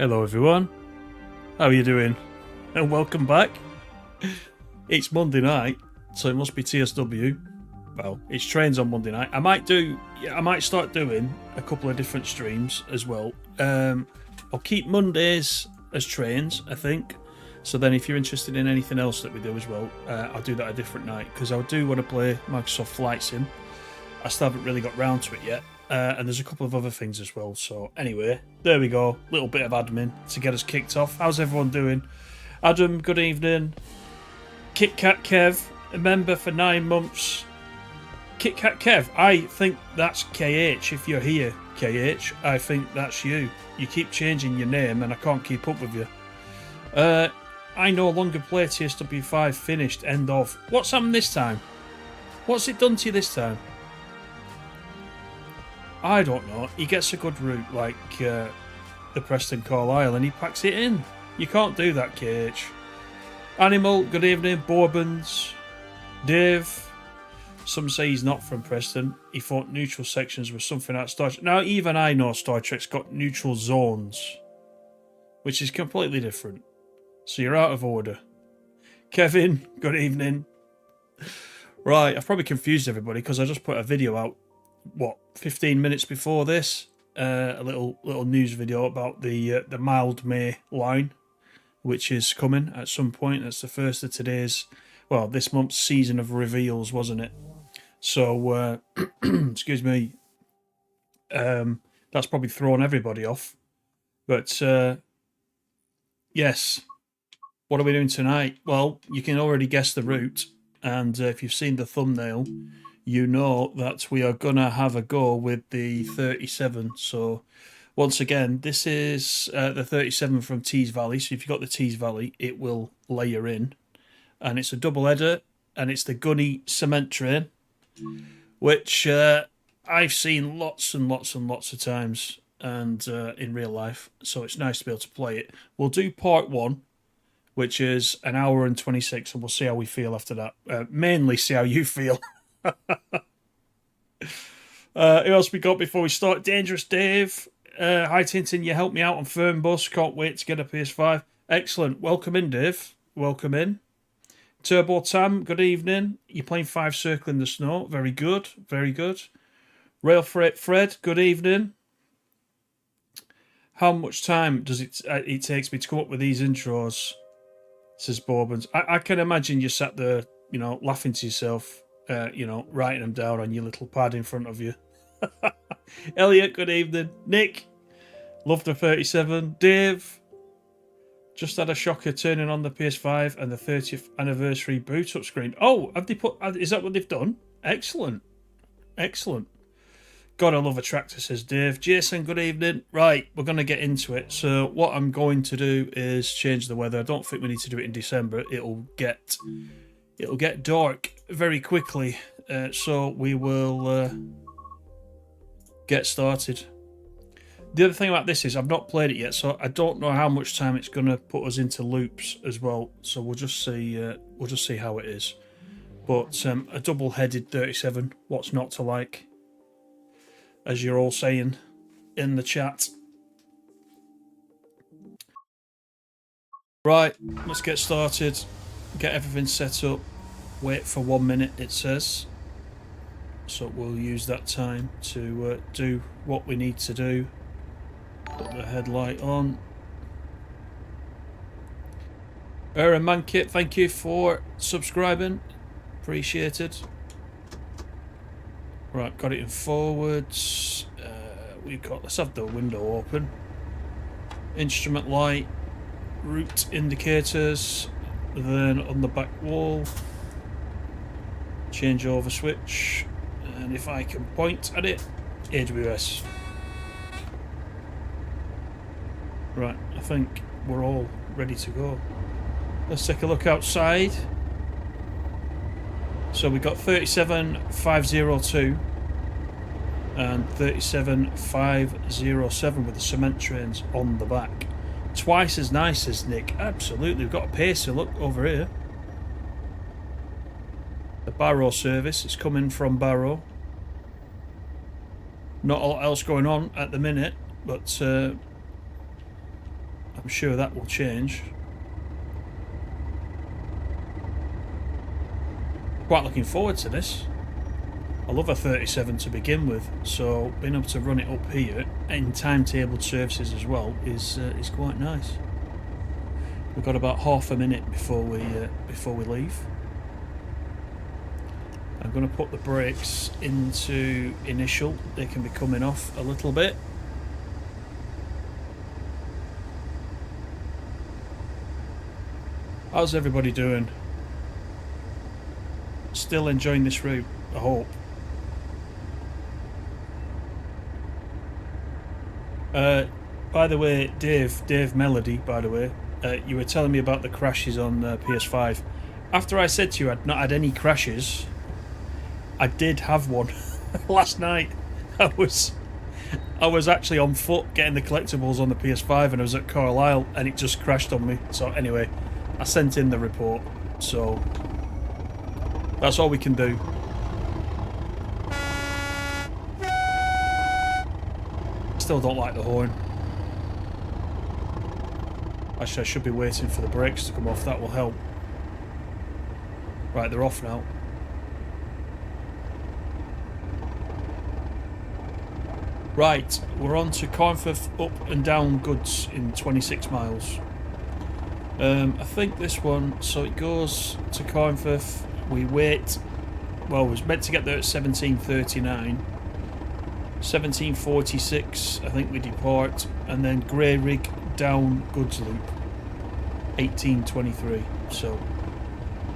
Hello everyone, how are you doing? And welcome back. It's Monday night, so it must be TSW. Well, it's trains on Monday night. I might start doing a couple of different streams as well. I'll keep Mondays as trains, I think. So then if you're interested in anything else that we do as well, I'll do that a different night, because I do want to play Microsoft Flight Sim. I still haven't really got round to it yet. And there's a couple of other things as well. So anyway, there we go. Little bit of admin to get us kicked off. How's everyone doing? Adam, good evening. Kit Kat Kev, a member for 9 months. Kit Kat Kev, I think that's KH. If you're here, KH, I think that's you. You keep changing your name and I can't keep up with you. I no longer play TSW5 finished, end of. What's happened this time? What's it done to you this time? I don't know. He gets a good route like the Preston Carlisle and he packs it in. You can't do that, KH. Animal, good evening. Bourbons. Dave. Some say he's not from Preston. He thought neutral sections were something out of Star Trek. Now, even I know Star Trek's got neutral zones, which is completely different. So you're out of order. Kevin, good evening. Right, I've probably confused everybody because I just put a video out, 15 minutes before this, a little news video about the mild May line, which is coming at some point. That's the first of today's, this month's season of reveals, wasn't it? So, excuse me, that's probably thrown everybody off. But yes, what are we doing tonight? Well, you can already guess the route, and if you've seen the thumbnail, you know that we are going to have a go with the 37. So, once again, this is the 37 from Tees Valley. So, if you've got the Tees Valley, it will layer in. And it's a double header, and it's the Gunny Cement train, which I've seen lots and lots and lots of times and in real life. So, it's nice to be able to play it. We'll do part 1, which is an hour and 26, and we'll see how we feel after that. Mainly see how you feel. Who else we got before we start? Dangerous Dave. Hi Tintin, you helped me out on Fernbus. Can't wait to get a PS5. Excellent. Welcome in, Dave. Welcome in. Turbo Tam, good evening. You're playing 5 Circle in the Snow. Very good. Very good. Rail Freight Fred, good evening. How much time does it takes me to come up with these intros? Says Borbans. I can imagine you sat there, laughing to yourself. Writing them down on your little pad in front of you. Elliot, good evening. Nick, love the 37. Dave, just had a shocker turning on the PS5 and the 30th anniversary boot up screen. Oh, have they put? Is that what they've done? Excellent, excellent. God, I love a tractor, says Dave. Jason, good evening. Right, we're going to get into it. So what I'm going to do is change the weather. I don't think we need to do it in December. It'll get dark very quickly, so we will get started. The other thing about this is I've not played it yet, so I don't know how much time it's going to put us into loops as well. So we'll just see how it is. But a double-headed 37, what's not to like? As you're all saying in the chat. Right, let's get started. Get everything set up. Wait for 1 minute, it says. So we'll use that time to do what we need to do. Put the headlight on. Aaron Mankit, thank you for subscribing. Appreciated. Right, got it in forwards. Let's have the window open. Instrument light. Route indicators. Then on the back wall, changeover switch, and if I can point at it, AWS. Right, I think we're all ready to go. Let's take a look outside. So we've got 37502 and 37507 with the cement trains on the back. Twice as nice as Nick. Absolutely. We've got a pacer. Look over here. The Barrow service is coming from Barrow. Not a lot else going on at the minute, but I'm sure that will change. Quite looking forward to this. I love a 37 to begin with, so being able to run it up here in timetabled surfaces as well is quite nice. We've got about half a minute before we leave. I'm going to put the brakes into initial. They can be coming off a little bit. How's everybody doing? Still enjoying this route, I hope. By the way, Dave Melody, by the way, you were telling me about the crashes on PS5. After I said to you I'd not had any crashes, I did have one last night. I was actually on foot getting the collectibles on the PS5, and I was at Carlisle, and it just crashed on me. So anyway, I sent in the report. So that's all we can do. Still don't like the horn. Actually, I should be waiting for the brakes to come off. That will help. Right, they're off now. Right, we're on to Carnforth up and down goods in 26 miles. I think this one, so it goes to Carnforth. We wait. Well, it was meant to get there at 17:39. 17:46, I think we depart, and then Greyrigg down goods loop. 18:23. So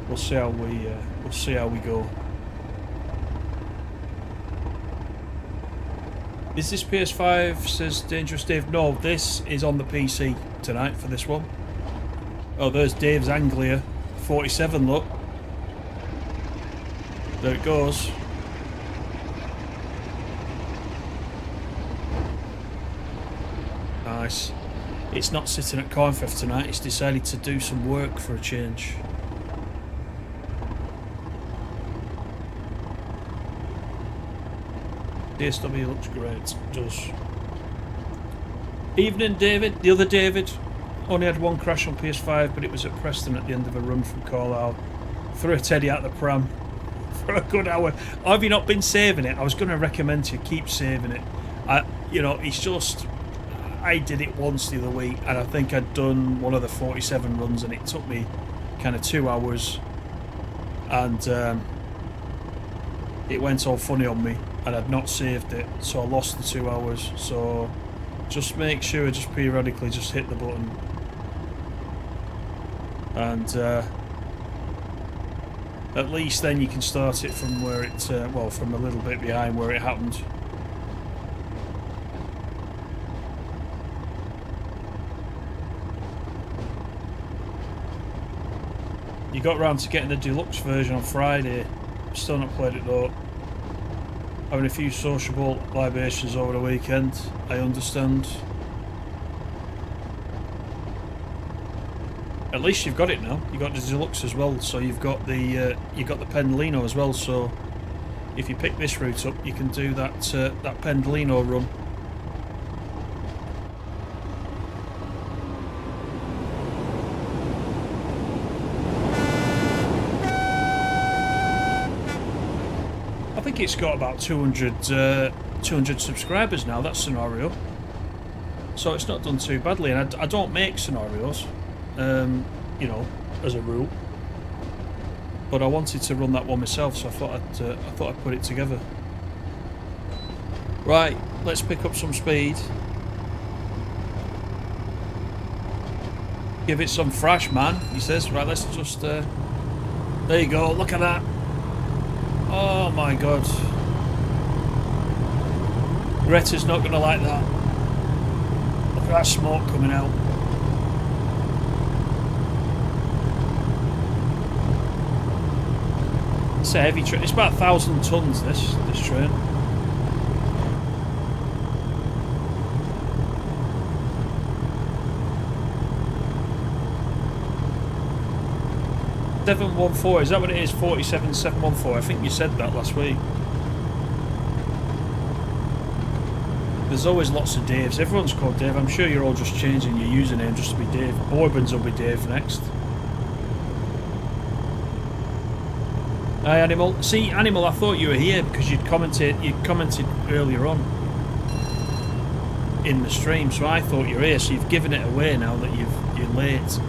we'll see how we go. Is this PS5? Says Dangerous Dave. No, this is on the PC tonight for this one. Oh, there's Dave's Anglia 47. Look, there it goes. Nice. It's not sitting at Carnforth tonight. It's decided to do some work for a change. DSW looks great. It does. Evening, David. The other David. Only had one crash on PS5, but it was at Preston at the end of a run from Carlisle. Threw a teddy out the pram for a good hour. Have you not been saving it? I was going to recommend to you keep saving it. It's just, I did it once the other week, and I think I'd done one of the 47 runs, and it took me kind of 2 hours, and it went all funny on me, and I'd not saved it, so I lost the 2 hours. So just make sure, just periodically, just hit the button, and at least then you can start it from where it, from a little bit behind where it happened. You got round to getting the deluxe version on Friday. Still not played it though. Having a few sociable libations over the weekend, I understand. At least you've got it now. You got the deluxe as well, so you've got the Pendolino as well. So if you pick this route up, you can do that Pendolino run. I think it's got about 200 subscribers now, that scenario. So it's not done too badly, and I don't make scenarios, as a rule. But I wanted to run that one myself, so I thought I'd put it together. Right, let's pick up some speed. Give it some fresh, man, he says. Right, let's just... there you go, look at that. Oh my god. Greta's not going to like that. Look at that smoke coming out. It's a heavy train. It's about 1,000 tons, this train. $714, is that what it is? 47714. I think you said that last week. There's always lots of Daves. Everyone's called Dave. I'm sure you're all just changing your username just to be Dave. Bourbons will be Dave next. Hi, Animal. See, Animal, I thought you were here because you'd commented earlier on in the stream, so I thought you were here. So you've given it away now that you're late.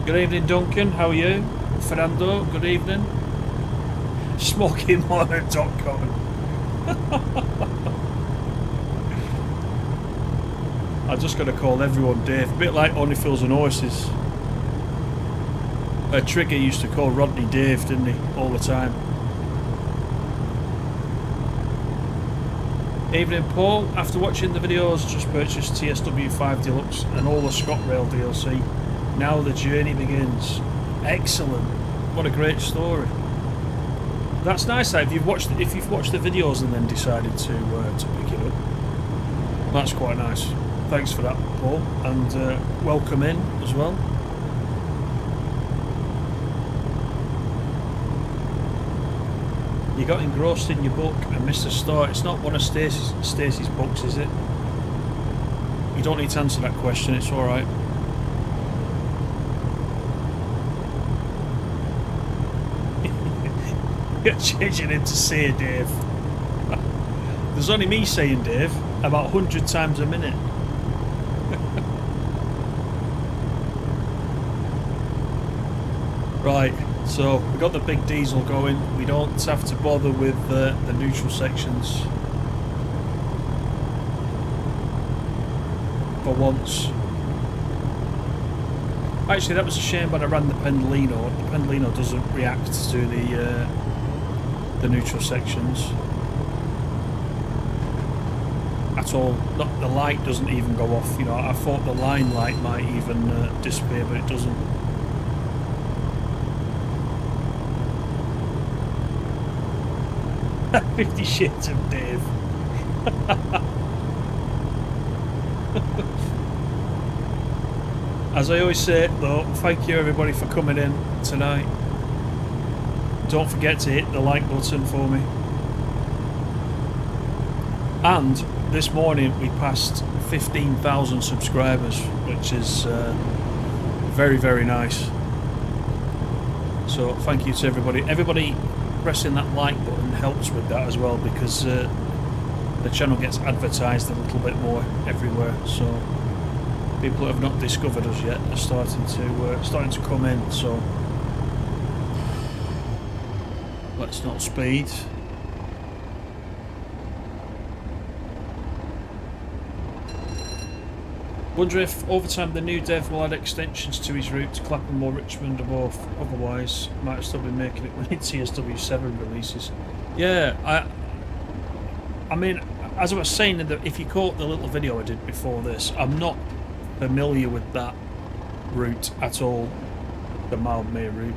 Good evening, Duncan. How are you? Fernando, good evening. SmokingMorning.com. I'm just going to call everyone Dave. A bit like Onifils and Horses. Trigger used to call Rodney Dave, didn't he? All the time. Evening, Paul. After watching the videos, just purchased TSW 5 Deluxe and all the ScotRail DLC. Now the journey begins. Excellent. What a great story. That's nice. If you've watched the videos and then decided to pick it up, that's quite nice. Thanks for that, Paul, and welcome in as well. You got engrossed in your book and missed the start. It's not one of Stacey's books, is it? You don't need to answer that question. It's all right. You're changing him to say Dave. There's only me saying Dave about 100 times a minute. Right, so we got the big diesel going. We don't have to bother with the neutral sections for once. Actually, that was a shame when I ran the Pendolino. The Pendolino doesn't react to the neutral sections at all. Not, the light doesn't even go off. You know, I thought the line light might even disappear, but it doesn't. $50 Shades of Dave. As I always say, though, thank you everybody for coming in tonight. Don't forget to hit the like button for me. And this morning we passed 15,000 subscribers, which is very, very nice. So thank you to everybody. Everybody pressing that like button helps with that as well, because the channel gets advertised a little bit more everywhere. So people that have not discovered us yet are starting to come in. So let's not speed. Wonder if over time the new dev will add extensions to his route to Clapham or Richmond or both. Otherwise, might have still been making it when TSW 7 releases. Yeah, I mean, as I was saying, if you caught the little video I did before this, I'm not familiar with that route at all, the Mildmay route.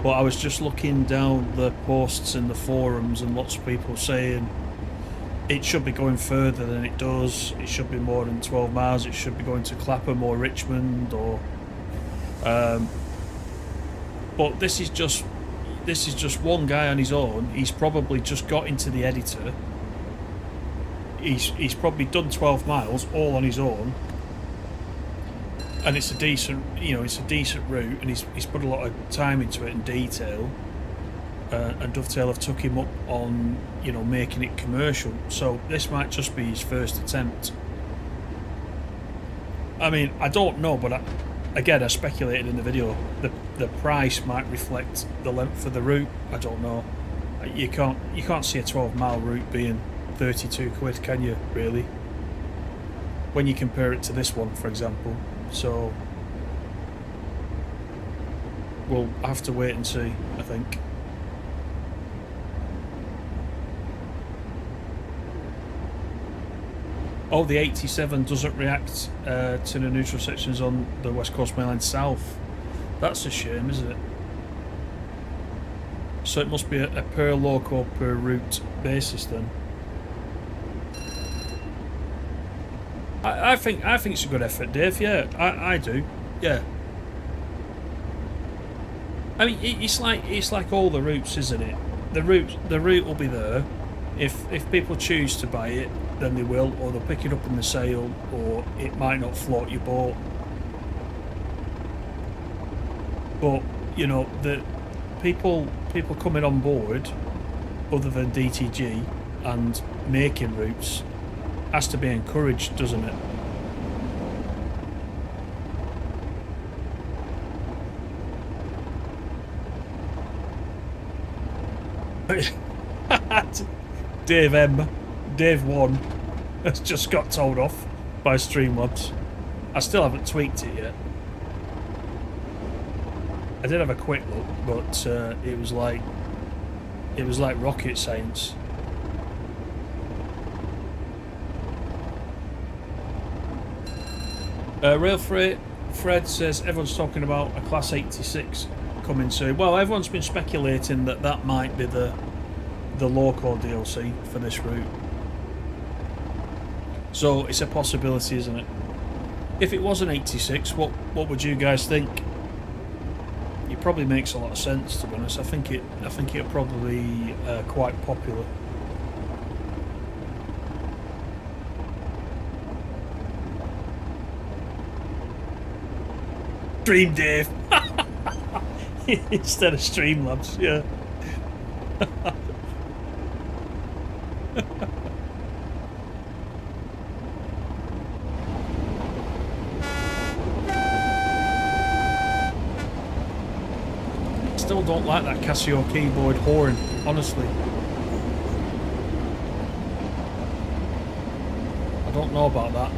But I was just looking down the posts in the forums and lots of people saying it should be going further than it does. It should be more than 12 miles. It should be going to Clapham or Richmond or. But this is just one guy on his own. He's probably just got into the editor. He's probably done 12 miles all on his own, and it's a decent, it's a decent route, and he's put a lot of time into it and detail. And Dovetail have took him up on, making it commercial. So this might just be his first attempt. I mean, I don't know, but I speculated in the video. The price might reflect the length of the route. I don't know. You can't see a 12-mile route being 32 quid, can you? Really? When you compare it to this one, for example. So we'll have to wait and see, I think. Oh, the 87 doesn't react to the neutral sections on the West Coast Main Line South. That's a shame, isn't it? So it must be a per loco, per route basis then. I think it's a good effort, Dave. Yeah, I do. Yeah. I mean, it's like all the routes, isn't it? The route will be there. If people choose to buy it, then they will, or they'll pick it up in the sale, or it might not float your boat. But you know, the people coming on board, other than DTG and making routes, has to be encouraged, doesn't it? Dave 1 has just got told off by Streamlabs. I still haven't tweaked it yet. I did have a quick look, but it was like rocket science. Rail Freight Fred says everyone's talking about a Class 86 coming soon. Well, everyone's been speculating that that might be the local DLC for this route. So it's a possibility, isn't it? If it was an 86, what would you guys think? It probably makes a lot of sense, to be honest. I think it'll probably quite popular. Stream Dave instead of Streamlabs, yeah. Still don't like that Casio keyboard horn, honestly. I don't know about that.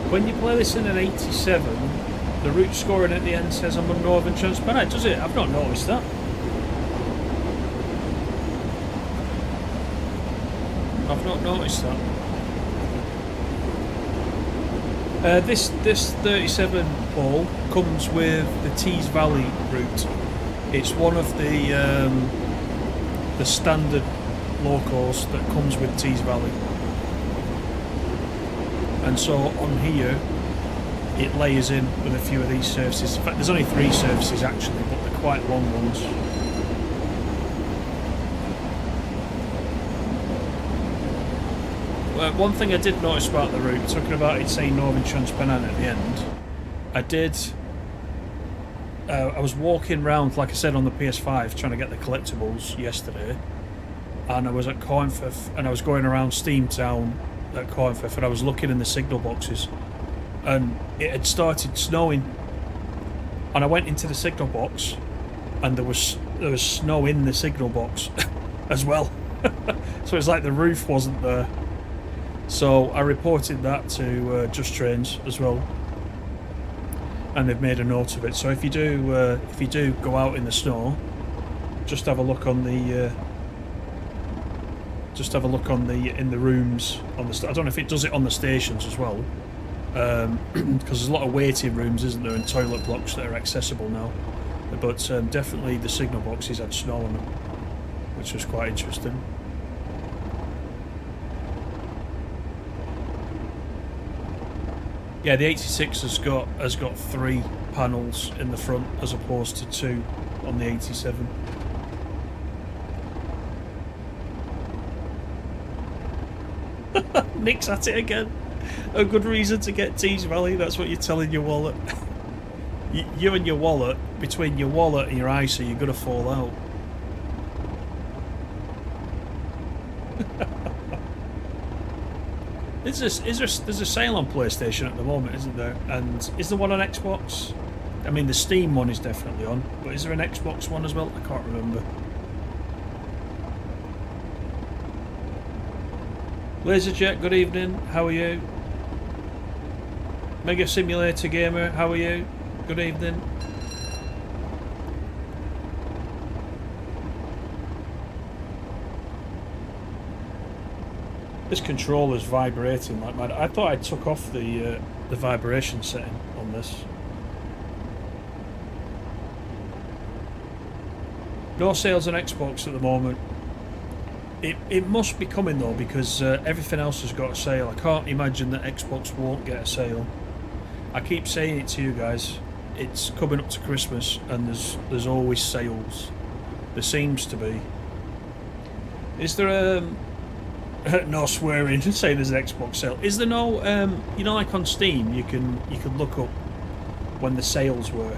When you play this in an 87, the route scoring at the end says I'm on Northern Transparent, does it? I've not noticed that. I've not noticed that. This 37 Paul comes with the Tees Valley route. It's one of the standard locals that comes with Tees Valley. And so on here it layers in with a few of these services. In fact, there's only 3 services actually, but they're quite long ones. Well, one thing I did notice about the route, talking about it saying Northern Transpennine at the end, I was walking around, like I said, on the PS5 trying to get the collectibles yesterday, and I was at Cornforth and I was going around Steamtown at Cornforth and I was looking in the signal boxes and it had started snowing, and I went into the signal box and there was snow in the signal box as well. So it's like the roof wasn't there. So I reported that to Just Trains as well, and they've made a note of it. So if you do go out in the snow, just have a look on the in the rooms on the. I don't know if it does it on the stations as well, because there's a lot of waiting rooms, isn't there, and toilet blocks that are accessible now. But definitely the signal boxes had snow on them, which was quite interesting. Yeah, the 86 has got 3 panels in the front as opposed to 2 on the 87. Nick's at it again. A good reason to get Tees Valley, that's what you're telling your wallet. You and your wallet, between your wallet and your ISA, you're going to fall out. There's a sale on PlayStation at the moment, isn't there? And is there one on Xbox? I mean, the Steam one is definitely on, but is there an Xbox one as well? I can't remember. Laserjet, good evening. How are you? Mega Simulator Gamer, how are you? Good evening. This controller's vibrating like mad. I thought I took off the vibration setting on this. No sales on Xbox at the moment. It must be coming though, because everything else has got a sale. I can't imagine that Xbox won't get a sale. I keep saying it to you guys. It's coming up to Christmas, and there's always sales. There seems to be. Is there no swearing saying there's an Xbox sale? Is there no you know, like on Steam, you can look up when the sales were.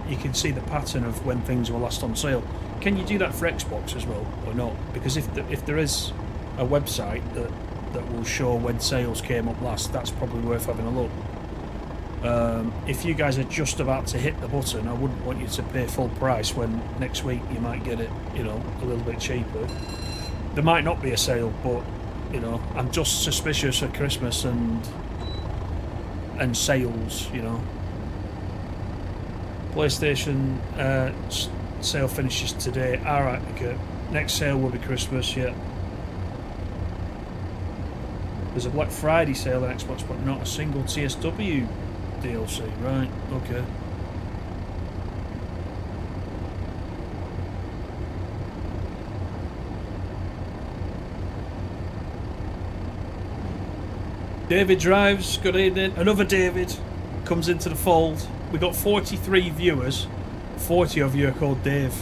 You can see the pattern of when things were last on sale. Can you do that for Xbox as well, or not? Because if there is a website that will show when sales came up last, that's probably worth having a look. If you guys are just about to hit the button, I wouldn't want you to pay full price when next week you might get it, you know, a little bit cheaper. There might not be a sale, but you know, I'm just suspicious of Christmas and sales, you know. PlayStation sale finishes today. Alright, okay. Next sale will be Christmas, yeah. There's a Black Friday sale on Xbox, but not a single TSW DLC. Right, okay. David Drives, good evening. Another David comes into the fold. We got 43 viewers. 40 of you are called Dave.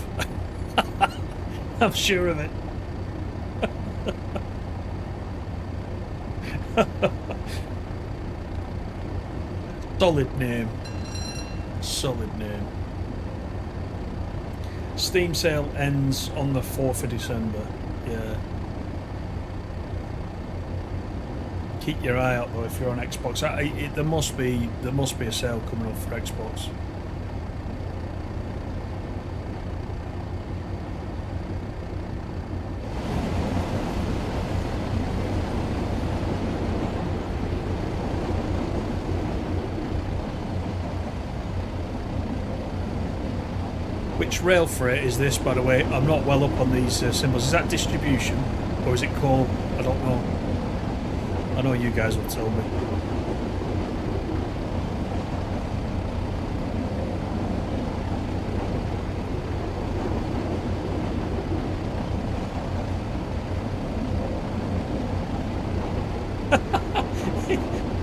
I'm sure of it. Solid name. Solid name. Steam sale ends on the 4th of December. Yeah. Keep your eye out though if you're on Xbox. There must be a sale coming up for Xbox. Which rail freight is this, by the way? I'm not well up on these symbols. Is that distribution or is it coal? I don't know. I know you guys will tell me.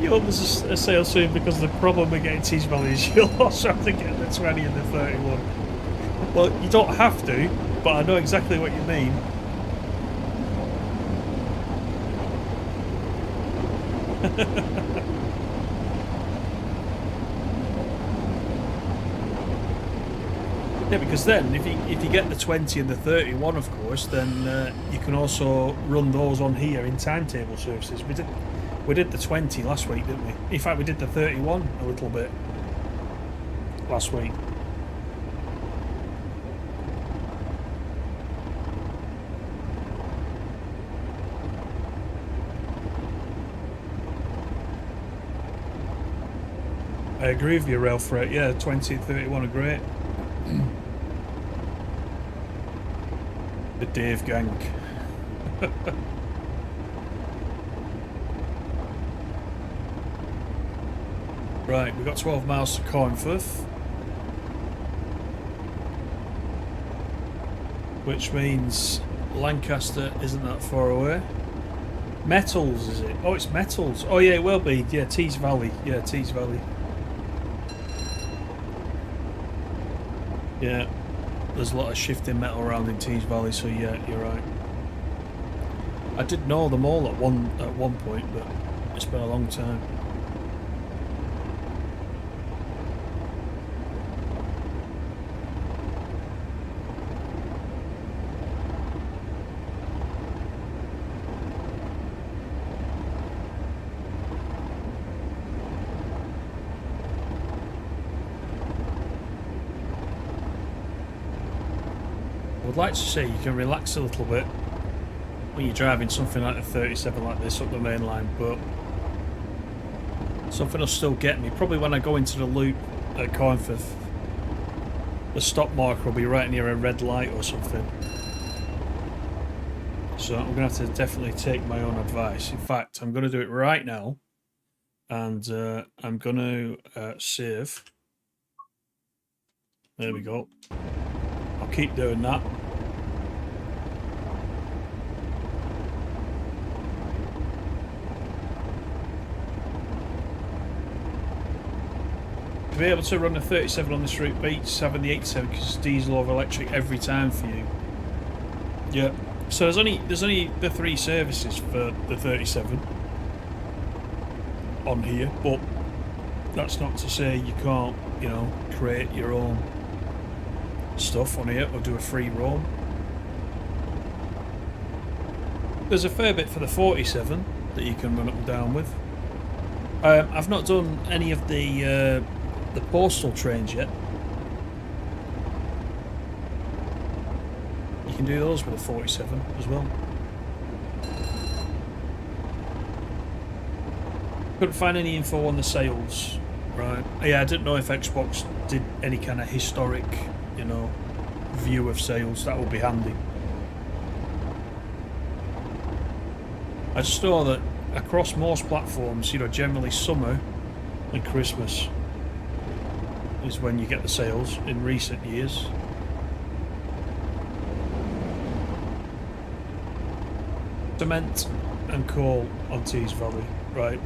You hope there's a sale soon, because the problem with getting Tees Valley is you'll also have to get the 20 and the 31. Well, you don't have to, but I know exactly what you mean. Yeah, because then if you get the 20 and the 31, of course, then you can also run those on here in timetable services. We did the 20 last week, didn't we? In fact, we did the 31 a little bit last week. I agree with you, rail freight. Yeah, 20 and 31 are great. The Dave gang. Right, we've got 12 miles to Cornforth, which means Lancaster isn't that far away. Metals, is it? Oh, it's Metals. Oh yeah, it will be. Yeah, Tees Valley. Yeah, Tees Valley. Yeah, there's a lot of shifting metal around in Tees Valley, so yeah, you're right. I did know them all at one point, but it's been a long time. I would like to say you can relax a little bit when you're driving something like a 37 like this up the main line, but something will still get me. Probably when I go into the loop at Cornforth, the stop marker will be right near a red light or something. So I'm going to have to definitely take my own advice. In fact, I'm going to do it right now, and I'm going to save. There we go. I'll keep doing that. To be able to run a 37 on this route beats having the 87 because it's diesel over electric every time for you. Yeah. So there's only the 3 services for the 37 on here, but that's not to say you can't, you know, create your own stuff on here or do a free roam. There's a fair bit for the 47 that you can run up and down with. I've not done any of the postal trains yet. You can do those with a 47 as well. Couldn't find any info on the sales. Right. Yeah, I didn't know if Xbox did any kind of historic, you know, view of sales. That would be handy. I just know that across most platforms, you know, generally summer and Christmas is when you get the sales in recent years. Cement and coal on Tees Valley, right.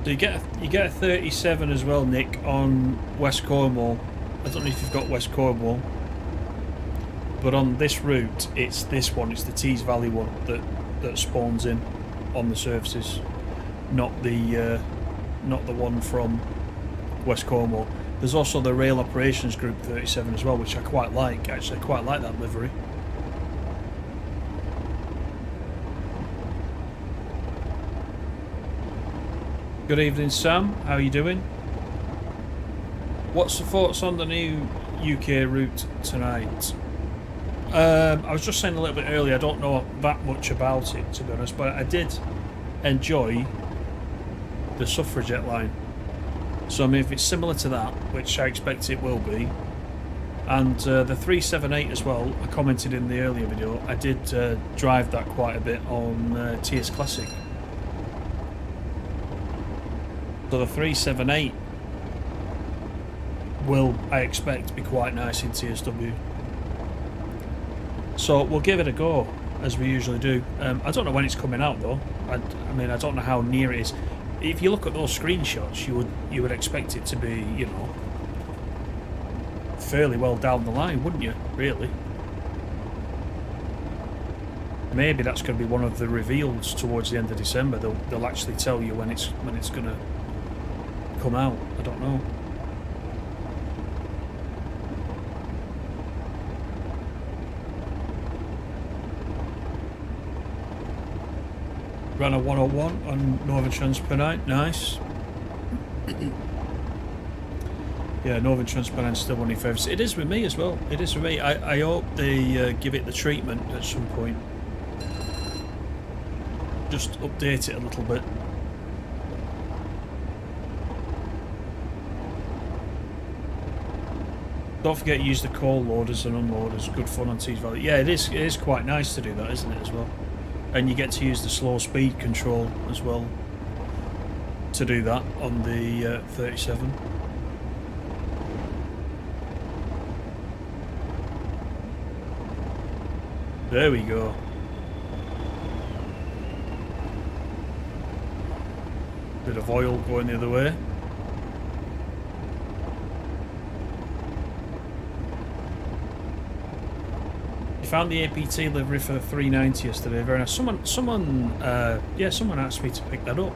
So you get a 37 as well, Nick, on West Cornwall. I don't know if you've got West Cornwall, but on this route, it's this one. It's the Tees Valley one that spawns in on the services, not the one from West Cornwall. There's also the Rail Operations Group 37 as well, which I quite like. Actually, I quite like that livery. Good evening, Sam. How are you doing? What's the thoughts on the new UK route tonight? I was just saying a little bit earlier, I don't know that much about it, to be honest, but I did enjoy the suffragette line. So I mean, if it's similar to that, which I expect it will be, and the 378 as well, I commented in the earlier video, I did drive that quite a bit on TS Classic. So the 378 will, I expect, be quite nice in TSW. So we'll give it a go, as we usually do. I don't know when it's coming out though. I mean, I don't know how near it is. If you look at those screenshots, you would expect it to be, you know, fairly well down the line, wouldn't you? Really? Maybe that's going to be one of the reveals towards the end of December. They'll actually tell you when it's going to come out. I don't know. Ran a 101 on Northern Transpennine. Nice. Yeah, Northern Transpennine still one of your favourites. It is with me as well. It is with me. I hope they give it the treatment at some point. Just update it a little bit. Don't forget to use the coal loaders and unloaders. Good fun on Tees Valley. Yeah, it is quite nice to do that, isn't it, as well? And you get to use the slow speed control as well to do that on the 37. There we go. Bit of oil going the other way. Found the APT livery for 390 yesterday. Very nice. Someone asked me to pick that up.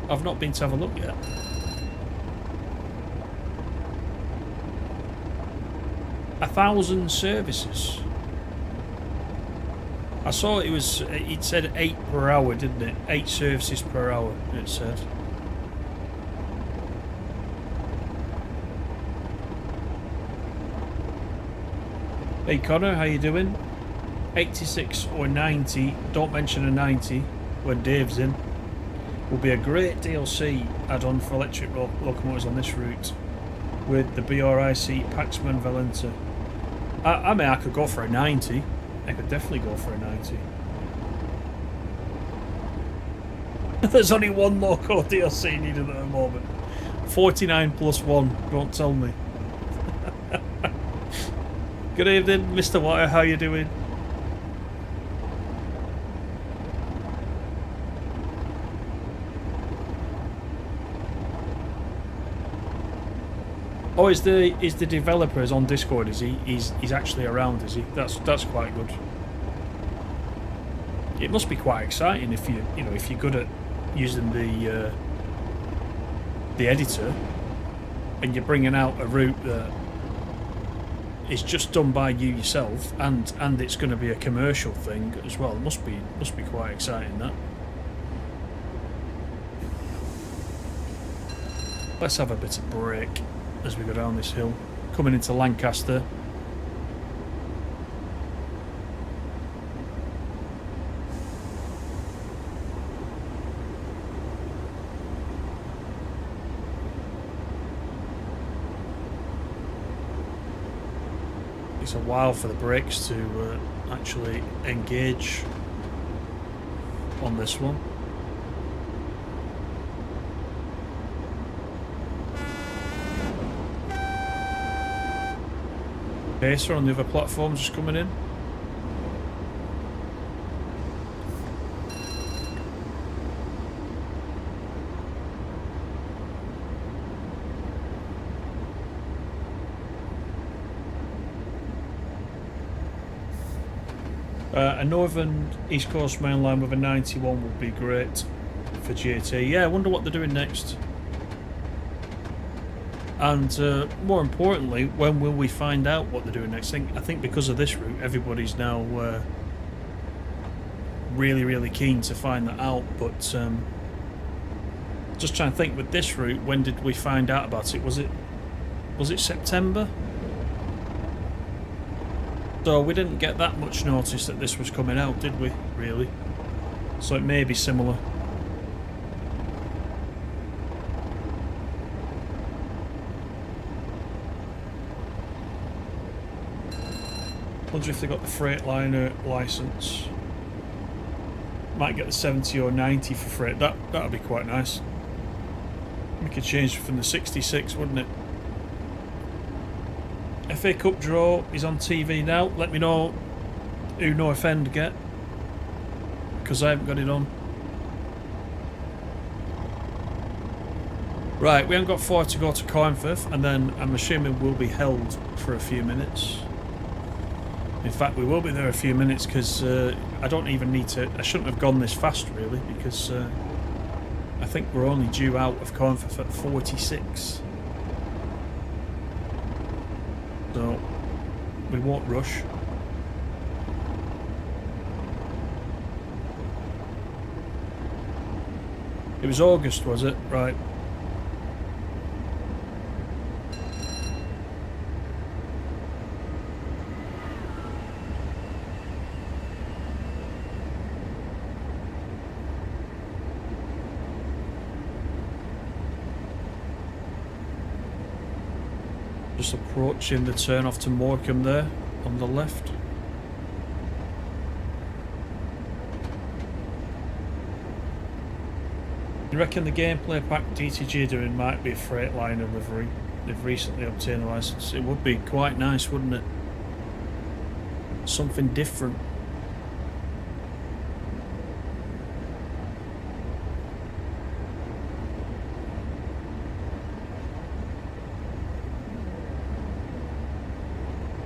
I've not been to have a look yet. A 1,000 services. I saw it said 8 per hour, didn't it? 8 services per hour, it said. Hey Connor, how you doing? 86 or 90, don't mention a 90 when Dave's in. Will be a great DLC add-on for electric locomotives on this route with the BRIC Paxman Valenta. I mean, I could go for a 90. I could definitely go for a 90. There's only one local DLC needed at the moment. 49 plus 1, don't tell me. Good evening, Mr. Water, how you doing? Oh, is the developers on Discord? Is he? He's actually around, is he? That's quite good. It must be quite exciting if if you're good at using the editor, and you're bringing out a route that is just done by you yourself, and it's going to be a commercial thing as well. It must be quite exciting, that. Let's have a bit of break as we go down this hill, coming into Lancaster. It's a while for the brakes to actually engage on this one. Pacer on the other platform just coming in. A Northern East Coast main line with a 91 would be great for GT. Yeah, I wonder what they're doing next. And more importantly, when will we find out what they're doing next? I think because of this route, everybody's now really keen to find that out. But just trying to think, with this route, when did we find out about it? Was it September? So we didn't get that much notice that this was coming out, did we? Really? So it may be similar. Wonder if they got the Freightliner license. Might get the 70 or 90 for freight. That'd be quite nice. Make a change from the 66, wouldn't it? FA Cup draw is on TV now. Let me know who No Offend get, because I haven't got it on. Right, we haven't got far to go to Coimfirth, and then I'm assuming we'll be held for a few minutes. In fact, we will be there a few minutes, because I don't even need to... I shouldn't have gone this fast, really, because I think we're only due out of Coimfirth at 46. So, we won't rush. It was August, was it? Right. Just approaching the turn off to Morecambe there on the left. You reckon the gameplay pack DTG doing might be a Freightliner livery? They've recently obtained a license. It would be quite nice, wouldn't it? Something different.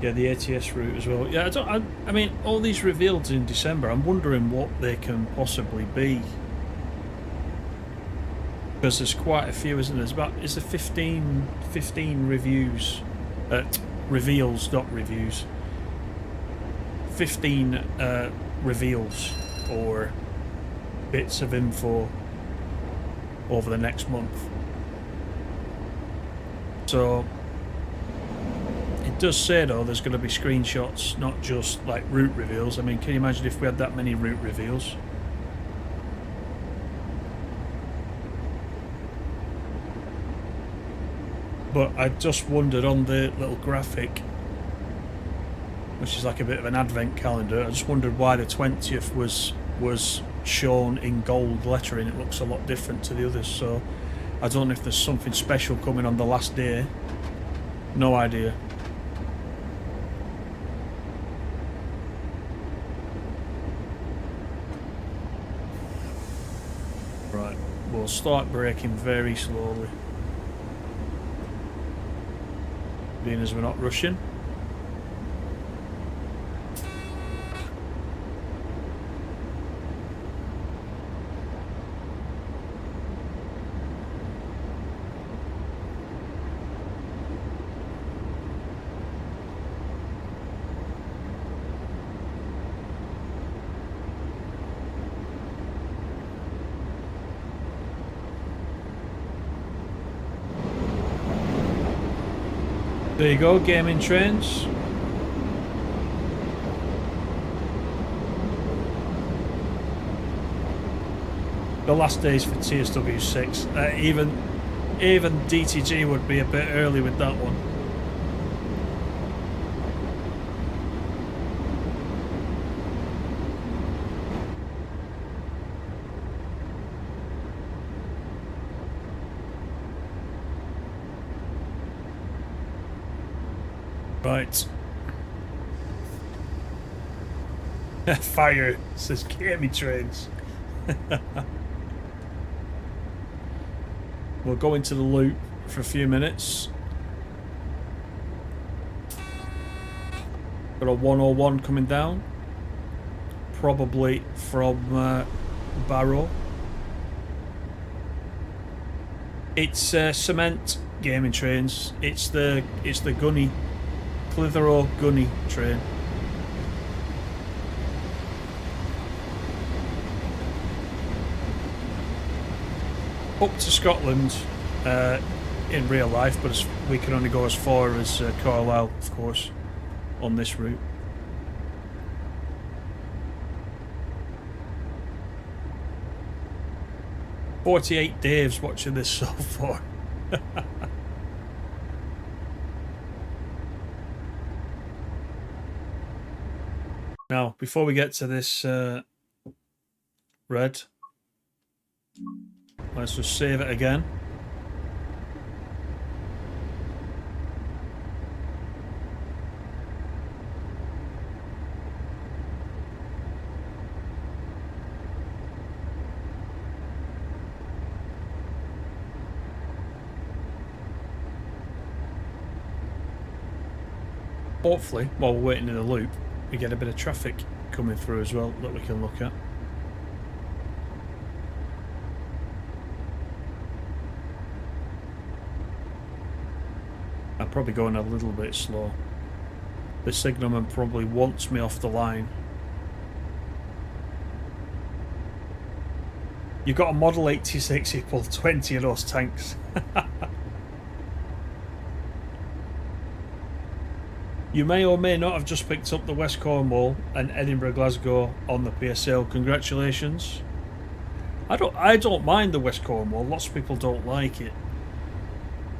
Yeah, the ATS route as well. Yeah, I mean, all these revealed in December, I'm wondering what they can possibly be. Because there's quite a few, isn't there? Is there 15 reviews? Reveals, not reviews. 15 reveals or bits of info over the next month. So... it does say though there's going to be screenshots, not just like route reveals. I mean, can you imagine if we had that many route reveals? But I just wondered on the little graphic, which is like a bit of an advent calendar, I just wondered why the 20th was shown in gold lettering. It looks a lot different to the others, so I don't know if there's something special coming on the last day. No idea. Right, we'll start braking very slowly, being as we're not rushing. There you go, gaming trains. The last days for TSW6. Even DTG would be a bit early with that one. Right. Fire, says gaming trains. We'll go into the loop for a few minutes. Got a 101 coming down. Probably from Barrow. It's cement gaming trains. It's the gunny. Clitheroe gunny train. Up to Scotland in real life, but we can only go as far as Carlisle, of course, on this route. "48 Dave's watching this so far." Now, before we get to this red, let's just save it again. Hopefully, while we're waiting in the loop, we get a bit of traffic coming through as well that we can look at. I'm probably going a little bit slow. The signalman probably wants me off the line. You've got a Model 86, you pull 20 of those tanks. You may or may not have just picked up the West Cornwall and Edinburgh Glasgow on the PSL. Congratulations. I don't mind the West Cornwall. Lots of people don't like it,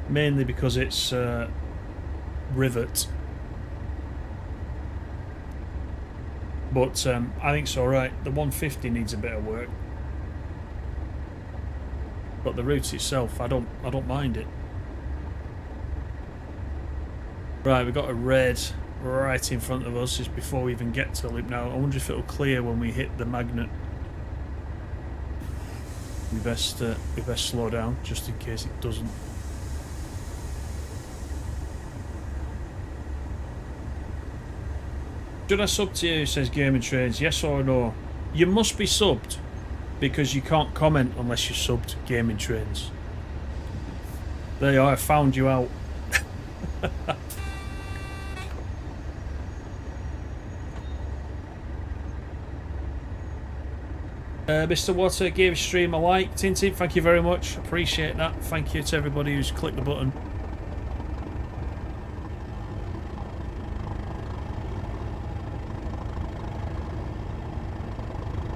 mainly because it's rivet. But I think it's alright. The 150 needs a bit of work, but the route itself, I don't mind it. Right, we've got a red right in front of us just before we even get to the loop. Now, I wonder if it'll clear when we hit the magnet. We best slow down just in case it doesn't. Should I sub to you, says Gaming Trades, yes or no? You must be subbed, because you can't comment unless you're subbed, Gaming Trades. There you are, I found you out. Mr. Water gave stream a like. Tintin, thank you very much. Appreciate that. Thank you to everybody who's clicked the button.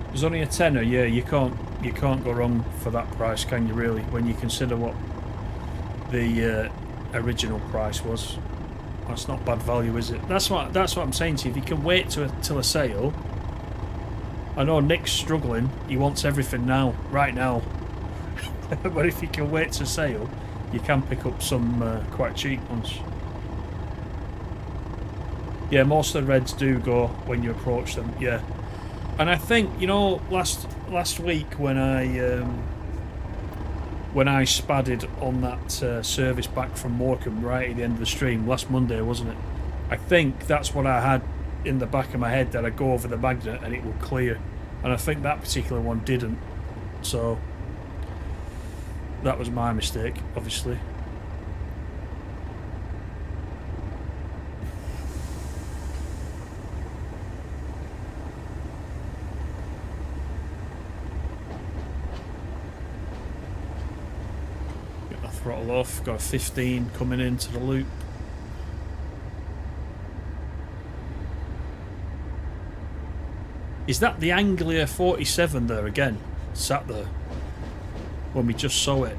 There's only a tenner. Yeah, you can't go wrong for that price, can you? Really, when you consider what the original price was, that's not bad value, is it? That's what I'm saying to you. If you can wait till a sale, I know Nick's struggling. He wants everything now, right now. But if you can wait to sale, you can pick up some quite cheap ones. Yeah, most of the reds do go when you approach them. Yeah, and I think, you know, last week when I spadded on that service back from Morecambe right at the end of the stream last Monday, wasn't it? I think that's what I had in the back of my head, that I'd go over the magnet and it would clear, and I think that particular one didn't. So that was my mistake, obviously. Get the throttle off, got a 15 coming into the loop. Is that the Anglia 47 there again? Sat there when we just saw it.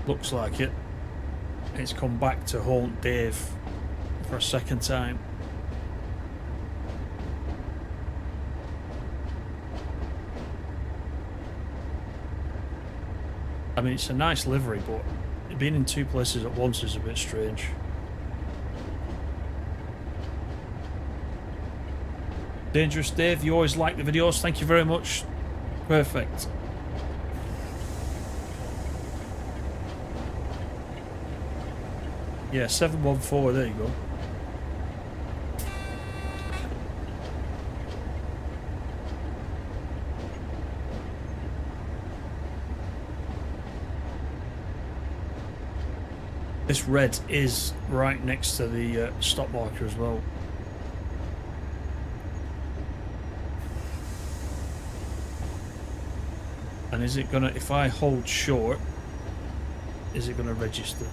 Looks like it. It's come back to haunt Dave for a second time. I mean, it's a nice livery, but being in two places at once is a bit strange. Dangerous Dave, you always like the videos. Thank you very much. Perfect. Yeah, 714, there you go. This red is right next to the stop marker as well. And is it gonna, if I hold short, is it gonna register?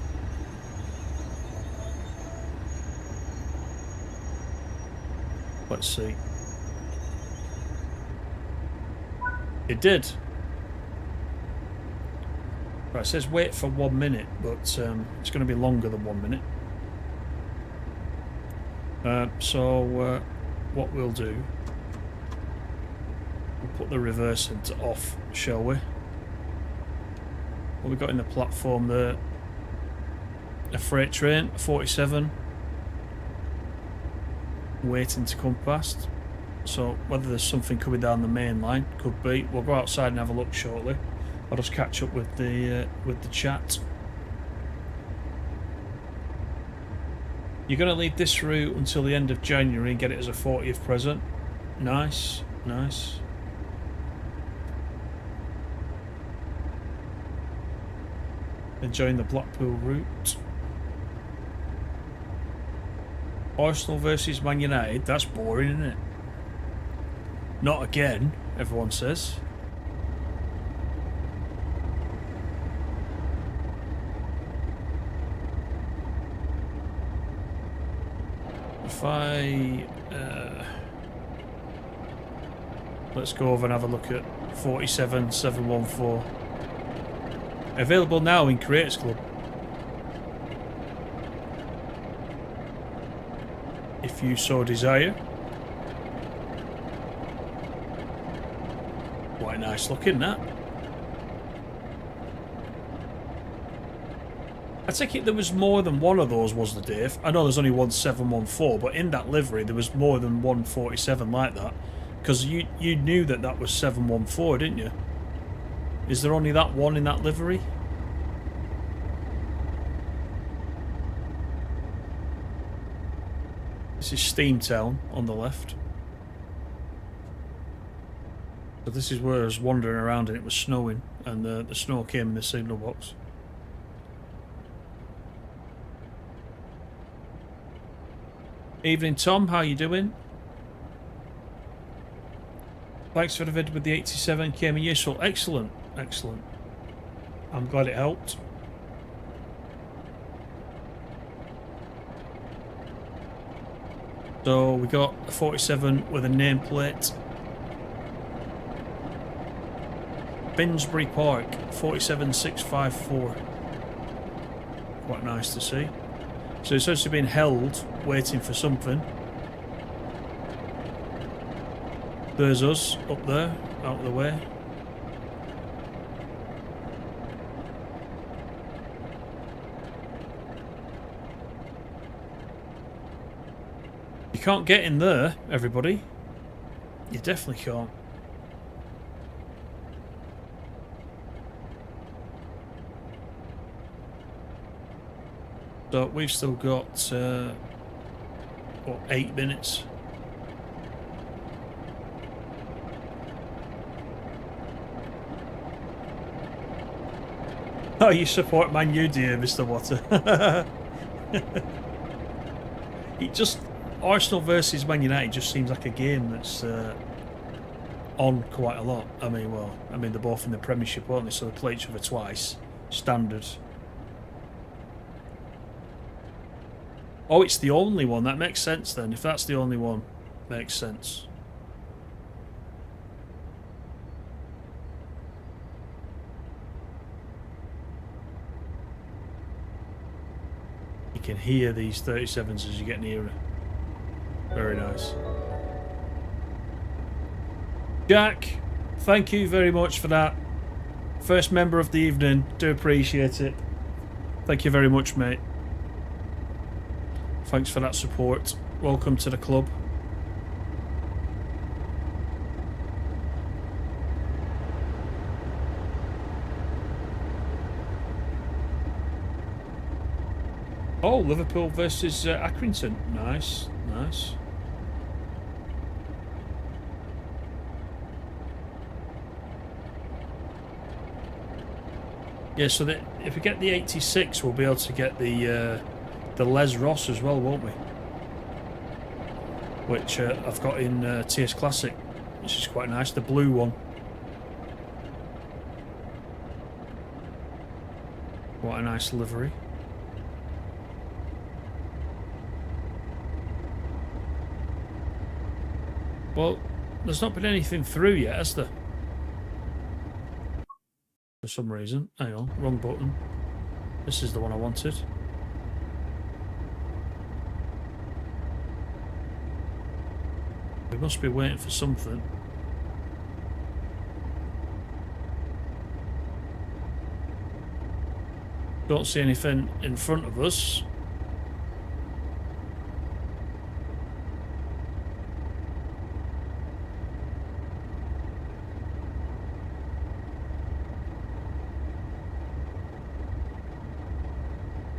Let's see. It did. Right, it says wait for 1 minute, but it's going to be longer than 1 minute. So what we'll do, we'll put the reverse into off, shall we? What we got in the platform there? A freight train, 47, waiting to come past. So whether there's something coming down the main line, could be. We'll go outside and have a look shortly. I'll just catch up with the chat. You're going to leave this route until the end of January and get it as a 40th present. Nice, nice. Enjoying the Blackpool route. Arsenal versus Man United. That's boring, isn't it? Not again, everyone says. If I let's go over and have a look at 47714. Available now in Creators Club. If you so desire. Quite nice looking, that. I take it there was more than one of those, was there, Dave? I know there's only one 714, but in that livery there was more than 147 like that. Because you knew that that was 714, didn't you? Is there only that one in that livery? This is Steamtown on the left. So this is where I was wandering around and it was snowing, and the snow came in the signal box. Evening, Tom. How you doing? Thanks for the vid with the 87. Came in useful. Excellent, excellent. I'm glad it helped. So we got a 47 with a nameplate. Binsbury Park, 47654. Quite nice to see. So it's actually been held, waiting for something. There's us, up there, out of the way. You can't get in there, everybody. You definitely can't. So we've still got, what, 8 minutes? Oh, you support Man U, do you, Mr. Water? It just... Arsenal versus Man United just seems like a game that's on quite a lot. I mean, well, they're both in the Premiership, aren't they? So they play each other twice. Standard. Oh, it's the only one. That makes sense then. If that's the only one, makes sense. You can hear these 37s as you get nearer. Very nice. Jack, thank you very much for that. First member of the evening. Do appreciate it. Thank you very much, mate. Thanks for that support. Welcome to the club. Oh, Liverpool versus Accrington. Nice, nice. Yeah, so that if we get the 86, we'll be able to get the Les Ross as well, won't we? Which I've got in TS Classic, which is quite nice. The blue one. What a nice livery. Well, there's not been anything through yet, has there? For some reason. Hang on, wrong button. This is the one I wanted. We must be waiting for something. Don't see anything in front of us.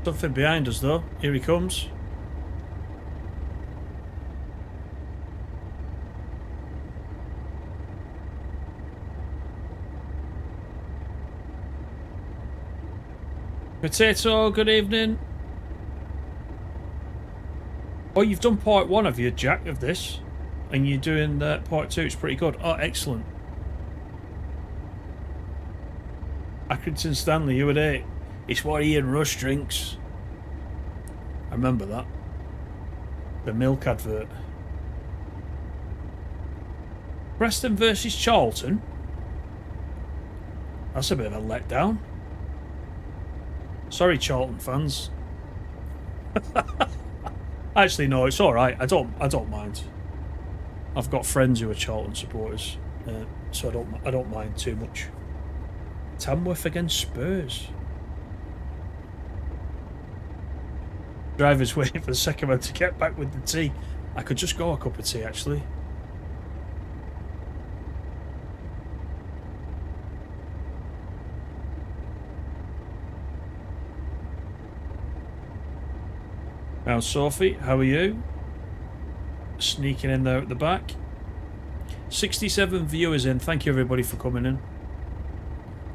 Something behind us though. Here he comes. Potato, good evening. Oh, you've done part 1, have you, Jack, of this? And you're doing part 2, it's pretty good. Oh, excellent. Accrington Stanley, you at 8. It's what Ian Rush drinks. I remember that. The milk advert. Preston versus Charlton. That's a bit of a letdown. Sorry, Charlton fans. Actually, no, it's all right. I don't mind. I've got friends who are Charlton supporters, so I don't mind too much. Tamworth against Spurs. Driver's waiting for the second one to get back with the tea. I could just go a cup of tea, actually. Now, Sophie, how are you? Sneaking in there at the back. 67 viewers in. Thank you, everybody, for coming in.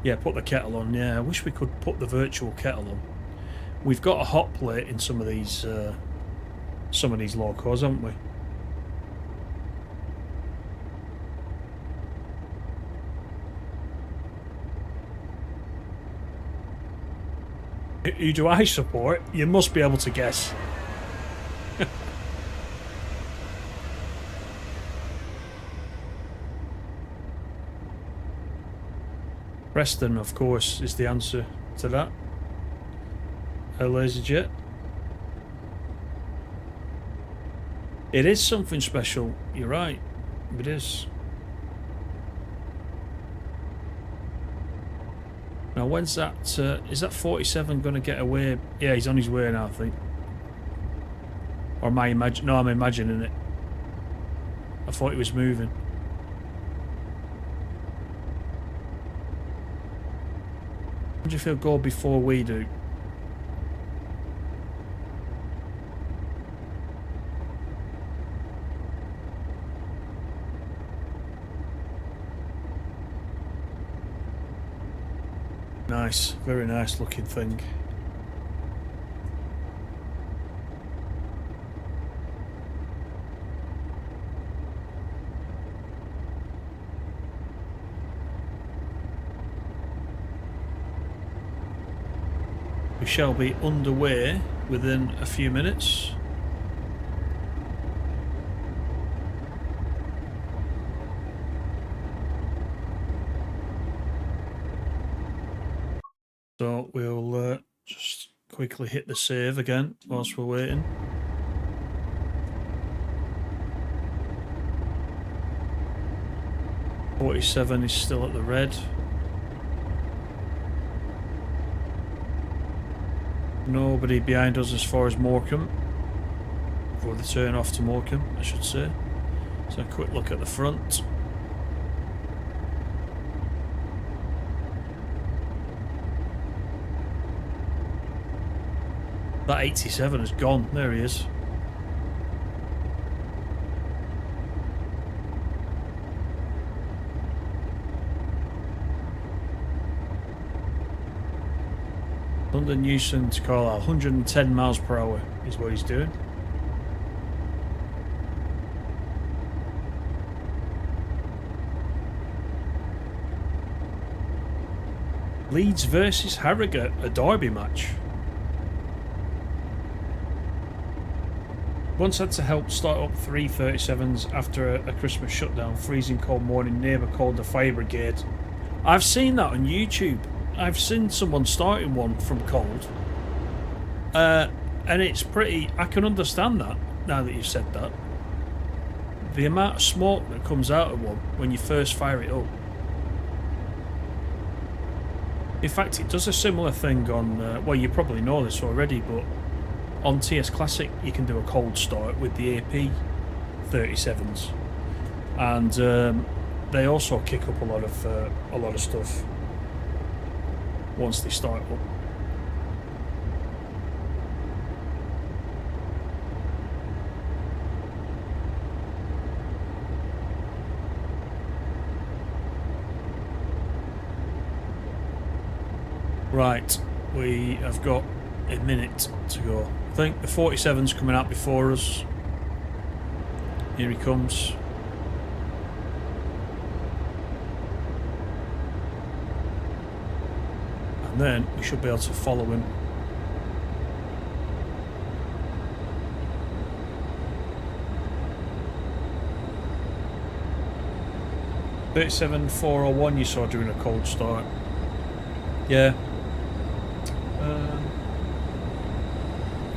Yeah, put the kettle on. Yeah, I wish we could put the virtual kettle on. We've got a hot plate in some of these locos, haven't we? Who do I support? You must be able to guess. Preston, of course, is the answer to that. A laser jet. It is something special. You're right. It is. Now, when's that? Is that 47 going to get away? Yeah, he's on his way now, I think. Or am I imagining? No, I'm imagining it. I thought he was moving. I wonder if he'll go before we do. Nice, very nice looking thing. We shall be underway within a few minutes. So we'll just quickly hit the save again whilst we're waiting. .47 is still at the red. Nobody behind us as far as Morecambe. Before the turn off to Morecambe, I should say. So a quick look at the front. That 87 is gone. There he is. London Euston to Carlisle, 110 miles per hour is what he's doing. Leeds versus Harrogate, a derby match. Once had to help start up 337s after a Christmas shutdown, freezing cold morning, neighbour called the fire brigade. I've seen that on YouTube. I've seen someone starting one from cold. And it's pretty, I can understand that now that you've said that. The amount of smoke that comes out of one when you first fire it up. In fact, it does a similar thing on, well, you probably know this already, but on TS Classic you can do a cold start with the AP 37s, and they also kick up a lot of stuff once they start up. Right, we have got a minute to go. I think the 47's coming out before us. Here he comes. And then we should be able to follow him. .37.401 you saw doing a cold start. Yeah.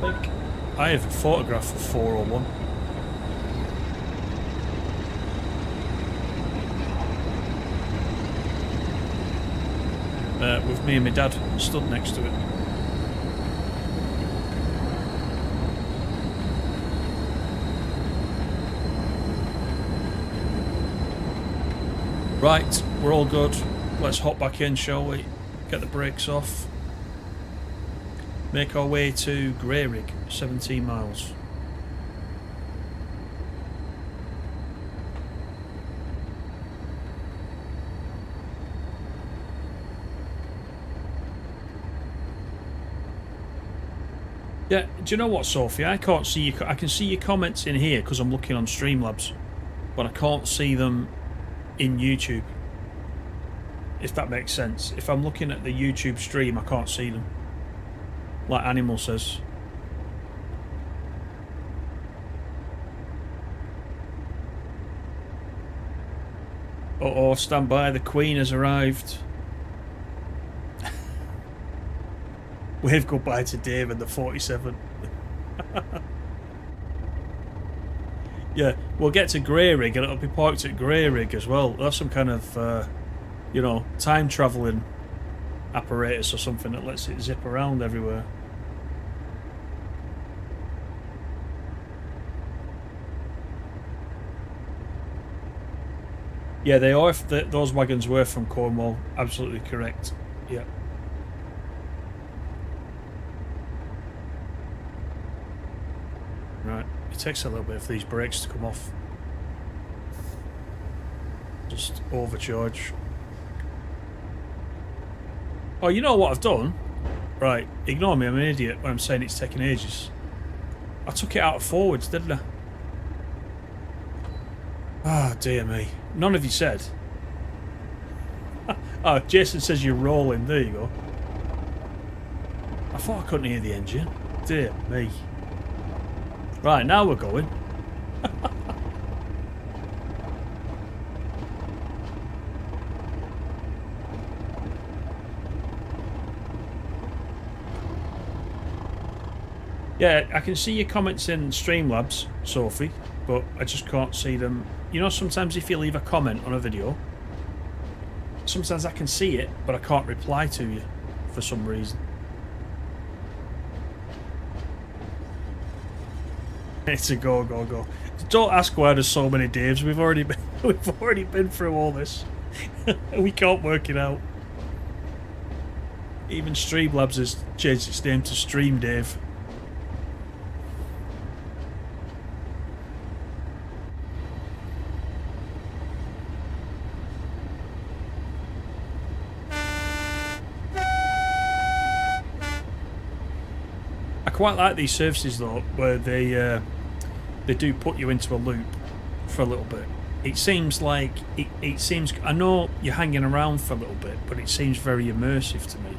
I think I have a photograph of 401. With me and my dad stood next to it. Right, we're all good. Let's hop back in, shall we? Get the brakes off. Make our way to Greyrigg, 17 miles. Yeah, do you know what, Sophie? I can't see you. I can see your comments in here because I'm looking on Streamlabs, but I can't see them in YouTube. If that makes sense. If I'm looking at the YouTube stream, I can't see them. Like Animal says. Uh-oh, stand by, the Queen has arrived. wave goodbye to Dave and the 47. Yeah, we'll get to Greyrigg and it'll be parked at Greyrigg as well. We'll have some kind of, you know, time travelling apparatus or something that lets it zip around everywhere. Yeah, they are. Those wagons were from Cornwall. Absolutely correct. Yeah. Right. It takes a little bit for these brakes to come off. Just overcharge. Oh, you know what I've done? Right. Ignore me. I'm an idiot when I'm saying it's taking ages. I took it out of forwards, didn't I? Ah, oh, dear me. None of you said. Oh, Jason says you're rolling. There you go. I thought I couldn't hear the engine. Dear me. Right, now we're going. Yeah, I can see your comments in Streamlabs, Sophie, but I just can't see them. You know, sometimes if you leave a comment on a video, sometimes I can see it, but I can't reply to you for some reason. It's a go, go, go. Don't ask why there's so many Daves. We've already been through all this. We can't work it out. Even Streamlabs has changed its name to Stream Dave. I quite like these services though, where they do put you into a loop for a little bit. It seems like it seems. I know you're hanging around for a little bit, but it seems very immersive to me.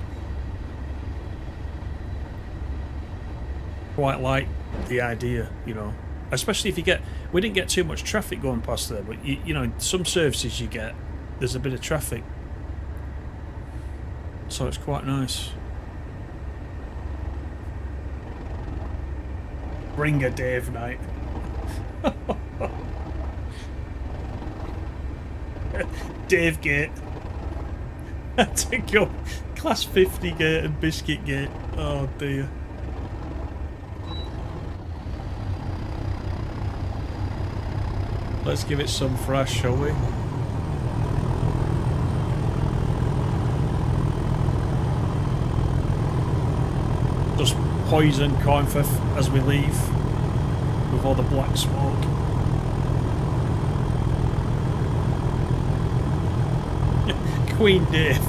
Quite like the idea, you know. Especially if you get. We didn't get too much traffic going past there, but you know, some services you get, there's a bit of traffic, so it's quite nice. Bring a Dave night. Dave Gate. To go Class 50 Gate and Biscuit Gate. Oh dear. Let's give it some thrash, shall we? Just poison Cornforth as we leave with all the black smoke. Queen Dave.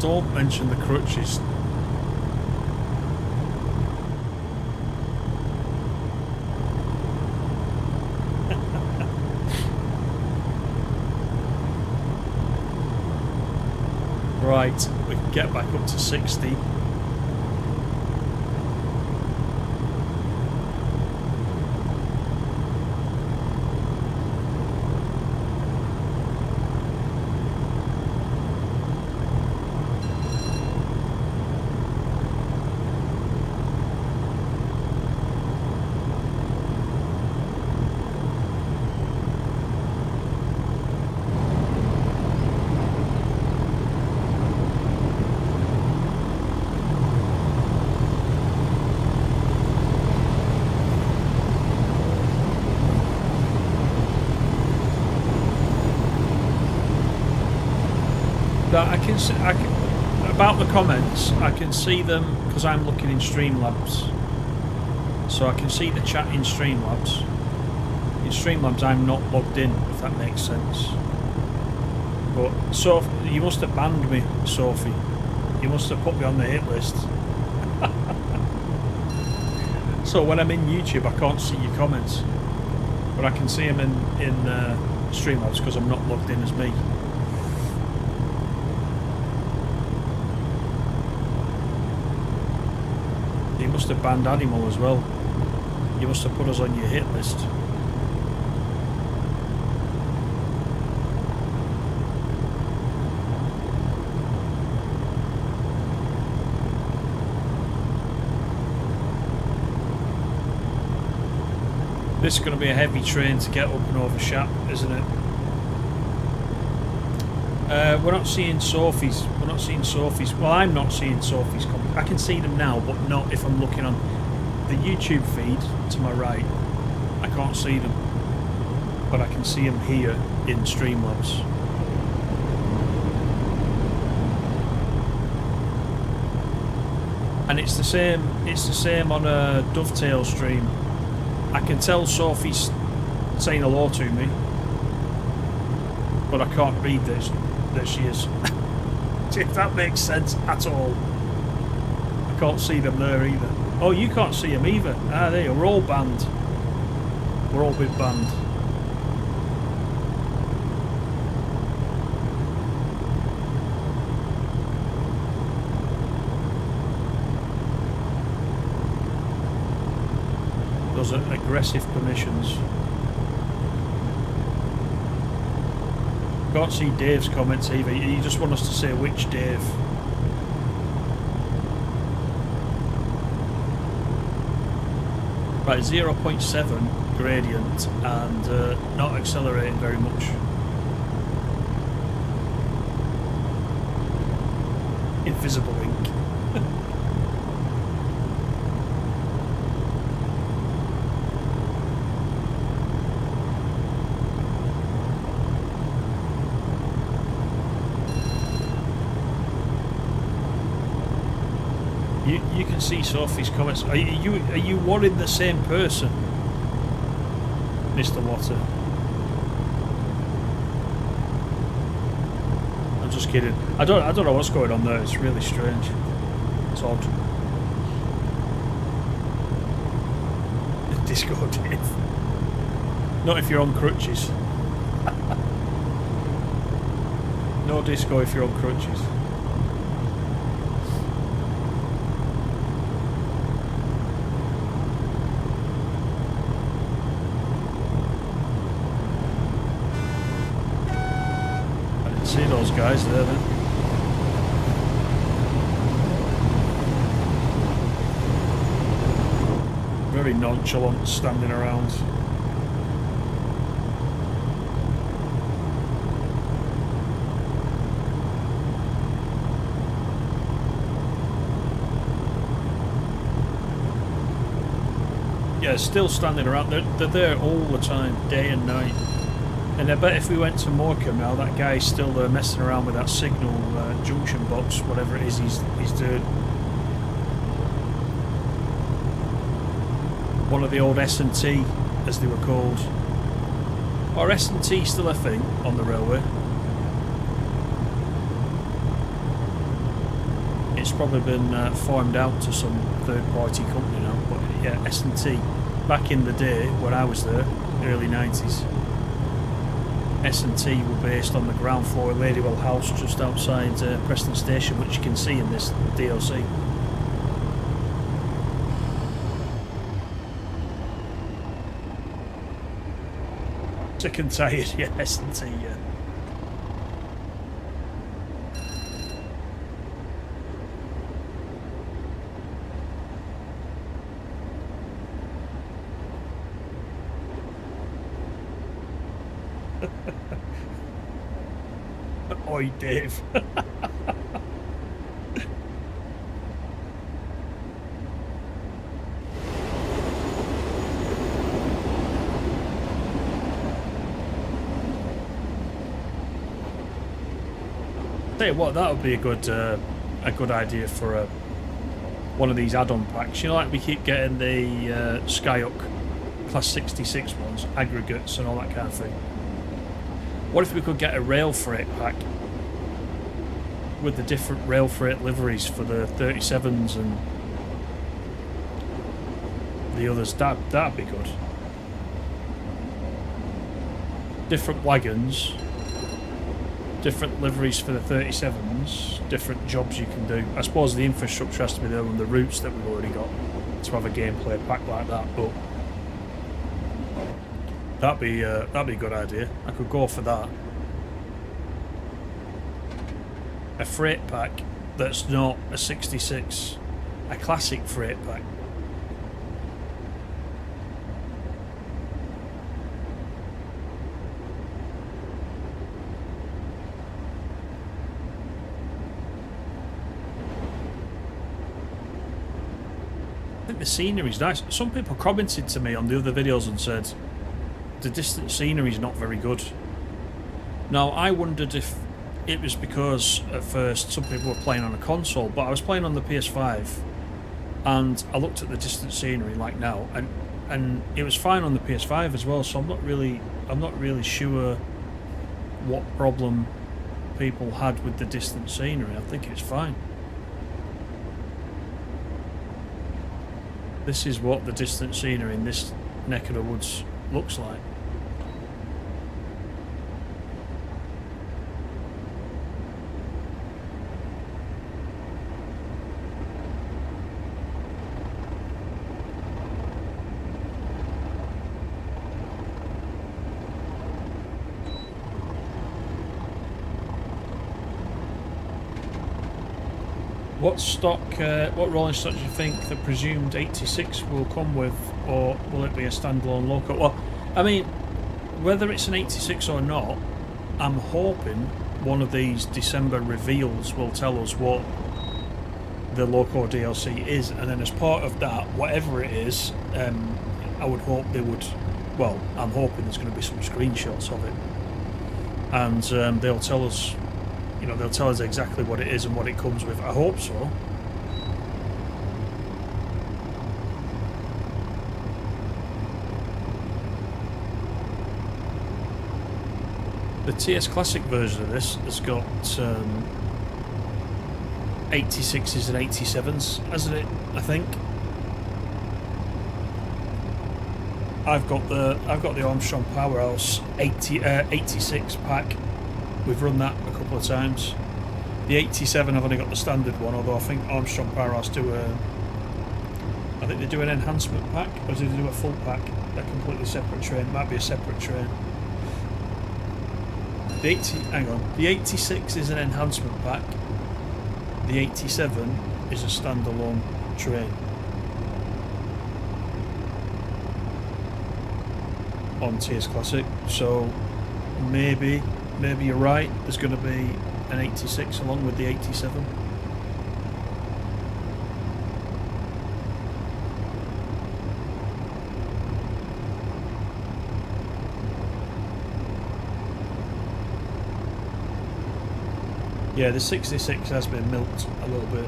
Don't mention the crutches. Right, we can get back up to 60. I can about the comments, I can see them because I'm looking in Streamlabs, so I can see the chat in Streamlabs. In Streamlabs I'm not logged in, if that makes sense. But so you must have banned me, Sophie. You must have put me on the hit list. So when I'm in YouTube, I can't see your comments, but I can see them in Streamlabs because I'm not logged in as me. You must have banned Animal as well. You must have put us on your hit list. This is going to be a heavy train to get up and over Shap, isn't it? We're not seeing Sophie's. We're not seeing Sophie's. Well, I'm not seeing Sophie's comments. I can see them now, but not if I'm looking on the YouTube feed to my right. I can't see them, but I can see them here in Streamlabs. And it's the same. It's the same on a Dovetail stream. I can tell Sophie's saying hello to me, but I can't read that she is. If that makes sense at all. I can't see them there either. Oh, you can't see them either. Ah, there you are. We're all banned. We're all been banned. Those are aggressive permissions. Can't see Dave's comments either. You just want us to say which Dave. Right, 0.7 gradient and not accelerating very much. Invisible ink. You can see Sophie's comments. Are you worrying the same person, Mr. Water? I'm just kidding. I don't know what's going on there. It's really strange. It's odd. Disco Dave. Not if you're on crutches. No disco if you're on crutches. See those guys there then. Very nonchalant standing around. Yeah, still standing around. They're there all the time, day and night. And I bet if we went to Morecambe now, that guy's still there messing around with that signal junction box, whatever it is he's doing. One of the old S&T, as they were called. Or S&T still a thing on the railway? It's probably been farmed out to some third-party company now, but yeah, S&T. Back in the day when I was there, early 90s. S&T were based on the ground floor of Ladywell House just outside Preston Station, which you can see in this DLC. Sick and tired, yeah, S&T, yeah. Oi, Dave. Tell you what, that would be a good idea for one of these add-on packs. You know, like we keep getting the Skyhook Class 66 ones, aggregates and all that kind of thing. What if we could get a rail freight pack with the different rail freight liveries for the 37s and the others. That'd be good. Different wagons, different liveries for the 37s, different jobs you can do. I suppose the infrastructure has to be there on the routes that we've already got to have a gameplay pack like that, but that'd be a good idea. I could go for that. A freight pack that's not a 66, a classic freight pack. I think the scenery's nice. Some people commented to me on the other videos and said the distant scenery's not very good. Now, I wondered if it was because at first some people were playing on a console, but I was playing on the PS5 and I looked at the distant scenery like now, and it was fine on the PS5 as well, so I'm not really sure what problem people had with the distant scenery. I think it's fine. This is what the distant scenery in this neck of the woods looks like. What stock, what rolling stock do you think the presumed 86 will come with, or will it be a standalone loco? Well, I mean, whether it's an 86 or not, I'm hoping one of these December reveals will tell us what the loco DLC is, and then as part of that, whatever it is, I would hope they would, well, I'm hoping there's going to be some screenshots of it, and they'll tell us, you know, they'll tell us exactly what it is and what it comes with. I hope so. The TS Classic version of this has got 86s and 87s, hasn't it? I think. I've got the Armstrong Powerhouse 86 pack. We've run that a couple of times. The 87 I've only got the standard one, although I think Armstrong Powerhouse do I think they do an enhancement pack, or do they do a full pack? A completely separate train. Might be a separate train. The 86 is an enhancement pack. The 87 is a standalone train. On TS Classic, so maybe you're right, there's going to be an 86 along with the 87. Yeah, the 66 has been milked a little bit.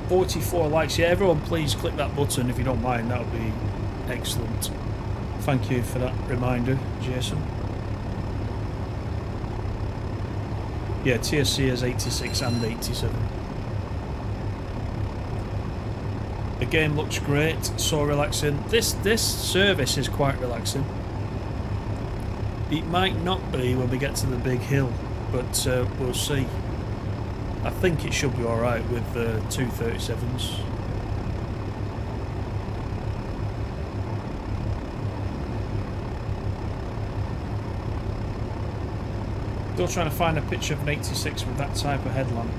$44 likes. Yeah, everyone please click that button if you don't mind, that would be excellent. Thank you for that reminder, Jason. Yeah, TSC has 86 and 87. The game looks great, so relaxing. This service is quite relaxing. It might not be when we get to the big hill, but we'll see. I think it should be alright with the 237s. Still trying to find a picture of an 86 with that type of headlamp.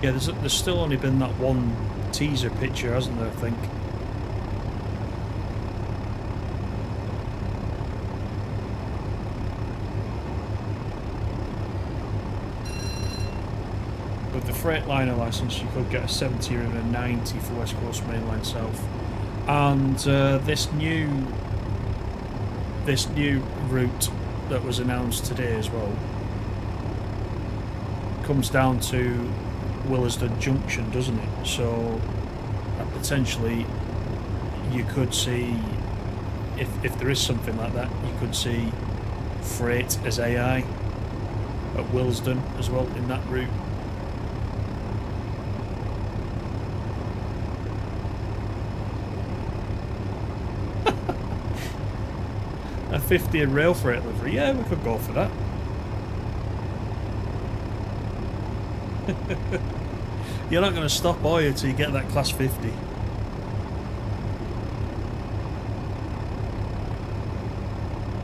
Yeah, there's still only been that one teaser picture, hasn't there, I think? With the Freightliner licence, you could get a 70 or a 90 for West Coast Mainline South. And this new route that was announced today as well comes down to Willesden Junction, doesn't it? So potentially you could see, if there is something like that, you could see freight as AI at Willesden as well in that route. A 50 in rail freight livery, yeah, we could go for that. You're not going to stop, are you, till you get that class 50?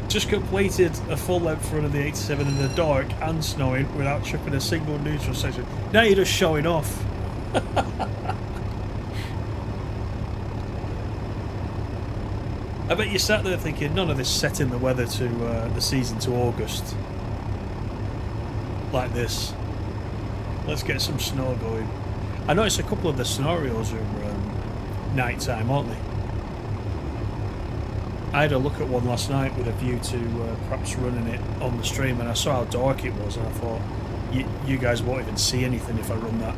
Just completed a full length run of the 87 in the dark and snowing without tripping a single neutral section. Now you're just showing off. I bet you sat there thinking, none of this setting the weather to the season to August. Like this. Let's get some snow going. I noticed a couple of the scenarios are night time, aren't they? I had a look at one last night with a view to perhaps running it on the stream, and I saw how dark it was, and I thought, you guys won't even see anything if I run that.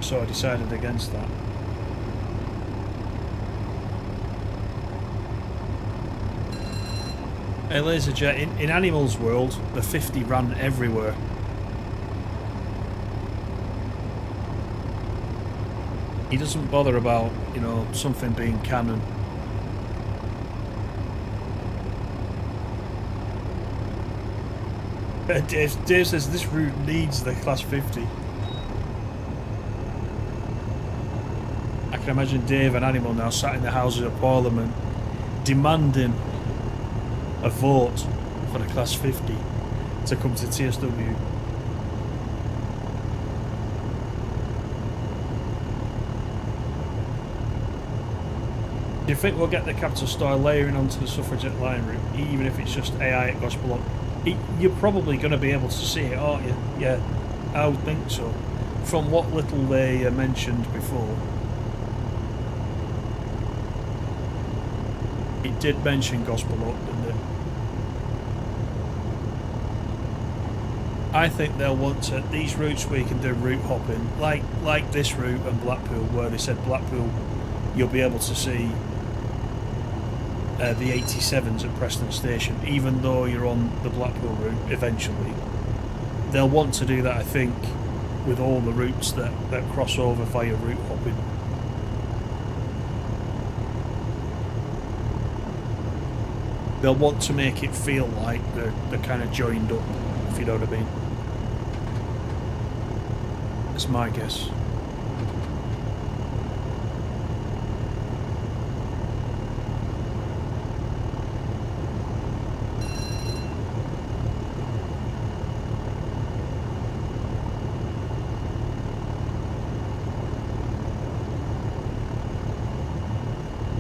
So I decided against that. Hey Laserjet, in Animals World, the 50 ran everywhere. He doesn't bother about, you know, something being canon. Dave says this route needs the class 50. I can imagine Dave and Animal now sat in the Houses of Parliament demanding a vote for the class 50 to come to TSW. Do you think we'll get the Capital Star layering onto the Suffragette line route, even if it's just AI at Gospel? You're probably going to be able to see it, aren't you? Yeah, I would think so. From what little they mentioned before. It did mention Gospel Up, didn't it? I think they'll want to, these routes where you can do route hopping, like this route and Blackpool, where they said Blackpool, you'll be able to see the 87s at Preston Station, even though you're on the Blackpool route eventually. They'll want to do that, I think, with all the routes that cross over via route hopping. They'll want to make it feel like they're kind of joined up, if you know what I mean. That's my guess.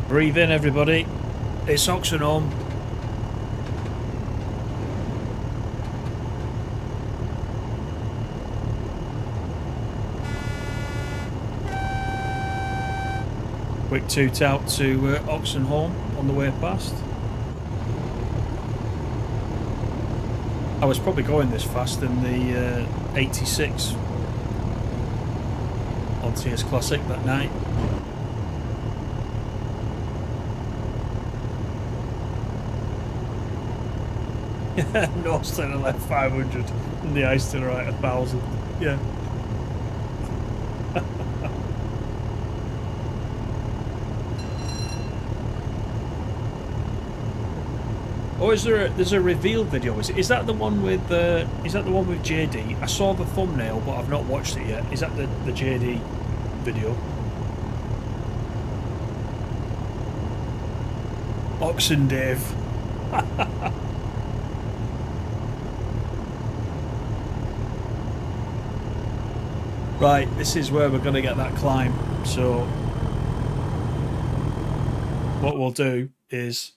Breathe in, everybody. It's Oxenholme. Quick toot out to Oxenholme on the way past. I was probably going this fast in the 86 on TS Classic that night. North Centre left 500 and the ice to the right 1,000. Yeah. Oh, there's a reveal video? Is that the one with JD? I saw the thumbnail, but I've not watched it yet. Is that the JD video? Oxen Dave. Right, this is where we're going to get that climb. So what we'll do is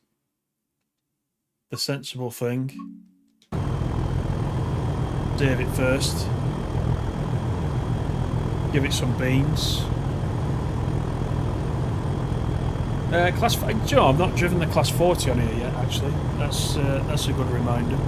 the sensible thing. Save it first. Give it some beans. Class. Do you know, I've not driven the class 40 on here yet. Actually, that's a good reminder.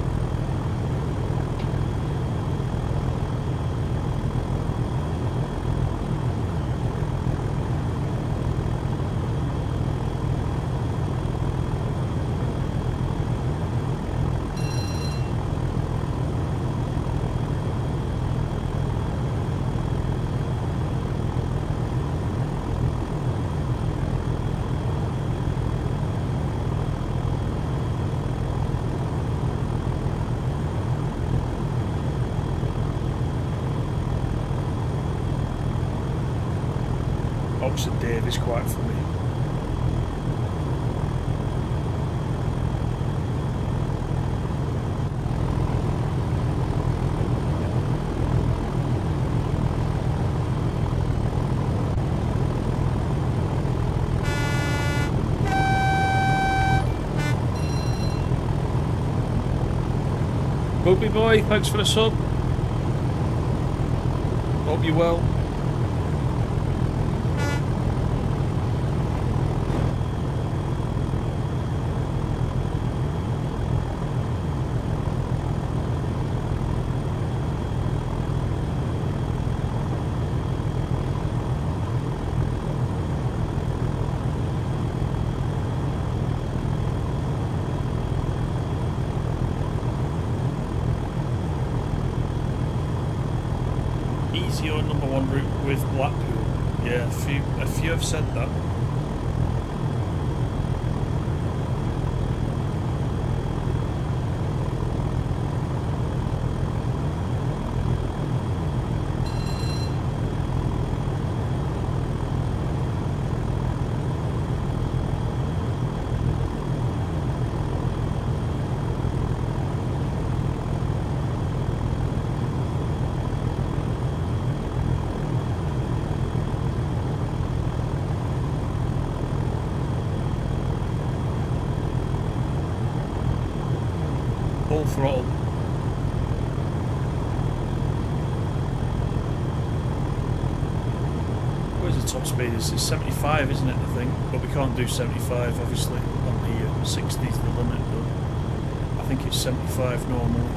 Boxer Dave is quite funny. Rugby boy, thanks for the sub. Hope you're well. Your number one route with Blackpool. Yeah, a few have said that. Full throttle. Where's the top speed? It's 75, isn't it, I think? But we can't do 75, obviously. On the 60's the limit, but I think it's 75 normally.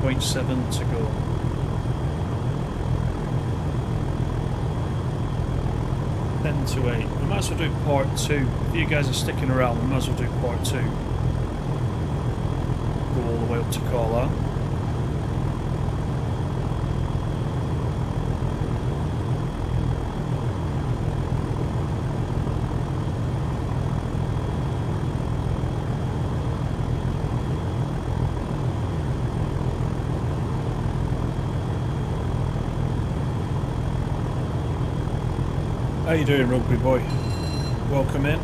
.7 to go. Ten to 8. We might as well do part 2. If you guys are sticking around, we might as well do part 2. Go all the way up to Carlisle. How you doing, rugby boy? Welcome in.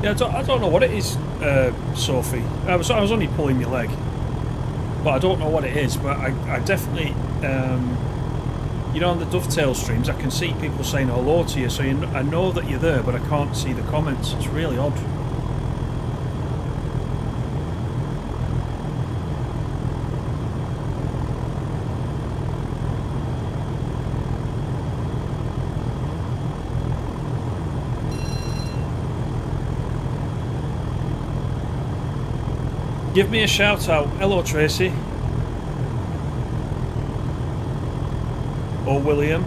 Yeah, I don't know what it is, Sophie. I was only pulling your leg. But I don't know what it is, but I definitely, you know, on the dovetail streams, I can see people saying hello to you, so I know that you're there, but I can't see the comments. It's really odd. Give me a shout out. Hello, Tracy. Or William.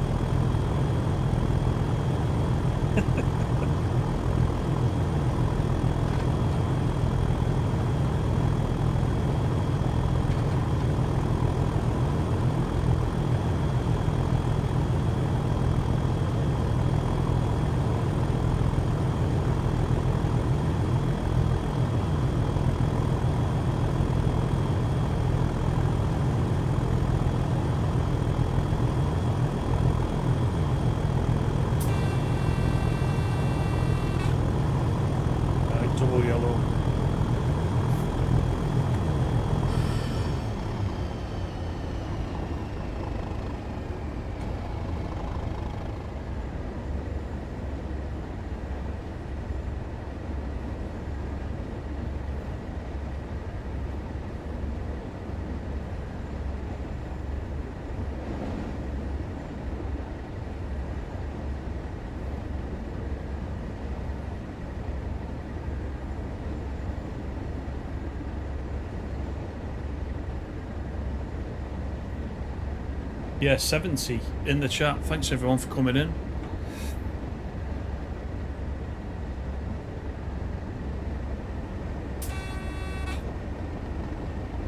Yeah, 70 in the chat. Thanks everyone for coming in.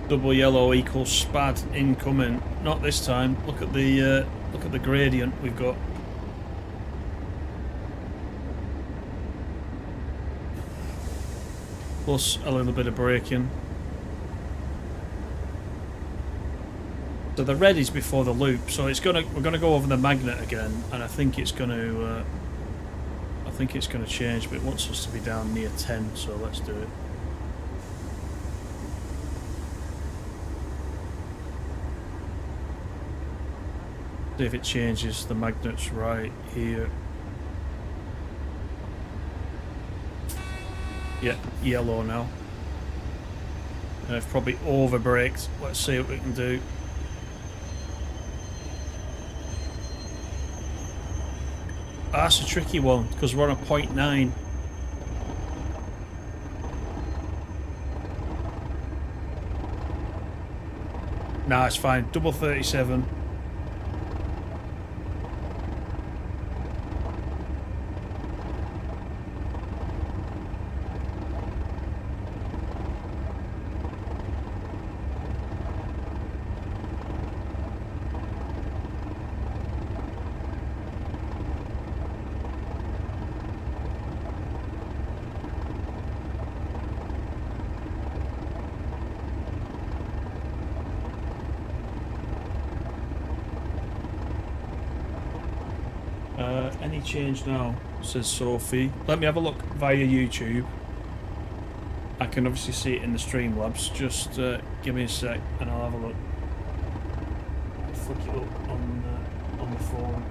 Double yellow equals spad incoming. Not this time. Look at the gradient we've got. Plus a little bit of braking. So the red is before the loop, so we're gonna go over the magnet again, and I think it's gonna change, but it wants us to be down near 10, so let's do it. See if it changes the magnets right here. Yeah, yellow now. I've probably over braked. Let's see what we can do. That's a tricky one because we're on a 0.9. Nah, it's fine. Double 37. Any change now, says Sophie. Let me have a look via YouTube. I can obviously see it in the Streamlabs. Just give me a sec and I'll have a look. Flick it up on the phone.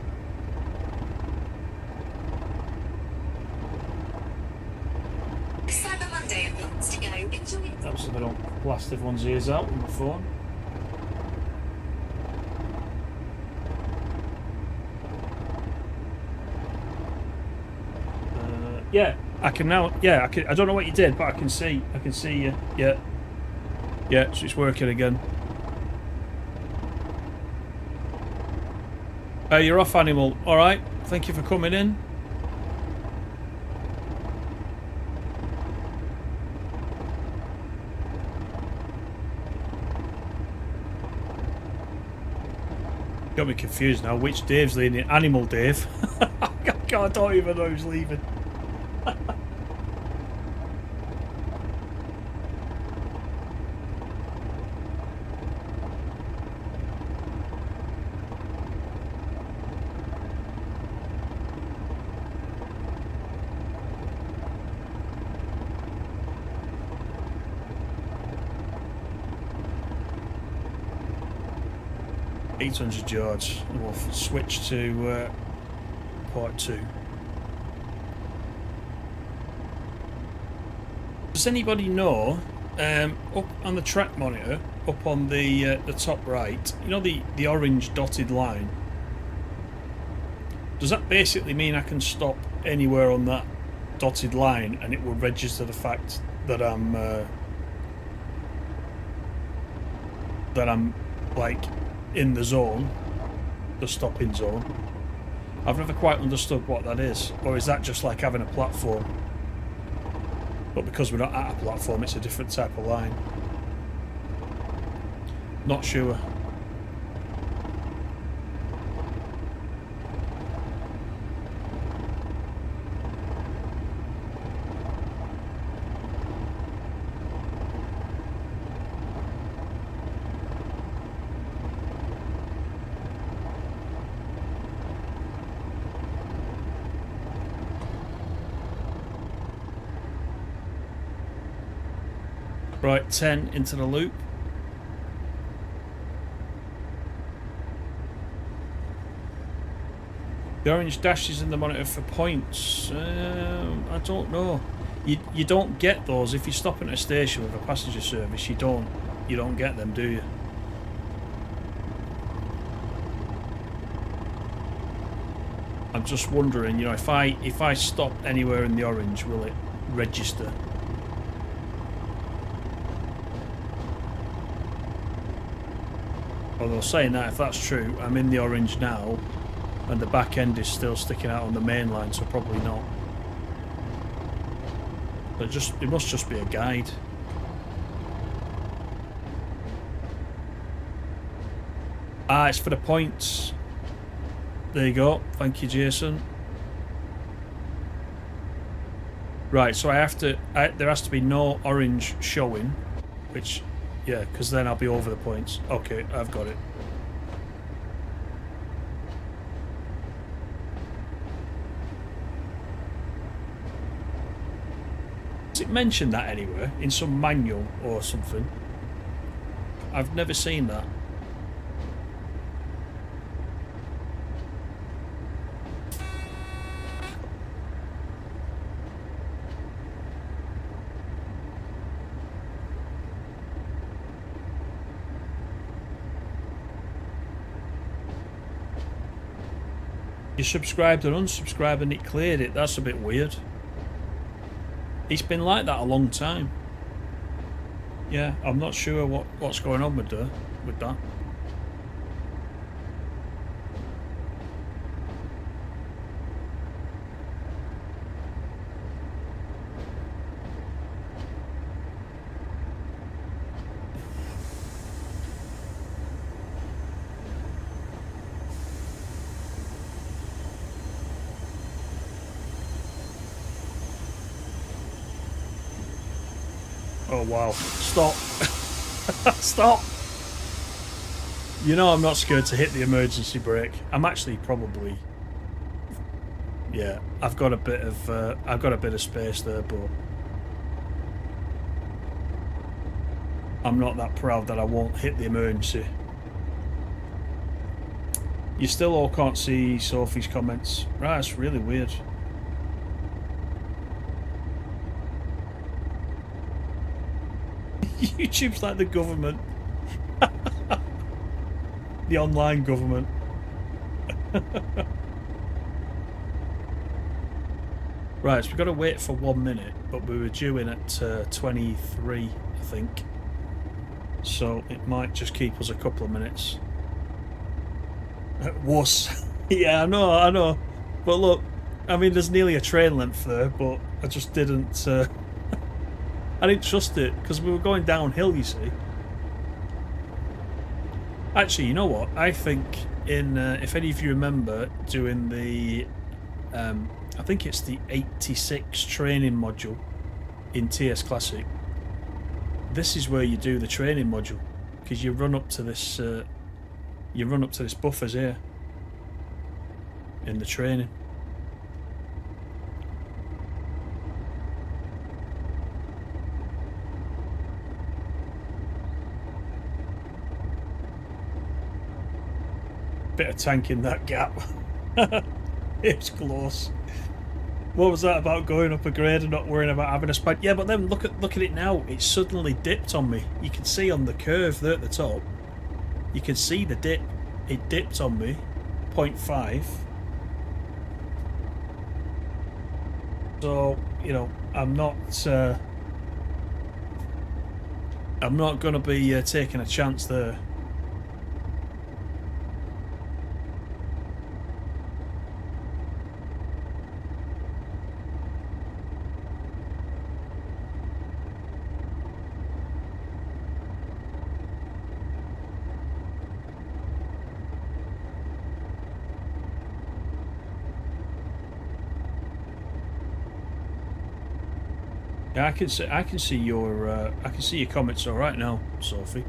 Cyber Monday wants to go. Enjoy it. That's so they don't blast everyone's ears out on the phone. Yeah, I can now. Yeah, I don't know what you did, but I can see you. Yeah, yeah. So it's working again. You're off, animal. All right. Thank you for coming in. Got me confused now. Which Dave's leading? Animal Dave. I don't even know who's leaving. 800 yards. We'll switch to part 2. Does anybody know, up on the track monitor, up on the top right, you know the orange dotted line? Does that basically mean I can stop anywhere on that dotted line and it will register the fact that I'm like in the zone, the stopping zone? I've never quite understood what that is. Or is that just like having a platform? But because we're not at a platform, it's a different type of line. Not sure. Right, 10 into the loop. The orange dashes in the monitor for points. I don't know. You don't get those if you stop at a station with a passenger service. You don't get them, do you? I'm just wondering, you know, if I stop anywhere in the orange, will it register? Although saying that, if that's true, I'm in the orange now, and the back end is still sticking out on the main line, so probably not. But it must just be a guide. Ah, it's for the points. There you go. Thank you, Jason. Right, so there has to be no orange showing, which, yeah, because then I'll be over the points. Okay, I've got it. Does it mention that anywhere? In some manual or something? I've never seen that. You subscribed and unsubscribed and it cleared it. That's a bit weird. It's been like that a long time. Yeah, I'm not sure what's going on with that. Oh wow. Stop. Stop. You know I'm not scared to hit the emergency brake. I'm actually probably... Yeah, I've got a bit of space there, but I'm not that proud that I won't hit the emergency. You still all can't see Sophie's comments. Right, it's really weird. YouTube's like the government. The online government. Right, so we've got to wait for 1 minute, but we were due in at 23, I think. So it might just keep us a couple of minutes. Wuss. Yeah, I know. But look, I mean, there's nearly a train length there, but I just didn't... I didn't trust it, because we were going downhill, you see. Actually, you know what? I think in... if any of you remember doing the... I think it's the 86 training module in TS Classic. This is where you do the training module, because you run up to this... you run up to this buffers here. In the training. Bit of tank in that gap. It's close. What was that about going up a grade and not worrying about having a spike? Yeah, but then look at it now. It's suddenly dipped on me. You can see on the curve there at the top. You can see the dip. It dipped on me. 0.5. So, you know, I'm not going to be taking a chance there. Yeah, I can see your comments all right now, Sophie.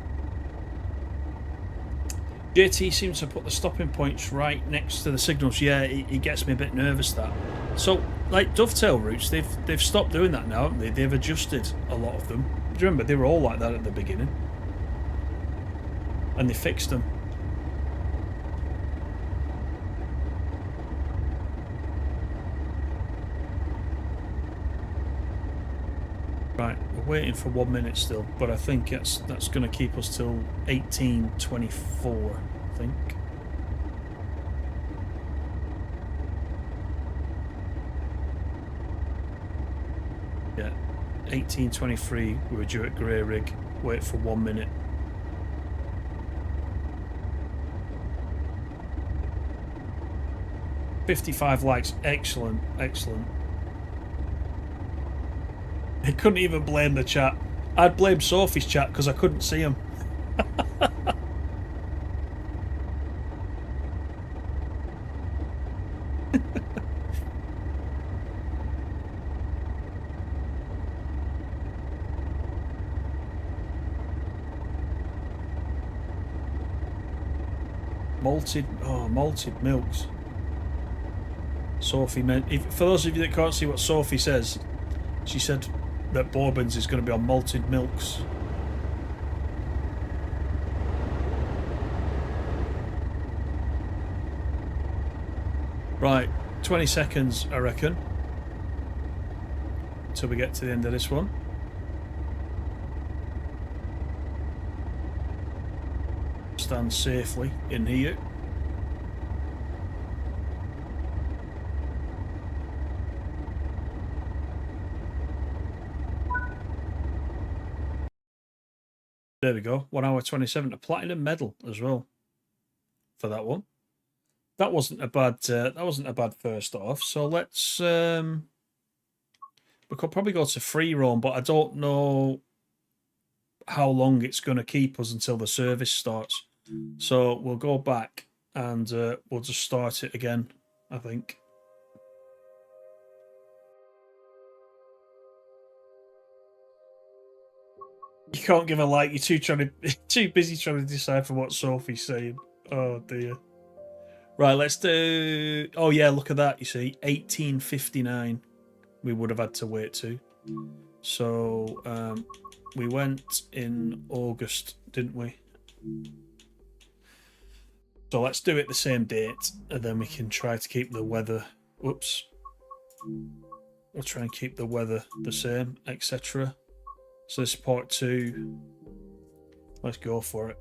JT seems to put the stopping points right next to the signals. Yeah, it gets me a bit nervous, that. So, like dovetail routes, they've stopped doing that now, haven't they? They've adjusted a lot of them. Do you remember they were all like that at the beginning, and they fixed them. Right, we're waiting for 1 minute still, but I think that's going to keep us till 18:24, I think. Yeah, 18:23. We were due at Greyrigg. Wait for 1 minute. 55 likes. Excellent, excellent. I couldn't even blame the chat. I'd blame Sophie's chat because I couldn't see him. Malted milks. Sophie meant, for those of you that can't see what Sophie says, she said that Bourbons is going to be on malted milks. Right, 20 seconds I reckon till we get to the end of this one. Stand safely in here. There we go. 1 hour 27. A platinum medal as well for that one. That wasn't a bad. That wasn't a bad first off. So let's. We could probably go to free roam, but I don't know how long it's going to keep us until the service starts. So we'll go back and we'll just start it again, I think. You can't give a like. You're too busy trying to decipher what Sophie's saying. Oh dear. Right, let's do. Oh yeah, look at that. You see, 1859. We would have had to wait to. So we went in August, didn't we? So let's do it the same date, and then we can try to keep the weather. Whoops. We'll try and keep the weather the same, etc. So this is part 2. Let's go for it.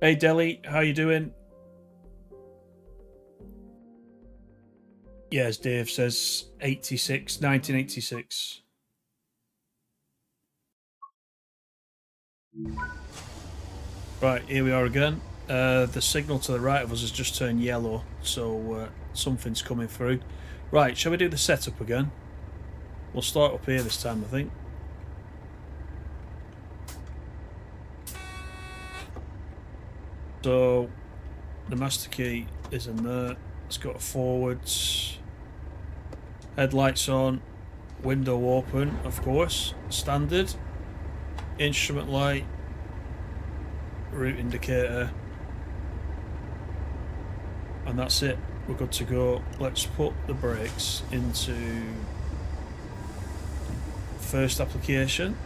Hey Delhi, how you doing? Yes, Dave says 1986. Right, here we are again. The signal to the right of us has just turned yellow, so something's coming through. Right, shall we do the setup again? We'll start up here this time, I think. So the master key is in there. It's got a forwards. Headlights on. Window open, of course. Standard. Instrument light. Route indicator. And that's it. We're good to go. Let's put the brakes into first application.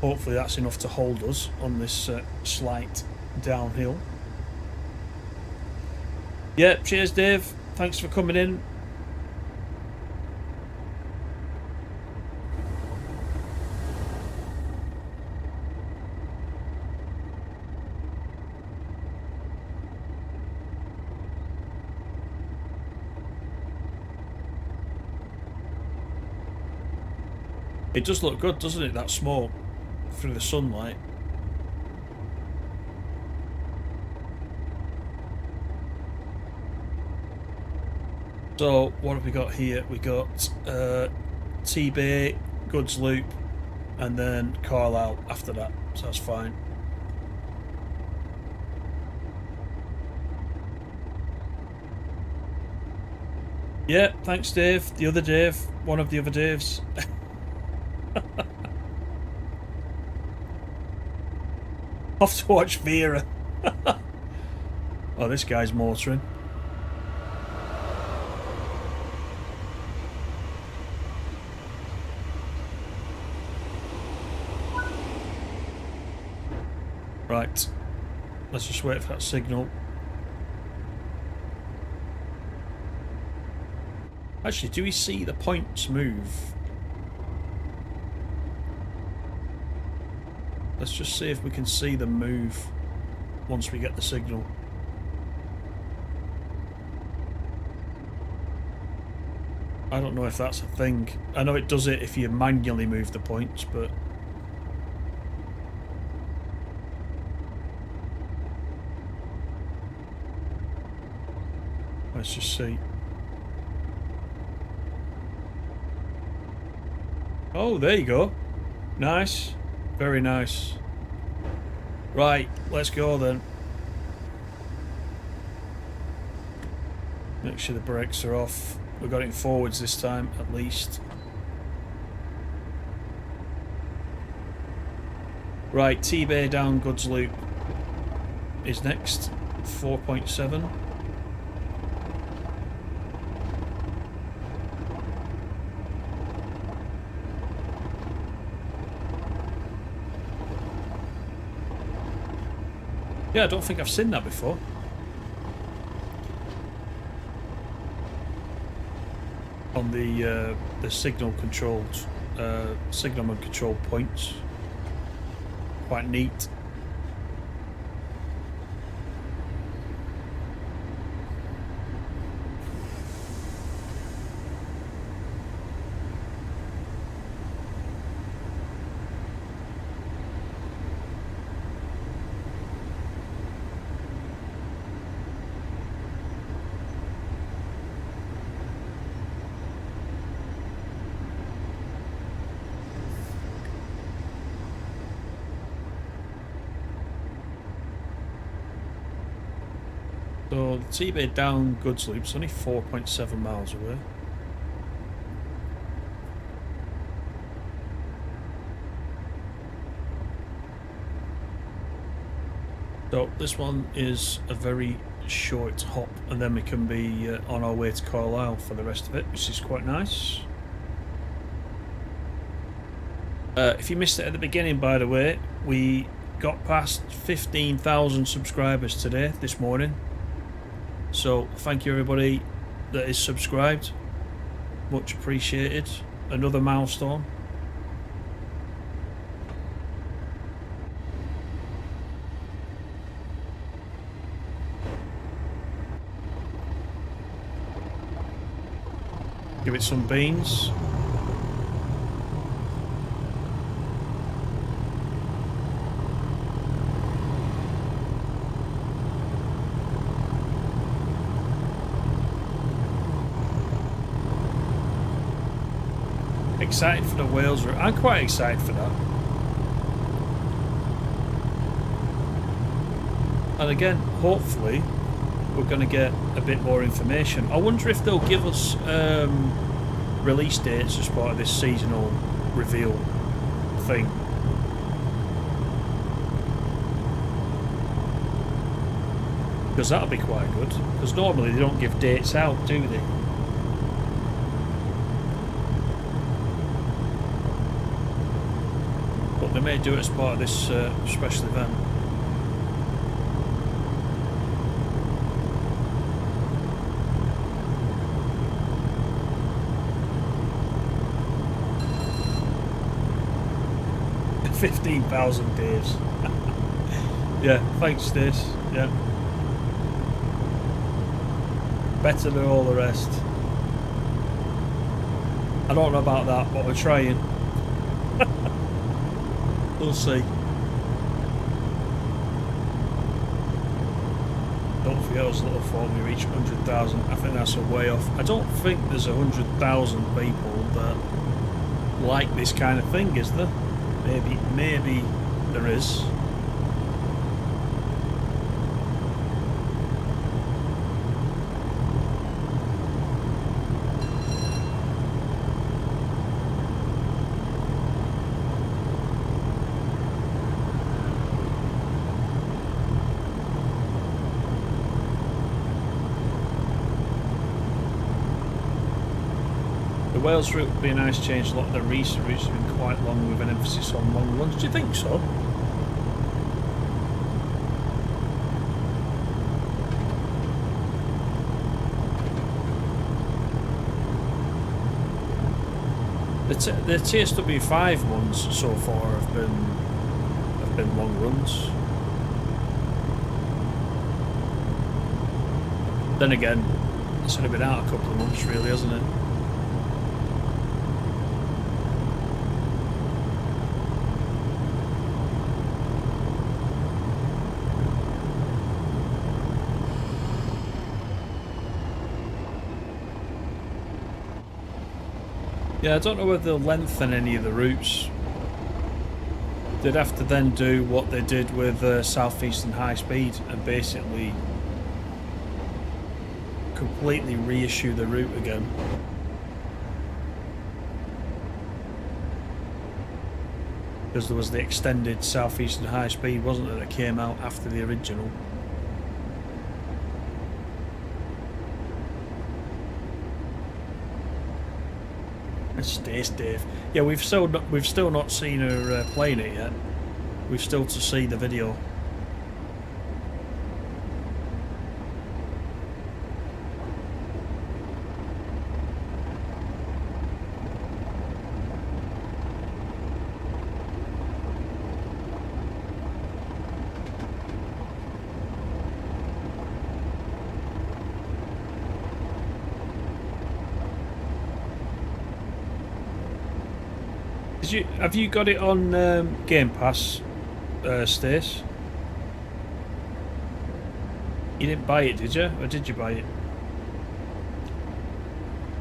Hopefully that's enough to hold us on this slight downhill. Yeah, cheers Dave. Thanks for coming in. It does look good, doesn't it, that smoke through the sunlight. So what have we got here? We got T-Bay, Goods Loop, and then Carlisle after that, so that's fine. Yeah, thanks Dave. The other Dave, one of the other Daves. Off to watch Vera. Oh, this guy's motoring. Right. Let's just wait for that signal. Actually, do we see the points move? Let's just see if we can see them move once we get the signal. I don't know if that's a thing. I know it does it if you manually move the points, but... Let's just see. Oh, there you go. Nice. Very nice. Right, let's go then. Make sure the brakes are off. We got it in forwards this time, at least. Right, T-Bay down Goods Loop is next. 4.7. Yeah, I don't think I've seen that before. On the signal controlled signalman controlled points. Quite neat. So the T-Bay down Goods Loop's only 4.7 miles away. So this one is a very short hop, and then we can be on our way to Carlisle for the rest of it, which is quite nice. If you missed it at the beginning, by the way, we got past 15,000 subscribers today, this morning. So thank you everybody that is subscribed, much appreciated. Another milestone. Give it some beans. Excited for the Wales route. I'm quite excited for that. And again, hopefully, we're going to get a bit more information. I wonder if they'll give us release dates as part of this seasonal reveal thing. Because that'll be quite good. Because normally they don't give dates out, do they? They may do it as part of this special event. $15,000 days. Yeah, thanks, Stace. Yeah. Better than all the rest. I don't know about that, but we're trying. We'll see. Don't forget us little form, we reach 100,000. I think that's a way off. I don't think there's 100,000 people that like this kind of thing, is there? Maybe there is. The Wales route would be a nice change. A lot of the recent routes have been quite long with an emphasis on long runs. Do you think so? The TSW5 ones so far have been long runs. Then again, it's only been out a couple of months, really, hasn't it? Yeah, I don't know whether they'll lengthen any of the routes. They'd have to then do what they did with South Eastern High Speed and basically completely reissue the route again. Because there was the extended South Eastern High Speed, wasn't there, that came out after the original. Stace Dave. Yeah, we've still not seen her playing it yet. We've still to see the video. Have you got it on Game Pass, Stace? You didn't buy it, did you? Or did you buy it?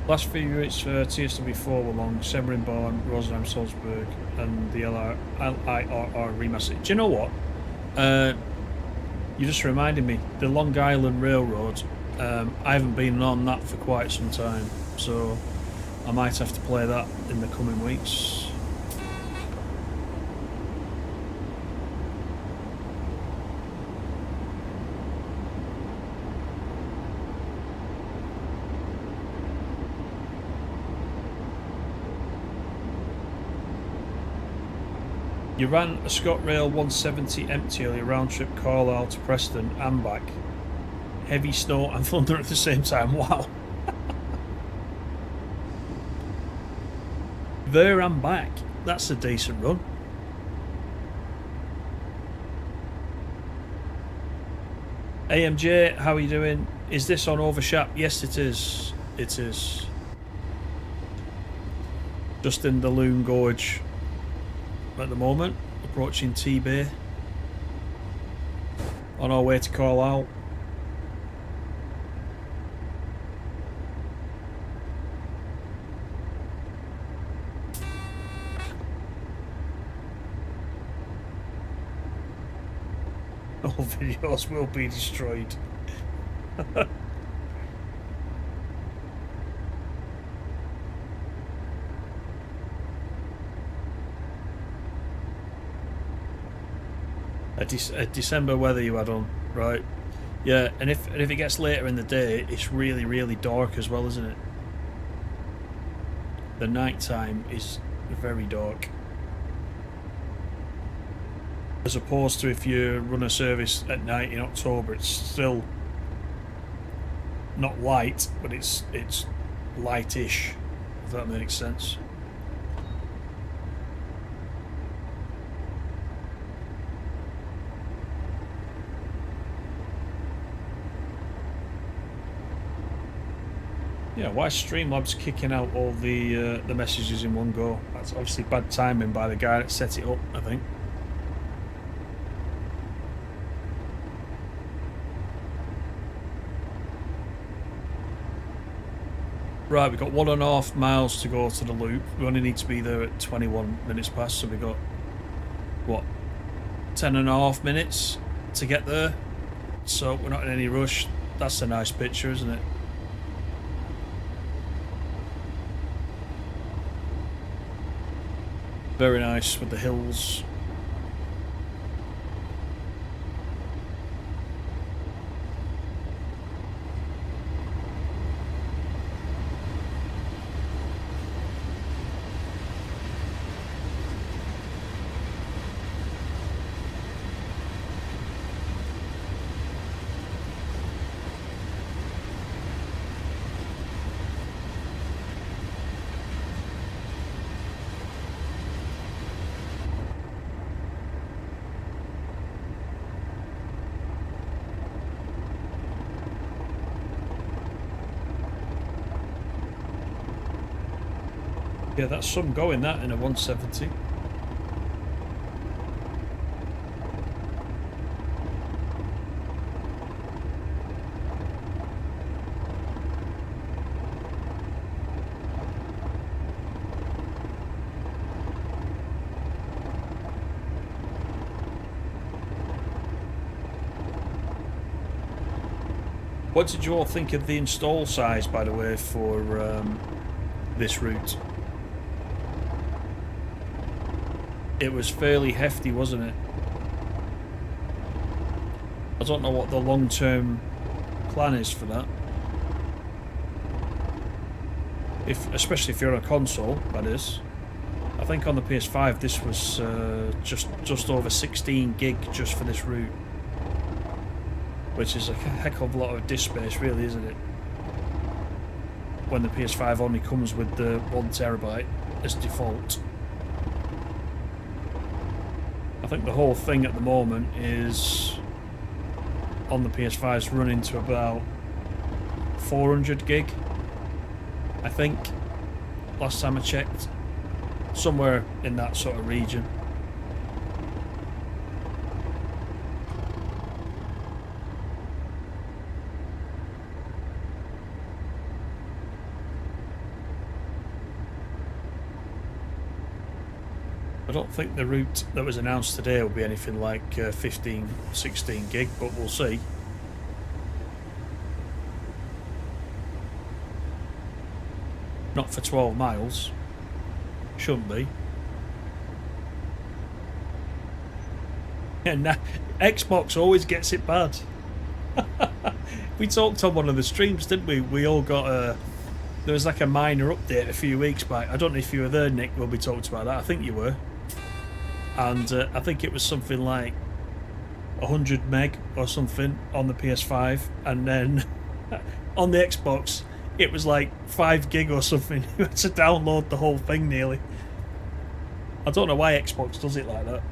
Last few routes for TSW4 were long, Semmerinborn, Rosenheim, Salzburg, and the LIRR remaster. Do you know what? You just reminded me. The Long Island Railroad, I haven't been on that for quite some time, so I might have to play that in the coming weeks. You ran a ScotRail 170 empty earlier, round trip Carlisle to Preston and back. Heavy snow and thunder at the same time. Wow. There and back. That's a decent run. AMJ, how are you doing? Is this on Overshap? Yes, it is. It is. Just in the Loon Gorge at the moment, approaching T-Bay, on our way to Carlisle. All videos will be destroyed. A December weather you had on, right? Yeah, and if it gets later in the day, it's really dark as well, isn't it? The night time is very dark, as opposed to if you run a service at night in October. It's still not light, but it's lightish, if that makes sense. Yeah, why is Streamlabs kicking out all the messages in one go? That's obviously bad timing by the guy that set it up, I think. Right, we've got 1.5 miles to go to the loop. We only need to be there at 21 minutes past, so we've got, what, 10.5 minutes to get there. So we're not in any rush. That's a nice picture, isn't it? Very nice with the hills. Yeah, that's some going, that, in a 170. What did you all think of the install size, by the way, for this route? It was fairly hefty, wasn't it? I don't know what the long-term plan is for that. Especially if you're on a console, that is. I think on the PS5 this was just over 16 gig just for this route, which is a heck of a lot of disk space, really, isn't it? When the PS5 only comes with the 1 terabyte as default. I think the whole thing at the moment is on the PS5 is running to about 400 gig. I think last time I checked, somewhere in that sort of region. I don't think the route that was announced today will be anything like 15, 16 gig, but we'll see. Not for 12 miles. Shouldn't be. And Xbox always gets it bad. We talked on one of the streams, didn't we? We all got a... There was like a minor update a few weeks back. I don't know if you were there, Nick, when we talked about that. I think you were. And I think it was something like 100 meg or something on the PS5. And then on the Xbox, it was like 5 gig or something. You had to download the whole thing nearly. I don't know why Xbox does it like that.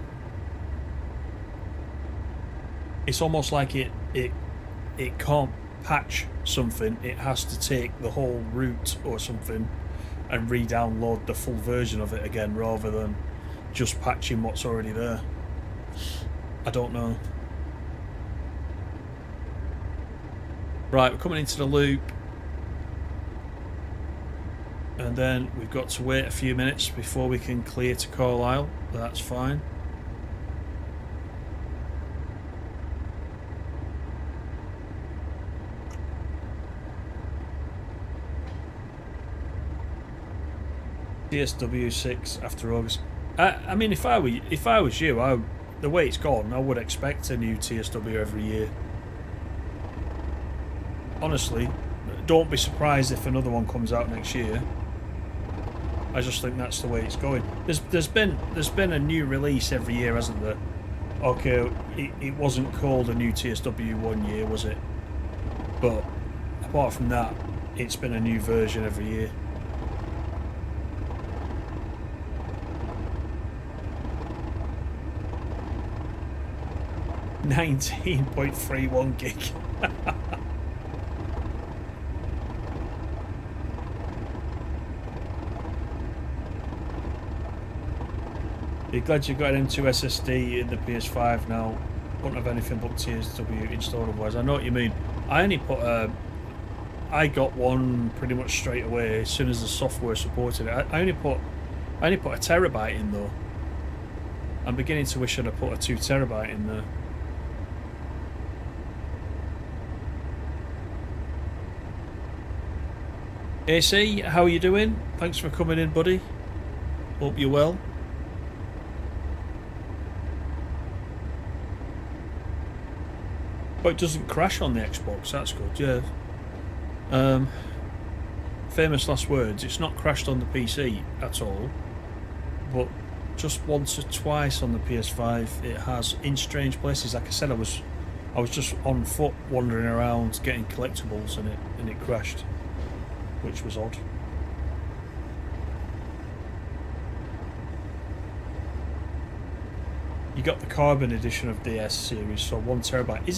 It's almost like it can't patch something. It has to take the whole route or something and re-download the full version of it again rather than just patching what's already there. I don't know. Right, we're coming into the loop. And then we've got to wait a few minutes before we can clear to Carlisle. That's fine. TSW 6 after August. I mean, if I was you, the way it's gone, I would expect a new TSW every year. Honestly, don't be surprised if another one comes out next year. I just think that's the way it's going. There's been a new release every year, hasn't there? Okay, it wasn't called a new TSW one year, was it? But apart from that, it's been a new version every year. $19.31 gig. You're glad you got an M2 SSD in the PS5 now. Won't have anything but TSW installed otherwise. I know what you mean. I got one pretty much straight away as soon as the software supported it. I only put a terabyte in though. I'm beginning to wish I'd have put a 2 terabyte in there. AC, how are you doing? Thanks for coming in, buddy. Hope you're well. But it doesn't crash on the Xbox, that's good, yeah. Famous last words, it's not crashed on the PC at all, but just once or twice on the PS5 it has in strange places. Like I said, I was just on foot wandering around getting collectibles and it crashed, which was odd. You got the carbon edition of the S series, so 1 terabyte.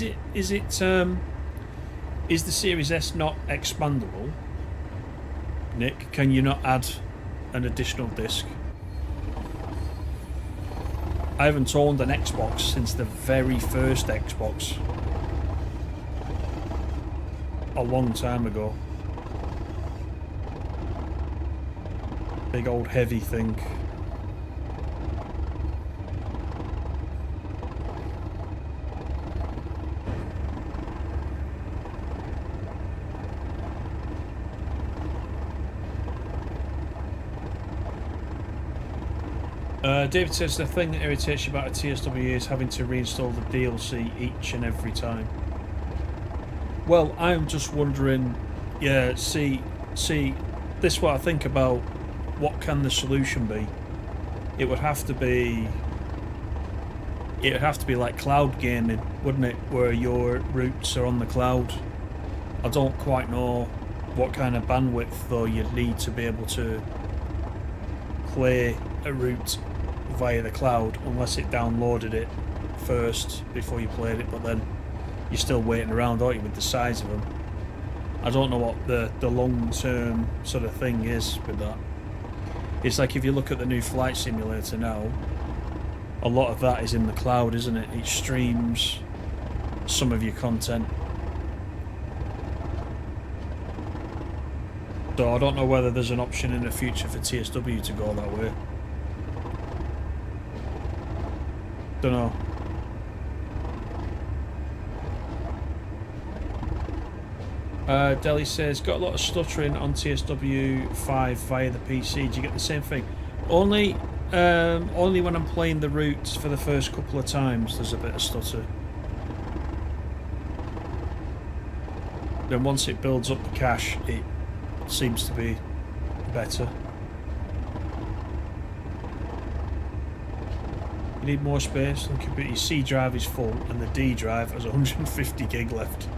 Is the Series S not expandable? Nick, can you not add an additional disc? I haven't owned an Xbox since the very first Xbox. A long time ago. Big old heavy thing. David says the thing that irritates you about a TSW is having to reinstall the DLC each and every time. Well, I'm just wondering, yeah, see, this is what I think about what can the solution be. It would have to be like cloud gaming, wouldn't it, where your routes are on the cloud. I don't quite know what kind of bandwidth though you'd need to be able to play a route via the cloud, unless it downloaded it first before you played it, but then you're still waiting around, aren't you, with the size of them. I don't know what the long-term sort of thing is with that. It's like if you look at the new flight simulator now, a lot of that is in the cloud, isn't it? It streams some of your content. So I don't know whether there's an option in the future for TSW to go that way. Don't know. Delhi says, got a lot of stuttering on TSW 5 via the PC. Do you get the same thing? Only when I'm playing the routes for the first couple of times there's a bit of stutter. Then once it builds up the cache, it seems to be better. You need more space. Your C drive is full and the D drive has 150 gig left.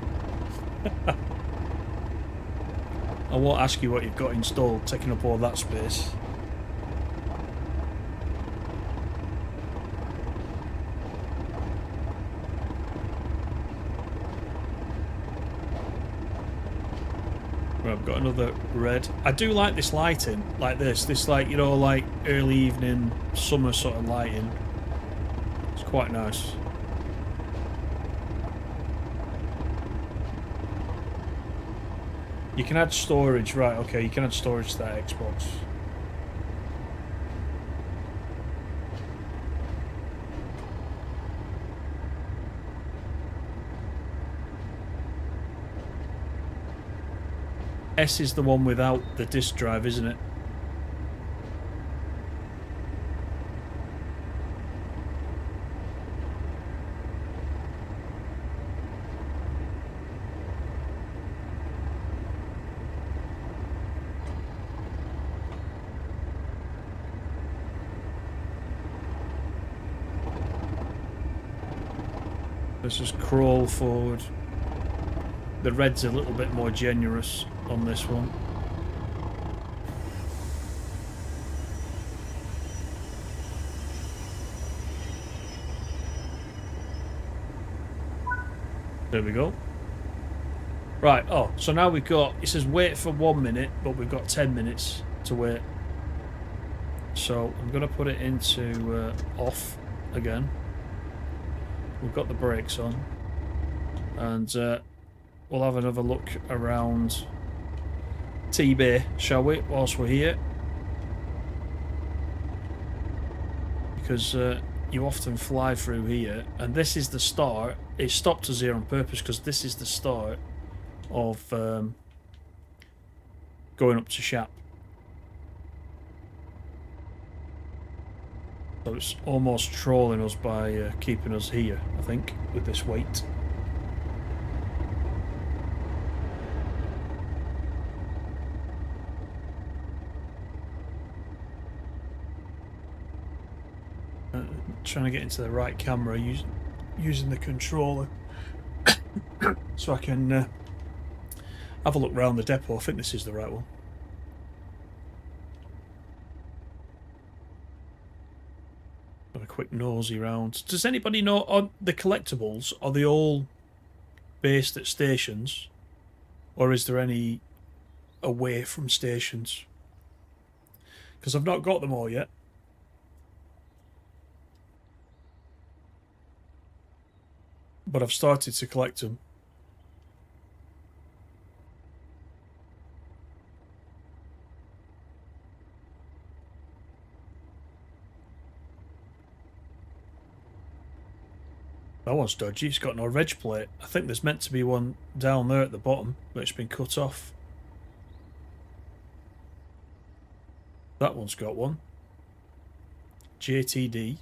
I won't ask you what you've got installed, taking up all that space. Right, I've got another red. I do like this lighting, like this like, you know, like early evening summer sort of lighting. It's quite nice. You can add storage, right, okay, you can add storage to that Xbox. S is the one without the disk drive, isn't it? Let's just crawl forward. The red's a little bit more generous on this one. There we go. Right, oh, so now we've got, it says wait for 1 minute, but we've got 10 minutes to wait. So I'm going to put it into off again. We've got the brakes on. And we'll have another look around T-Bay, shall we, whilst we're here? Because you often fly through here, and this is the start. It stopped us here on purpose because this is the start of going up to Shap. So it's almost trolling us by keeping us here, I think, with this weight. Trying to get into the right camera using the controller so I can have a look around the depot. I think this is the right one. Have a quick nosy round. Does anybody know, are the collectibles, are they all based at stations, or is there any away from stations? Because I've not got them all yet. But I've started to collect them. That one's dodgy, it's got no reg plate. I think there's meant to be one down there at the bottom, but it's been cut off. That one's got one. JTD.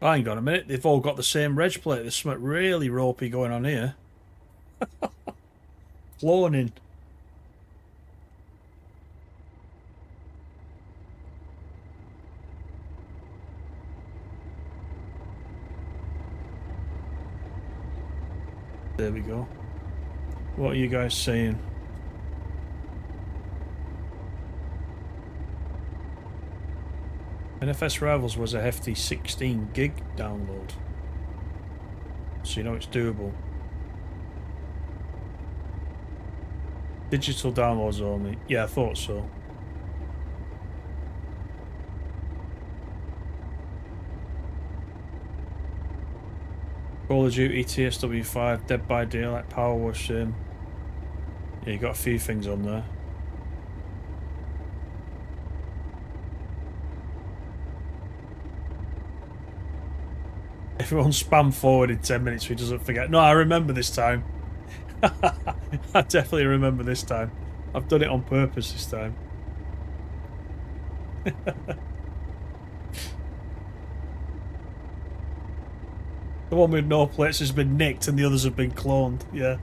Hang on a minute, they've all got the same reg plate. There's something really ropey going on here. Cloning. There we go. What are you guys saying? NFS Rivals was a hefty 16 gig download. So you know it's doable. Digital downloads only. Yeah, I thought so. Call of Duty, TSW5, Dead by Daylight, Power Wash Sim. Yeah, you got a few things on there. Everyone spam forward in 10 minutes so he doesn't forget. No, I remember this time. I definitely remember this time. I've done it on purpose this time. The one with no plates has been nicked and the others have been cloned. Yeah.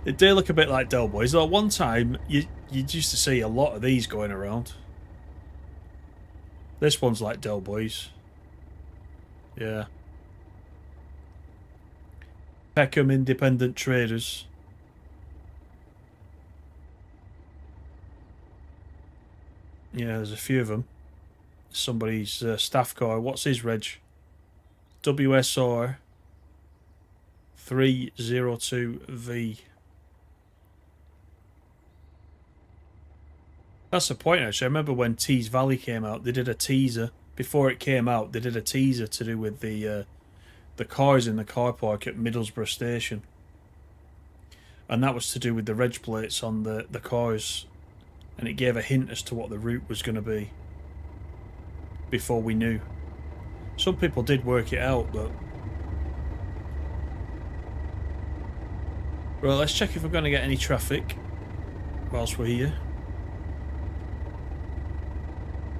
It did look a bit like Del Boys. Though at one time, you used to see a lot of these going around. This one's like Del Boys. Yeah. Peckham Independent Traders. Yeah, there's a few of them. Somebody's staff car. What's his reg? WSR 302V. That's the point, actually. I remember when Tees Valley came out, they did a teaser. Before it came out, they did a teaser to do with the cars in the car park at Middlesbrough Station. And that was to do with the reg plates on the cars. And it gave a hint as to what the route was going to be. Before we knew. Some people did work it out, but... Well, let's check if we're going to get any traffic whilst we're here.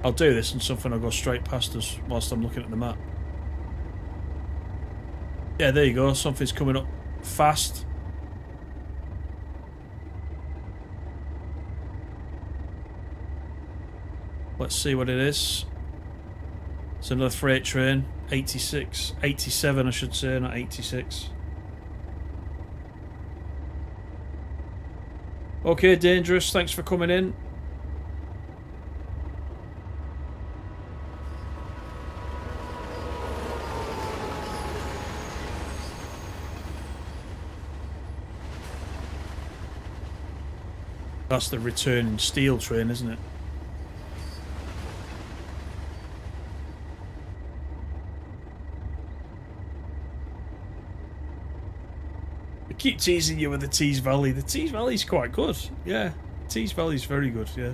I'll do this and something will go straight past us whilst I'm looking at the map. Yeah, there you go. Something's coming up fast. Let's see what it is. It's another freight train. 86. 87, I should say, not 86. Okay, Dangerous. Thanks for coming in. That's the returning steel train, isn't it? I keep teasing you with the Tees Valley. The Tees Valley's quite good. Yeah, Tees Valley's very good, yeah.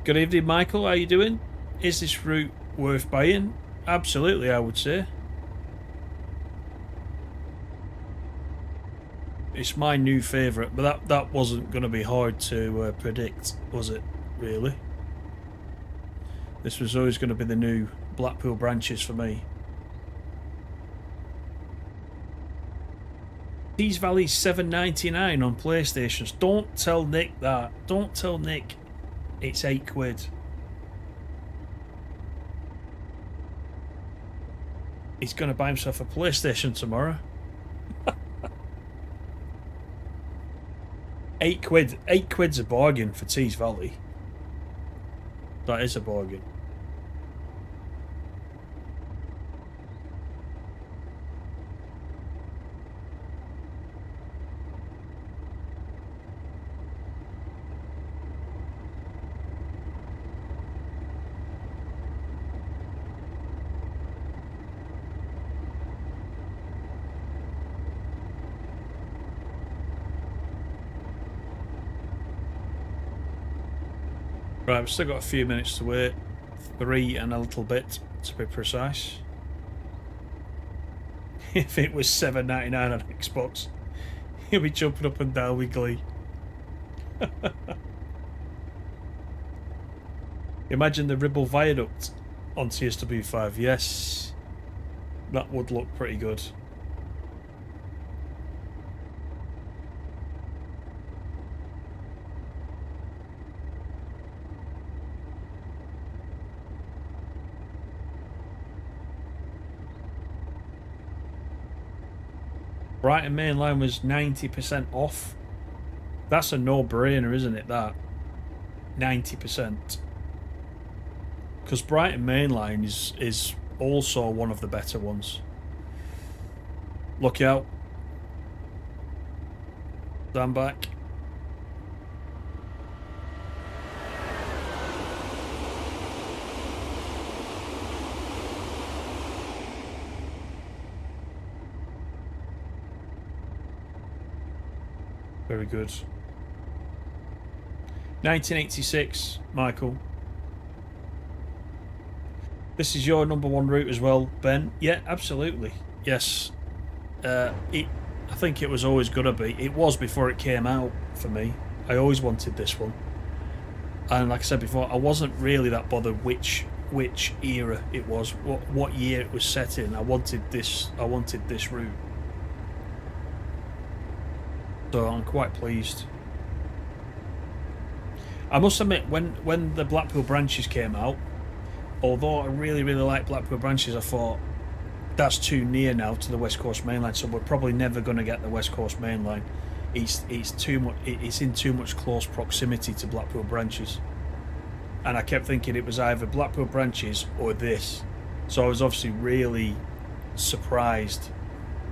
Good evening, Michael. How you doing? Is this route worth buying? Absolutely, I would say. It's my new favourite, but that wasn't going to be hard to predict, was it, really? This was always going to be the new Blackpool branches for me. Tees Valley's $7.99 on PlayStations. Don't tell Nick that. Don't tell Nick it's £8. He's going to buy himself a PlayStation tomorrow. £8. £8's a bargain for Tees Valley. That is a bargain. Right, we've still got a few minutes to wait. 3 and a little bit, to be precise. If it was $7.99 on Xbox, He'll be jumping up and down with glee. Imagine the Ribble Viaduct on TSW5. Yes, that would look pretty good. Brighton Main Line was 90% off. That's a no-brainer, isn't it, that? 90%. Because Brighton Main Line is also one of the better ones. Look out. Stand back. Very good. 1986, Michael. This is your number one route as well, Ben. Yeah, absolutely. Yes. I think it was always going to be. It was before it came out for me. I always wanted this one. And like I said before, I wasn't really that bothered which era it was, what year it was set in. I wanted this route. So I'm quite pleased. I must admit, when the Blackpool branches came out, although I really like Blackpool branches, I thought that's too near now to the West Coast Main Line, so we're probably never going to get the West Coast Main Line. It's too much. It's in too much close proximity to Blackpool branches, and I kept thinking it was either Blackpool branches or this. So I was obviously really surprised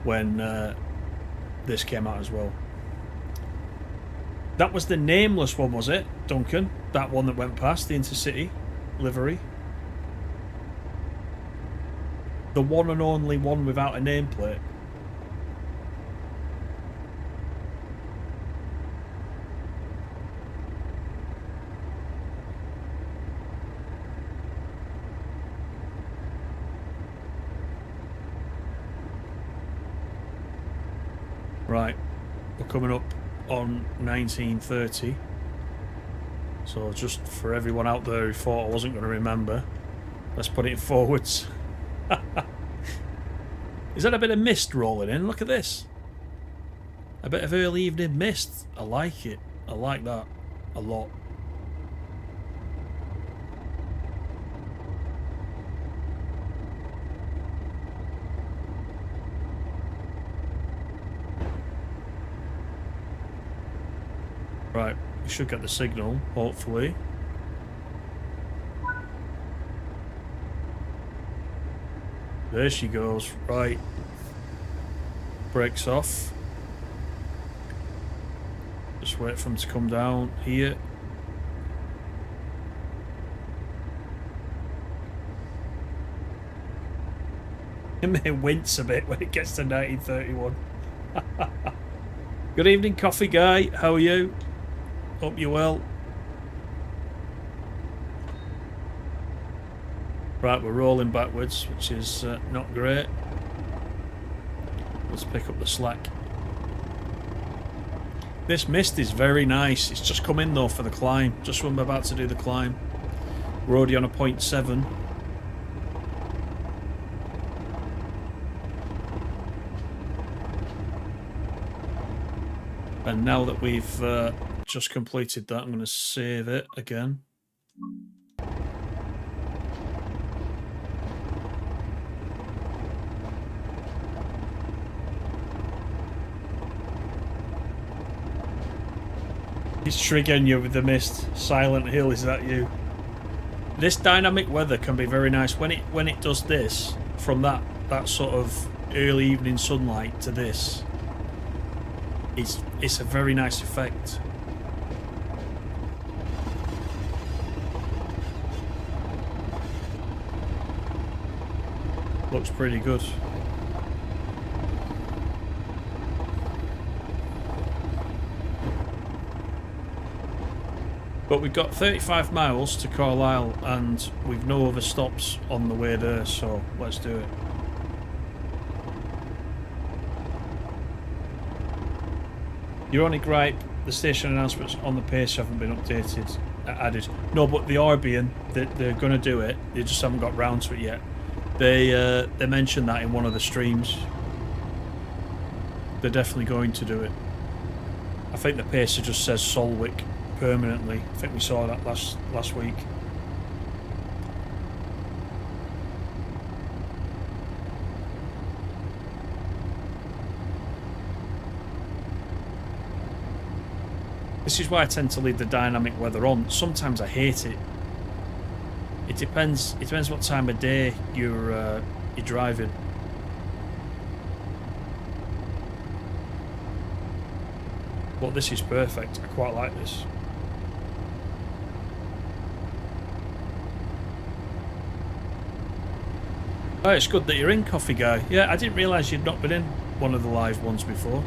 when this came out as well. That was the nameless one, was it, Duncan? That one that went past, the Intercity livery. The one and only one without a nameplate. Right, we're coming up on 1930. So just for everyone out there who thought I wasn't going to remember, let's put it forwards. Is that a bit of mist rolling in? Look at this. A bit of early evening mist. I like it. I like that a lot. Right, we should get the signal, hopefully. There she goes. Right. Brakes off. Just wait for him to come down here. It may wince a bit when it gets to 1931. Good evening, coffee guy. How are you? Hope you're well. Right, we're rolling backwards, which is not great. Let's pick up the slack. This mist is very nice. It's just come in though for the climb. Just when we're about to do the climb. We're already on a 0.7. And now that we've just completed that, I'm going to save it again. He's triggering you with the mist. Silent Hill, is that you? This dynamic weather can be very nice when it does this, from that sort of early evening sunlight to this. It's a very nice effect. Looks pretty good. But we've got 35 miles to Carlisle and we've no other stops on the way there, so let's do it. Your only gripe, the station announcements on the page haven't been updated, added. No, but they are being. They're going to do it. They just haven't got round to it yet. They mentioned that in one of the streams. They're definitely going to do it. I think the pacer just says Solwick permanently. I think we saw that last week. This is why I tend to leave the dynamic weather on. Sometimes I hate it. It depends what time of day you're driving. But this is perfect. I quite like this. Oh, it's good that you're in, Coffee Guy. Yeah, I didn't realise you'd not been in one of the live ones before.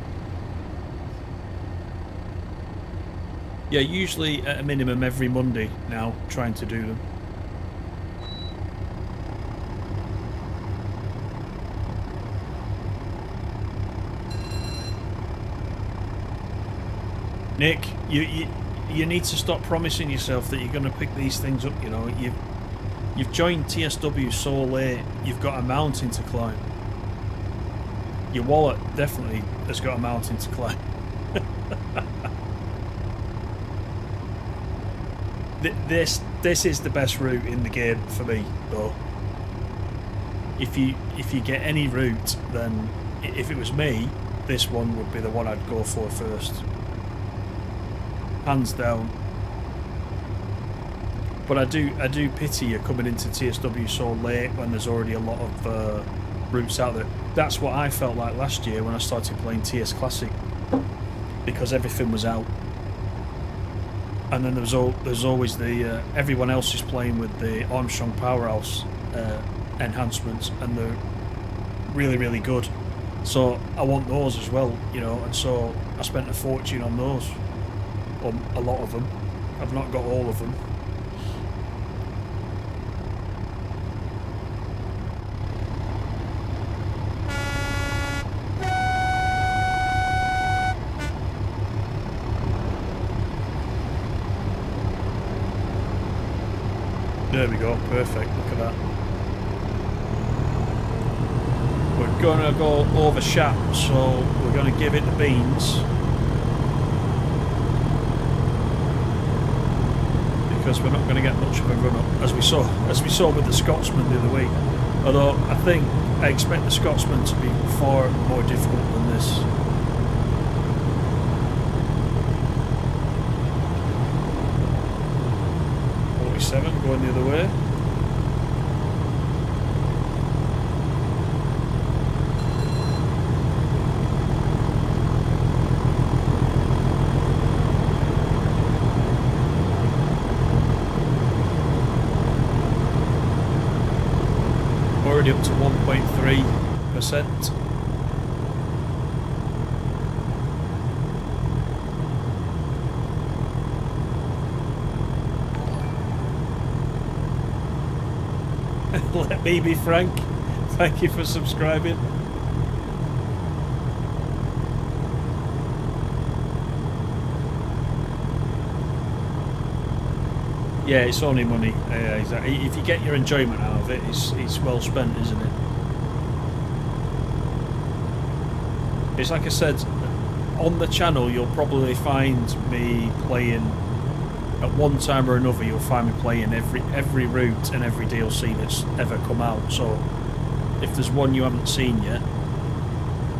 Yeah, usually at a minimum every Monday now, trying to do them. Nick, you need to stop promising yourself that you're going to pick these things up. You know, you've joined TSW so late. You've got a mountain to climb. Your wallet definitely has got a mountain to climb. This is the best route in the game for me, though. If you get any route, then if it was me, this one would be the one I'd go for first. Hands down. But I do pity you coming into TSW so late when there's already a lot of routes out there. That's what I felt like last year when I started playing TS Classic, because everything was out. And then there's always the everyone else is playing with the Armstrong Powerhouse enhancements, and they're really, really good. So I want those as well, you know. And so I spent a fortune on those, on a lot of them. I've not got all of them. There we go, perfect, look at that. We're going to go over Shap, so we're going to give it the beans. Because we're not going to get much of a run up, as we saw with the Scotsman the other week. Although I expect the Scotsman to be far more difficult than this. Going the other way. Already up to 1.3%. Let me be frank. Thank you for subscribing. Yeah, it's only money. Exactly. If you get your enjoyment out of it, it's well spent, isn't it? It's like I said, on the channel you'll probably find me playing. At one time or another, you'll find me playing every route and every DLC that's ever come out. So, if there's one you haven't seen yet,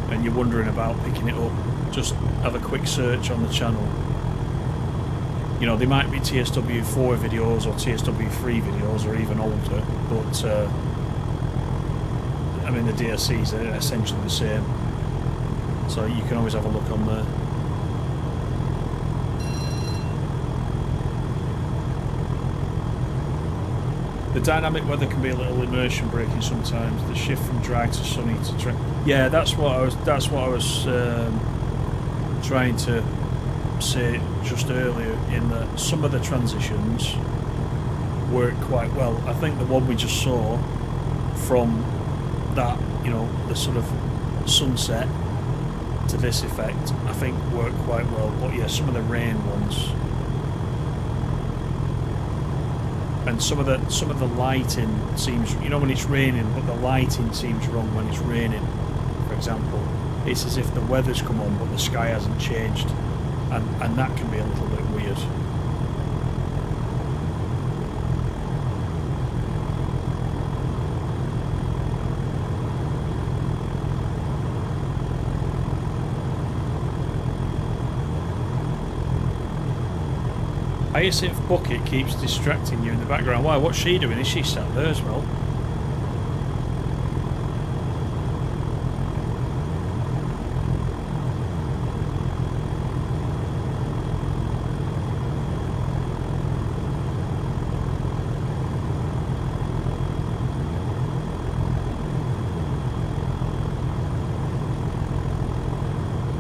and you're wondering about picking it up, just have a quick search on the channel. You know, they might be TSW4 videos or TSW3 videos or even older, but I mean the DLCs are essentially the same. So you can always have a look on there. The dynamic weather can be a little immersion breaking sometimes. The shift from dry to sunny to dry. Yeah, that's what I was trying to say just earlier. In that some of the transitions work quite well. I think the one we just saw from that, you know, the sort of sunset to this effect, I think work quite well. But yeah, some of the rain ones, and some of the lighting seems, you know, when it's raining, but the lighting seems wrong when it's raining. For example, it's as if the weather's come on, but the sky hasn't changed, and that can be a little bit weird. Hyacinth Bucket keeps distracting you in the background. Why? What's she doing? Is she sat there as well?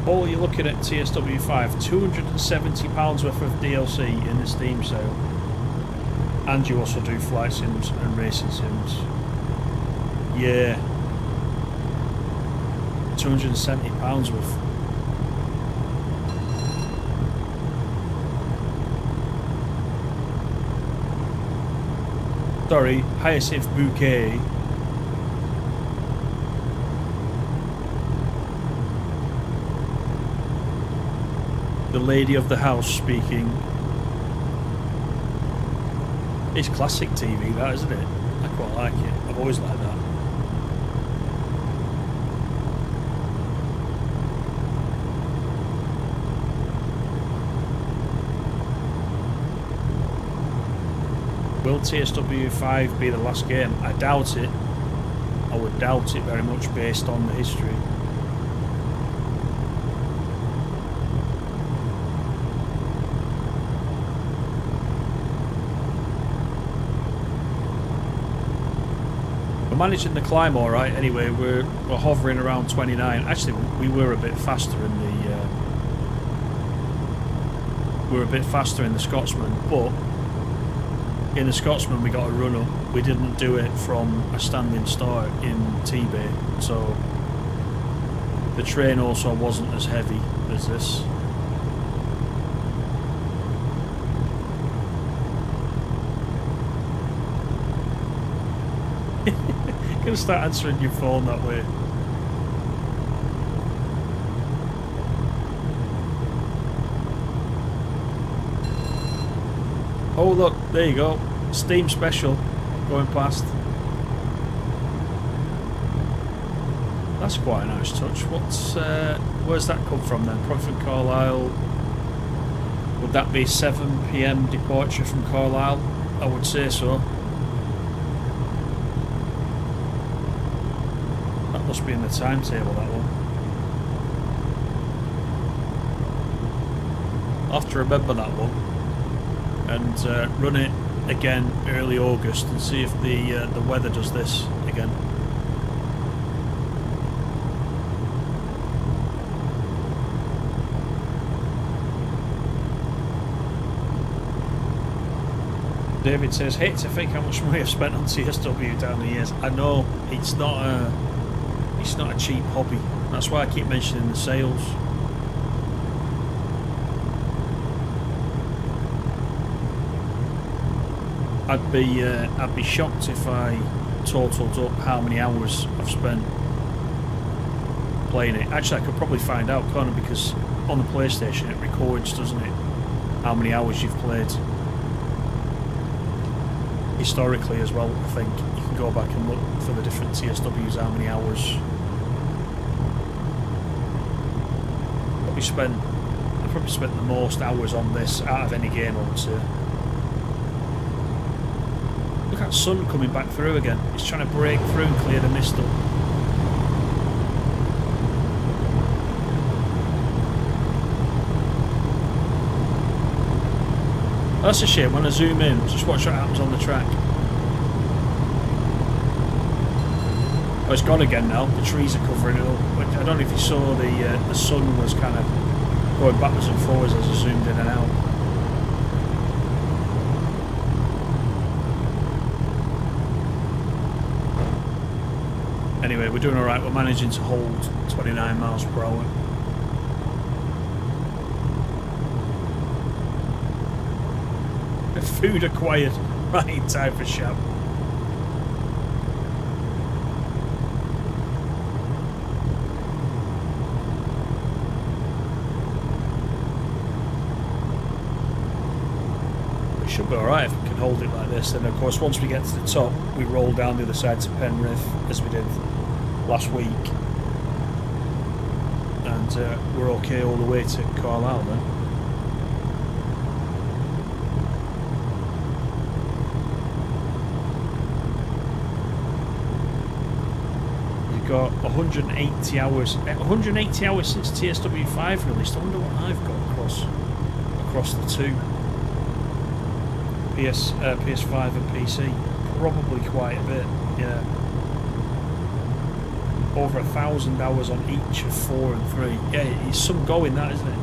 Oh, you're looking at TSW5, £270 worth of DLC in the Steam sale. And you also do flight sims and racing sims. Yeah. £270 worth. Sorry, Hyacinth Bouquet. The lady of the house speaking. It's classic TV, that, isn't it? I quite like it. I've always liked that. Will TSW5 be the last game? I doubt it. I would doubt it very much based on the history. Managing the climb all right. Anyway, we're hovering around 29. Actually, we were a bit faster in the Scotsman, but in the Scotsman we got a run up. We didn't do it from a standing start in T-Bay, so the train also wasn't as heavy as this. Gonna start answering your phone that way. Oh look, there you go. Steam special going past. That's quite a nice touch. Where's that come from then? Probably from Carlisle. Would that be 7 PM departure from Carlisle? I would say so. Must be in the timetable, that one. I'll have to remember that one and run it again early August and see if the weather does this again. David says, hate to think how much money I've spent on CSW down the years. I know, it's not a cheap hobby. That's why I keep mentioning the sales. I'd be shocked if I totaled up how many hours I've spent playing it. Actually, I could probably find out, can't I? Because on the PlayStation it records, doesn't it? How many hours you've played. Historically as well, I think. You can go back and look for the different TSWs, how many hours. I probably spent the most hours on this out of any game, I would say. Look at that sun coming back through again. It's trying to break through and clear the mist up. That's a shame. When I zoom in, just watch what happens on the track. Oh, it's gone again now. The trees are covering it up. But I don't know if you saw the sun was kind of going backwards and forwards as I zoomed in and out. Anyway, we're doing alright. We're managing to hold 29 miles per hour. Food acquired. Right in time for shop. It should be alright if we can hold it like this. And of course, once we get to the top, we roll down the other side to Penrith, as we did last week. And we're okay all the way to Carlisle then. Got 180 hours. 180 hours since TSW5 released. I wonder what I've got across the two. PS5 and PC. Probably quite a bit. Yeah. Over 1,000 hours on each of 4 and 3. Yeah, it's some going that, isn't it?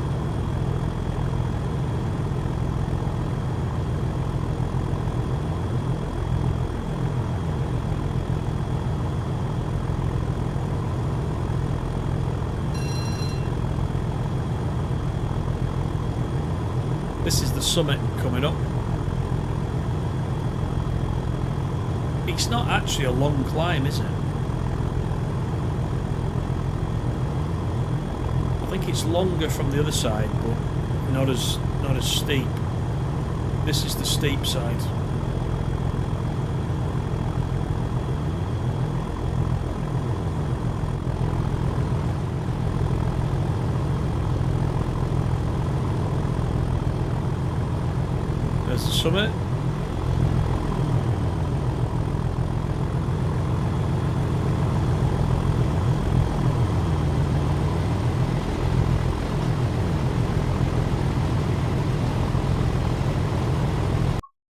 This is the summit coming up. It's not actually a long climb, is it? I think it's longer from the other side, but not as steep. This is the steep side. There's the summit.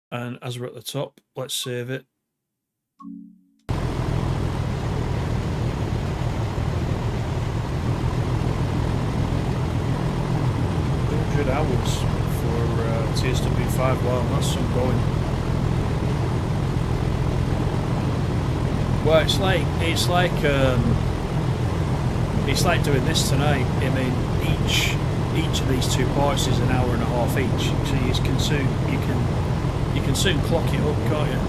And as we're at the top, let's save it. Hours for TSW5. Wow, that's some going. Well, it's like doing this tonight. I mean, each of these 2 parts is an hour and a half each, so you can soon clock it up, can't you?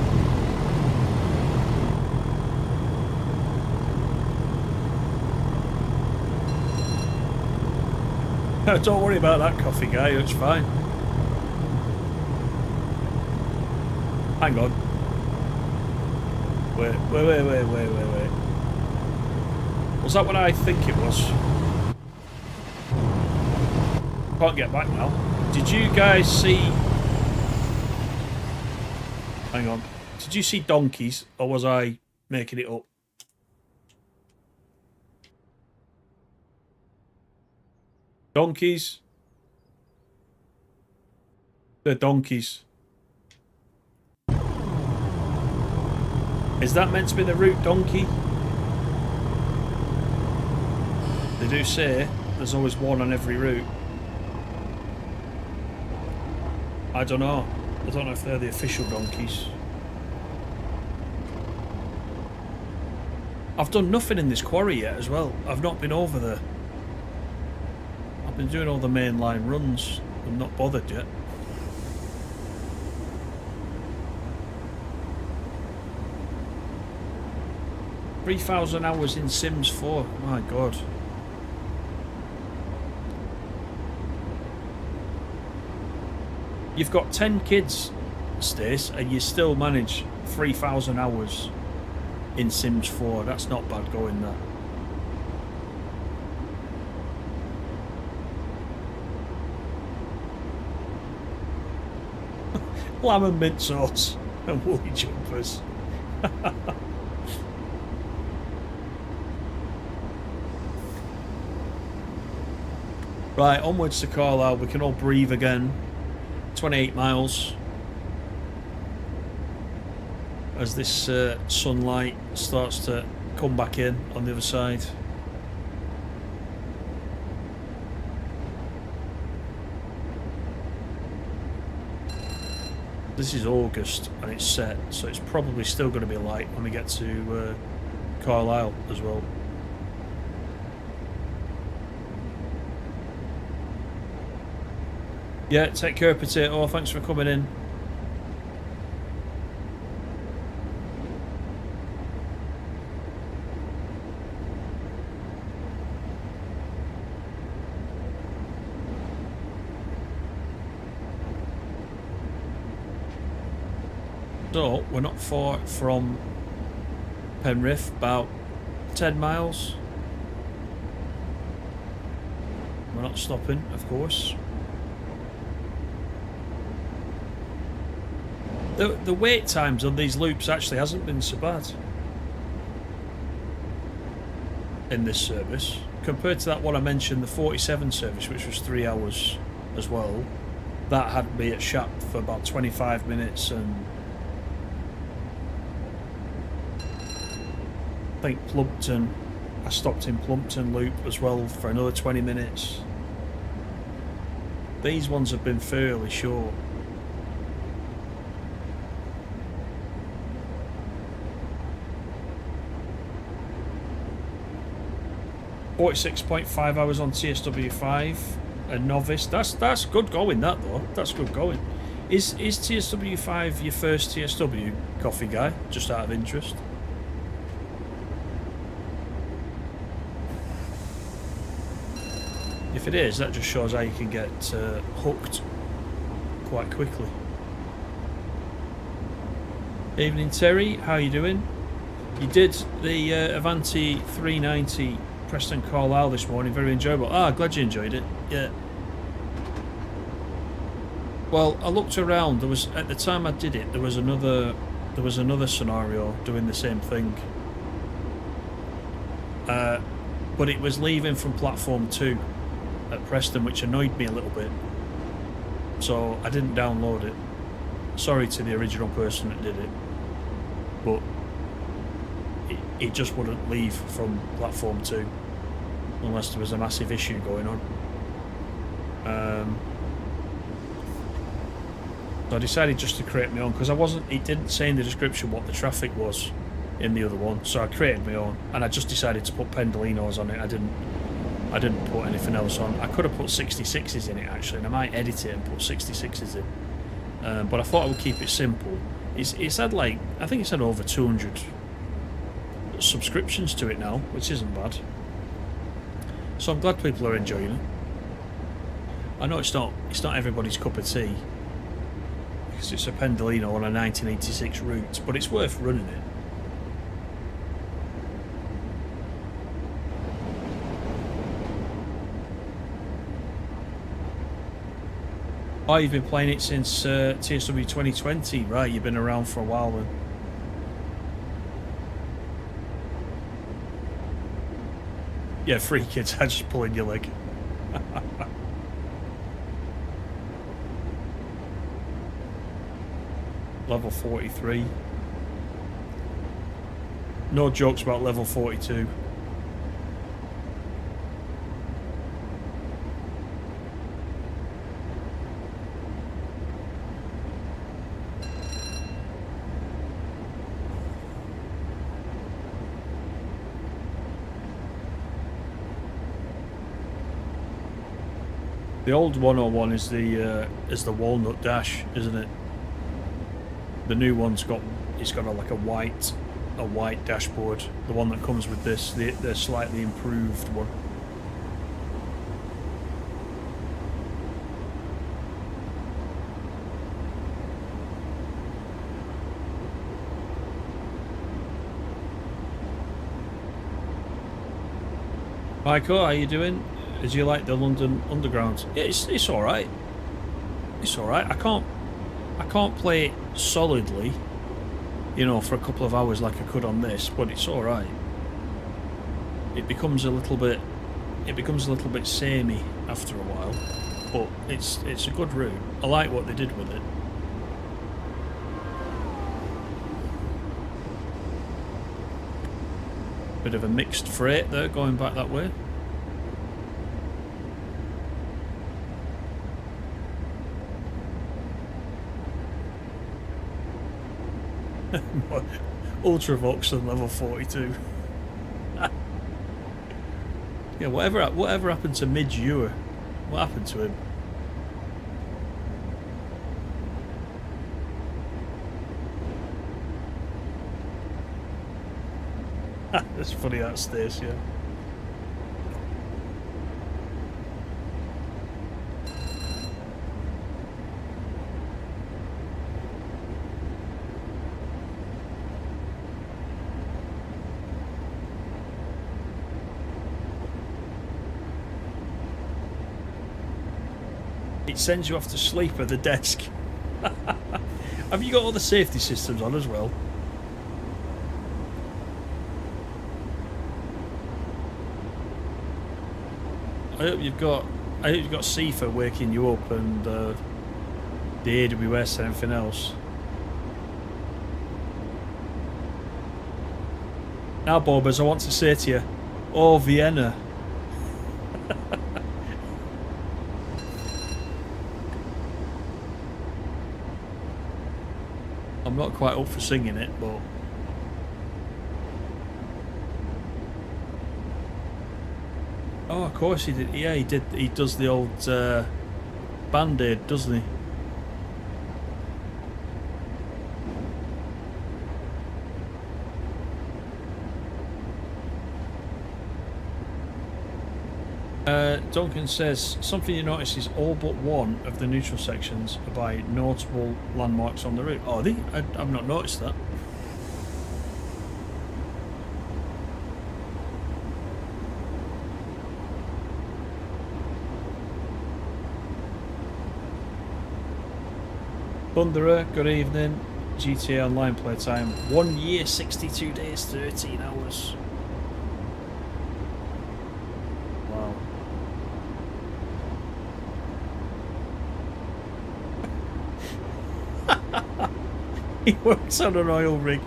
Don't worry about that coffee guy, it's fine. Hang on. Wait. Was that what I think it was? Can't get back now. Did you guys see... Hang on. Did you see donkeys, or was I making it up? Donkeys. They're donkeys. Is that meant to be the route donkey? They do say there's always one on every route. I don't know. I don't know if they're the official donkeys. I've done nothing in this quarry yet as well. I've not been over there. I've been doing all the mainline runs. I'm not bothered yet. $3,000 hours in Sims 4. My God. You've got 10 kids, Stace, and you still manage 3,000 hours in Sims 4. That's not bad going there. Lamb and mint sauce and woolly jumpers. Right, onwards to Carlisle. We can all breathe again. 28 miles. As this sunlight starts to come back in on the other side. This is August and it's set, so it's probably still going to be light when we get to Carlisle as well. Yeah, take care, Potato. Thanks for coming in. So, we're not far from Penrith, about 10 miles. We're not stopping, of course. The wait times on these loops actually hasn't been so bad in this service. Compared to that one I mentioned, the 47 service, which was 3 hours as well. That had me at Shap for about 25 minutes, and I think Plumpton, I stopped in Plumpton Loop as well for another 20 minutes. These ones have been fairly short. .5 hours on TSW5, a novice. That's good going, that though. That's good going. Is TSW5 your first TSW coffee guy? Just out of interest. If it is, that just shows how you can get hooked quite quickly. Evening, Terry. How you doing? You did the Avanti 390 Preston Carlisle this morning. Very enjoyable. Ah, glad you enjoyed it. Yeah. Well, I looked around. There was, at the time I did it, there was another scenario doing the same thing. But it was leaving from platform 2 at Preston, which annoyed me a little bit. So I didn't download it. Sorry to the original person that did it, but it just wouldn't leave from platform 2 unless there was a massive issue going on. So I decided just to create my own, because it didn't say in the description what the traffic was in the other one, so I created my own, and I just decided to put Pendolinos on it. I didn't put anything else on. I could have put 66s in it actually, and I might edit it and put 66s in, but I thought I would keep it simple. It's had like, I think it's had over 200 subscriptions to it now, which isn't bad. So I'm glad people are enjoying it. I know it's not everybody's cup of tea, because it's a Pendolino on a 1986 route, but it's worth running it. Oh, you've been playing it since TSW 2020, right? You've been around for a while then. Yeah, free kids, I just pulling your leg. Level 43. No jokes about level 42. The old 101 is the walnut dash, isn't it? The new one's got like a white dashboard. The one that comes with this, the slightly improved one. Michael, how you doing? As you like the London Underground? Yeah, it's all right. It's all right. I can't play it solidly, you know, for a couple of hours like I could on this, but it's all right. It becomes a little bit samey after a while, but it's a good route. I like what they did with it. Bit of a mixed freight there going back that way. Ultravox on level 42. Yeah, whatever happened to Midge Ewer? What happened to him? It's funny that stays, yeah. It sends you off to sleep at the desk. Have you got all the safety systems on as well? I hope you've got CIFA waking you up and the AWS and everything else. Now, Bobbers, I want to say to you, oh, Vienna. I'm not quite up for singing it, but... Oh, of course he did. Yeah, he did. He does the old Band-Aid, doesn't he? Duncan says, something you notice is all but one of the neutral sections are by notable landmarks on the route. Oh, are they? I've not noticed that. Thunderer, good evening. GTA Online playtime. 1 year, 62 days, 13 hours. Wow. He works on an oil rig.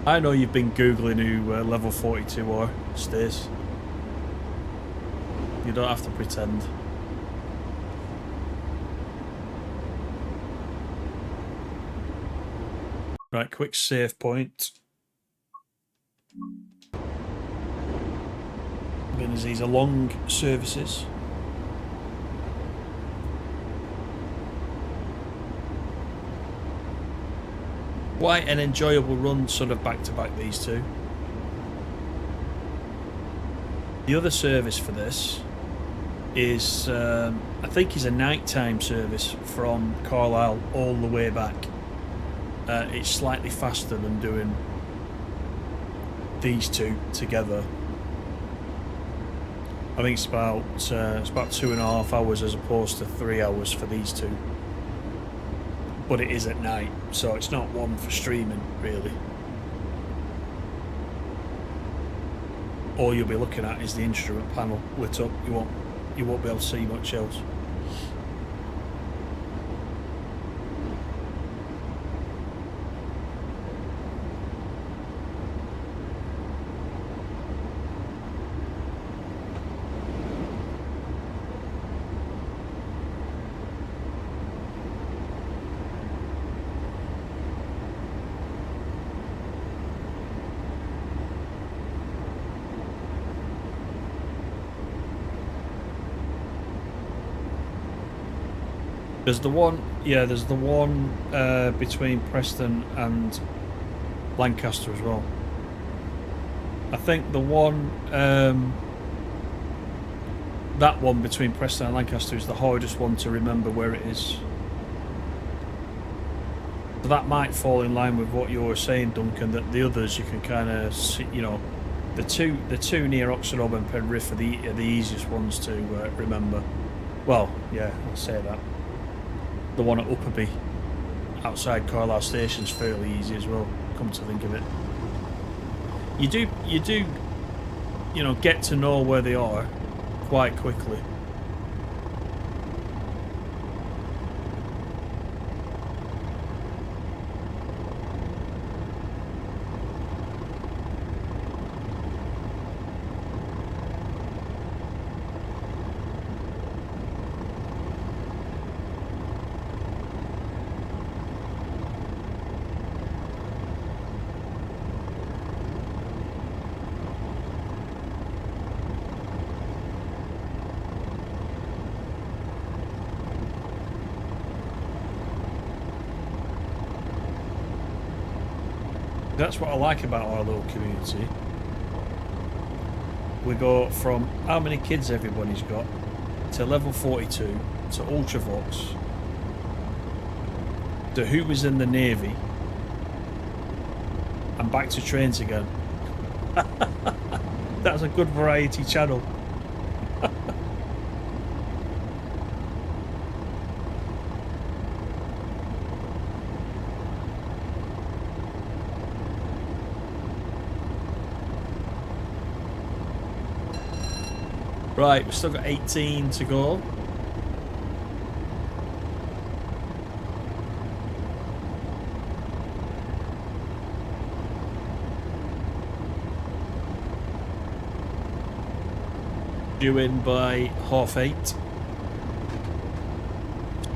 I know you've been Googling who level 42 are, Stace. You don't have to pretend. Right, quick save point. Again, as these are long services. Quite an enjoyable run, sort of back to back, these two. The other service for this is, I think, is a nighttime service from Carlisle all the way back. It's slightly faster than doing these two together. I think it's about 2.5 hours as opposed to 3 hours for these two. But it is at night, so it's not one for streaming, really. All you'll be looking at is the instrument panel lit up. You won't be able to see much else. There's the one, yeah, there's the one between Preston and Lancaster as well. I think the one, that one between Preston and Lancaster is the hardest one to remember where it is. So that might fall in line with what you were saying, Duncan, that the others you can kind of see, you know, the two near Oxenhob and Penrith are the easiest ones to remember. Well, yeah, I'll say that. The one at Upperby outside Carlisle Station's fairly easy as well, come to think of it. You do, you know, get to know where they are quite quickly. That's what I like about our little community. We go from how many kids everybody's got to level 42 to Ultravox to who was in the Navy and back to trains again. That's a good variety channel. Right, we've still got 18 to go. Due in by 8:30.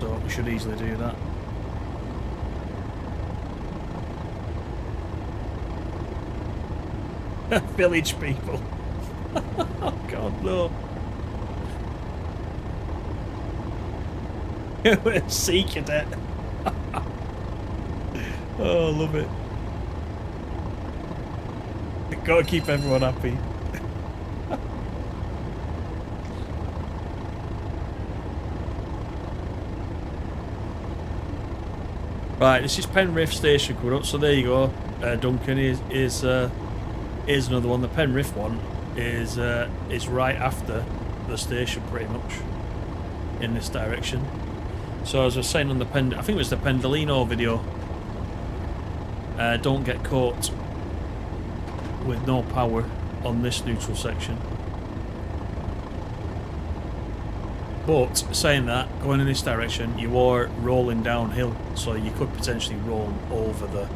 So we should easily do that. Village people. Oh God, no. Sea cadet. Oh, I love it. Gotta keep everyone happy. Right, this is Penrith Station coming up, so there you go. Duncan is another one. The Penrith one is right after the station, pretty much, in this direction. So as I was saying on the I think it was the Pendolino video, don't get caught with no power on this neutral section. But saying that, going in this direction, you are rolling downhill, so you could potentially roll over the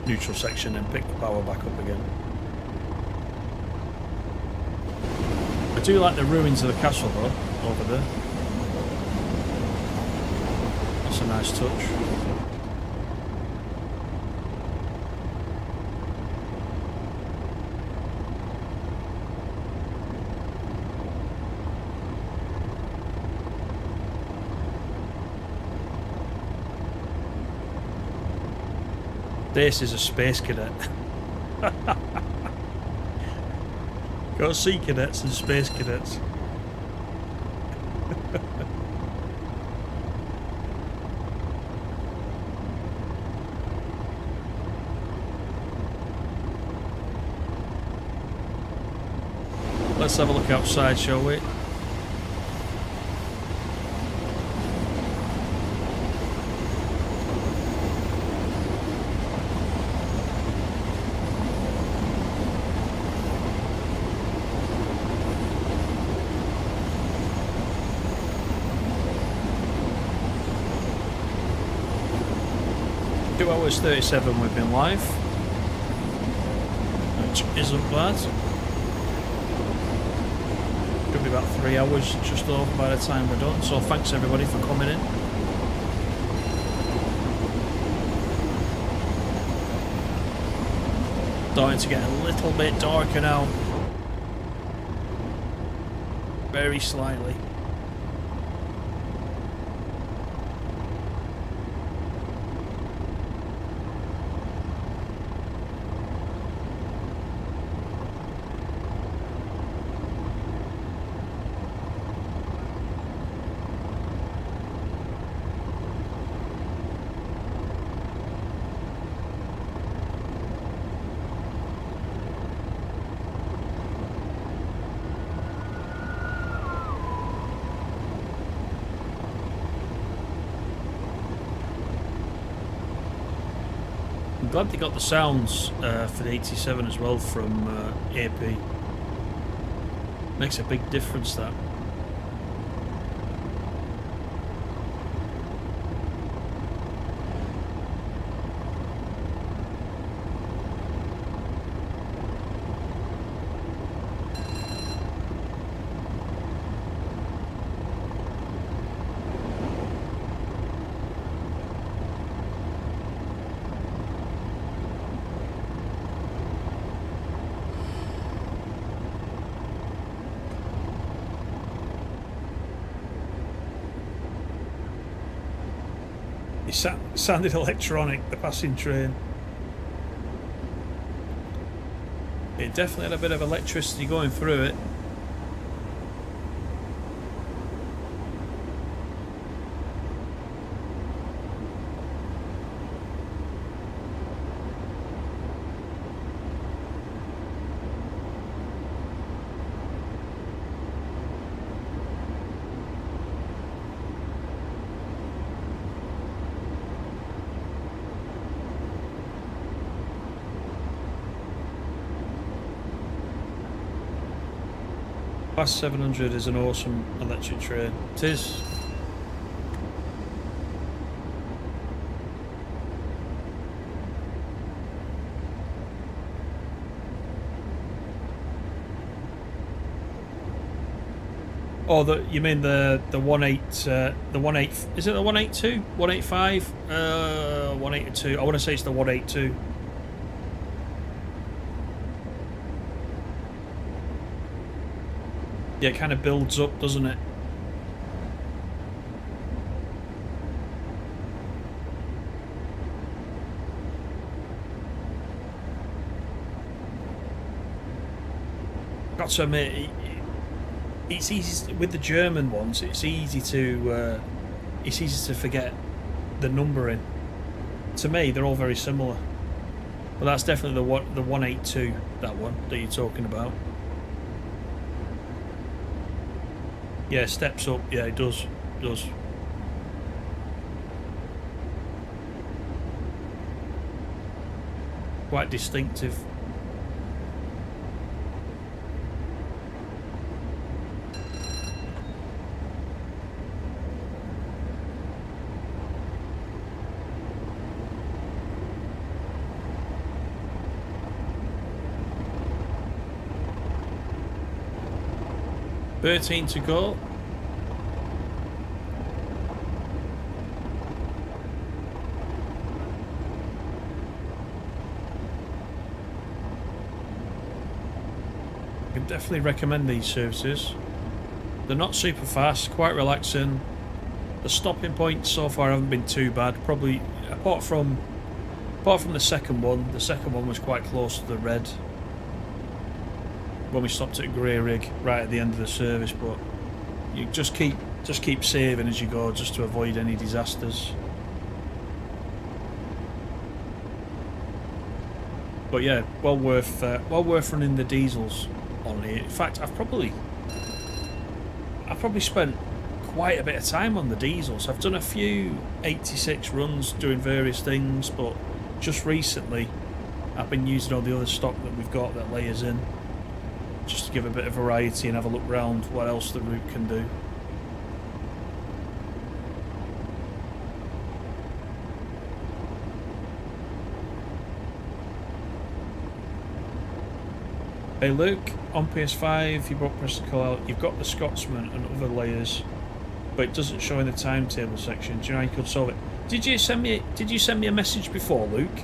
neutral section and pick the power back up again. I do like the ruins of the castle though, over there. That's a nice touch. This is a space cadet. Got sea cadets and space cadets. Let's have a look outside, shall we? Hours 37 we've been live, which isn't bad. Could be about 3 hours just over by the time we're done, so thanks everybody for coming in. Starting to get a little bit darker now, very slightly. I'm glad they got the sounds for the 87 as well from AP. Makes a big difference, that. It sounded electronic, the passing train. It definitely had a bit of electricity going through it. Class 700 is an awesome electric train. It is. Oh, you mean the 18 the 18, is it the 182 185 182? I want to say it's the 182. Yeah, it kind of builds up, doesn't it? Got to admit, it's easy with the German ones. It's easy to forget the numbering. To me, they're all very similar. But that's definitely the 182, that one that you're talking about. Yeah, it steps up. Yeah, it does. It does. Quite distinctive. $13 to go. I can definitely recommend these services. They're not super fast, quite relaxing. The stopping points so far haven't been too bad. Probably apart from the second one. The second one was quite close to the red when we stopped at Greyrigg right at the end of the service, but you just keep saving as you go, just to avoid any disasters. But yeah, well worth running the diesels on here. In fact, I've probably spent quite a bit of time on the diesels. I've done a few 86 runs doing various things, but just recently I've been using all the other stock that we've got that layers in, just to give a bit of variety and have a look round what else the route can do. Hey Luke, on PS5 you bought Preston Carlisle, you've got the Scotsman and other layers, but it doesn't show in the timetable section. Do you know how you could solve it? Did you send me a message before, Luke?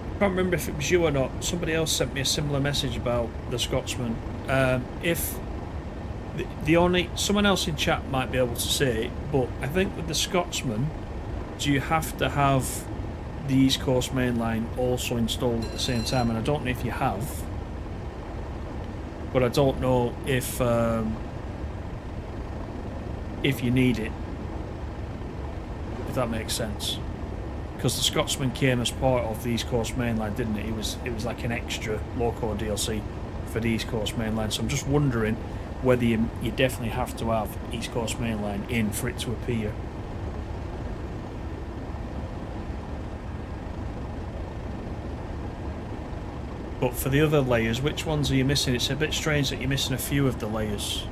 I can't remember if it was you or not. Somebody else sent me a similar message about the Scotsman. If someone else in chat might be able to say it, but I think with the Scotsman, do you have to have the East Coast Main Line also installed at the same time? And I don't know if you have, but I don't know if you need it, if that makes sense. Because the Scotsman came as part of the East Coast Main Line, didn't it? It was like an extra loco DLC for the East Coast Main Line. So I'm just wondering whether you definitely have to have East Coast Main Line in for it to appear. But for the other layers, which ones are you missing? It's a bit strange that you're missing a few of the layers.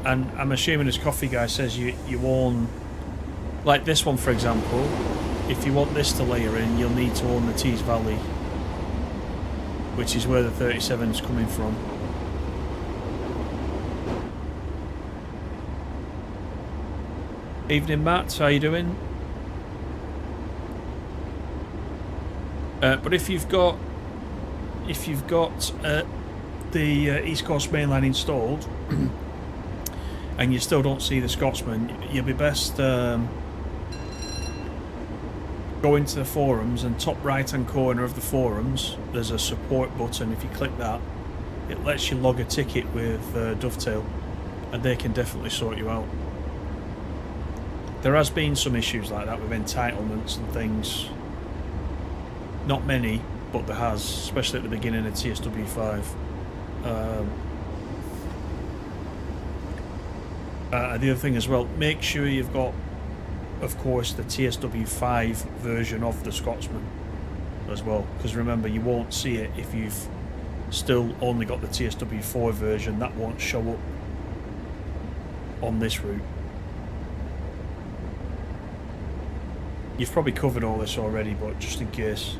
And I'm assuming, as Coffee Guy says, you own, like this one for example. If you want this to layer in, you'll need to own the Tees Valley, which is where the 37 is coming from. Evening Matt, how you doing? But if you've got the East Coast Main Line installed and you still don't see the Scotsman, you'll be best go into the forums, and top right hand corner of the forums there's a support button. If you click that, it lets you log a ticket with Dovetail, and they can definitely sort you out. There has been some issues like that with entitlements and things. Not many, but there has, especially at the beginning of TSW5. The other thing as well, make sure you've got, of course, the TSW5 version of the Scotsman as well, because remember, you won't see it if you've still only got the TSW4 version. That won't show up on this route. You've probably covered all this already, but just in case.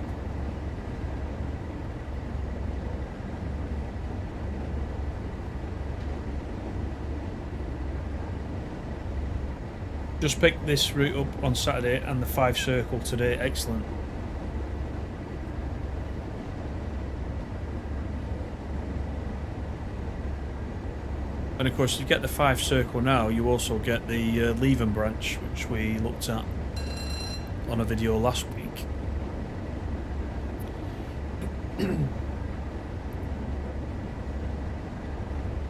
Just picked this route up on Saturday and the 5 circle today. Excellent. And of course, you get the 5 circle now, you also get the Leven branch, which we looked at on a video last week.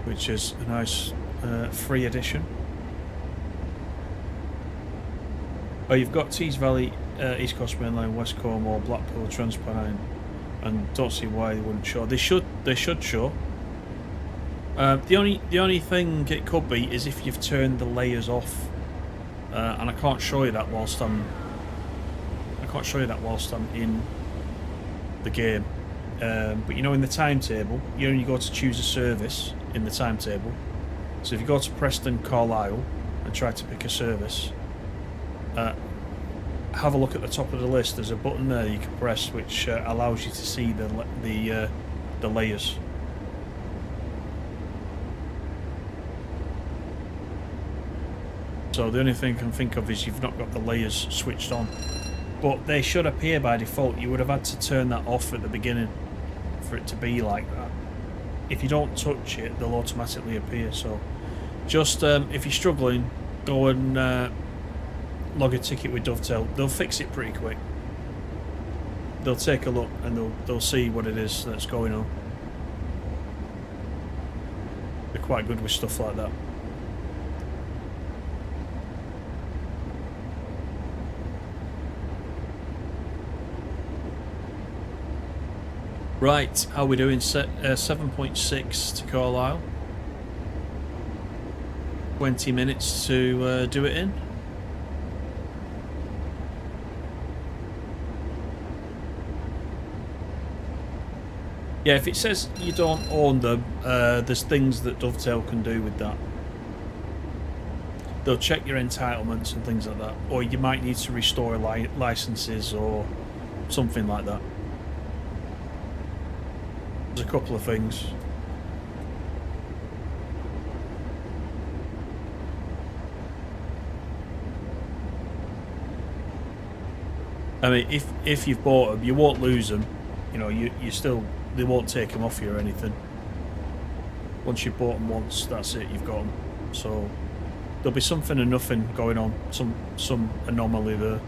Which is a nice free addition. Oh, you've got Tees Valley, East Coast Main Line, Westcombe or Blackpool Transpennine, and don't see why they wouldn't show. They should show. The only thing it could be is if you've turned the layers off, and I can't show you that whilst I'm in the game. But you know, in the timetable, you only go to choose a service in the timetable. So if you go to Preston Carlisle and try to pick a service, have a look at the top of the list. There's a button there you can press which allows you to see the layers. So the only thing I can think of is you've not got the layers switched on, but they should appear by default. You would have had to turn that off at the beginning for it to be like that. If you don't touch it, they'll automatically appear. So just if you're struggling, go and log a ticket with Dovetail. They'll fix it pretty quick. They'll take a look and they'll see what it is that's going on. They're quite good with stuff like that. Right, how are we doing? 7.6 to Carlisle. 20 minutes to do it in. Yeah, if it says you don't own them, there's things that Dovetail can do with that. They'll check your entitlements and things like that, or you might need to restore licenses or something like that. There's a couple of things. I mean, if you've bought them, you won't lose them. You know, you still, they won't take them off you or anything. Once you've bought them once, that's it. You've got them. So there'll be something and nothing going on. Some anomaly there.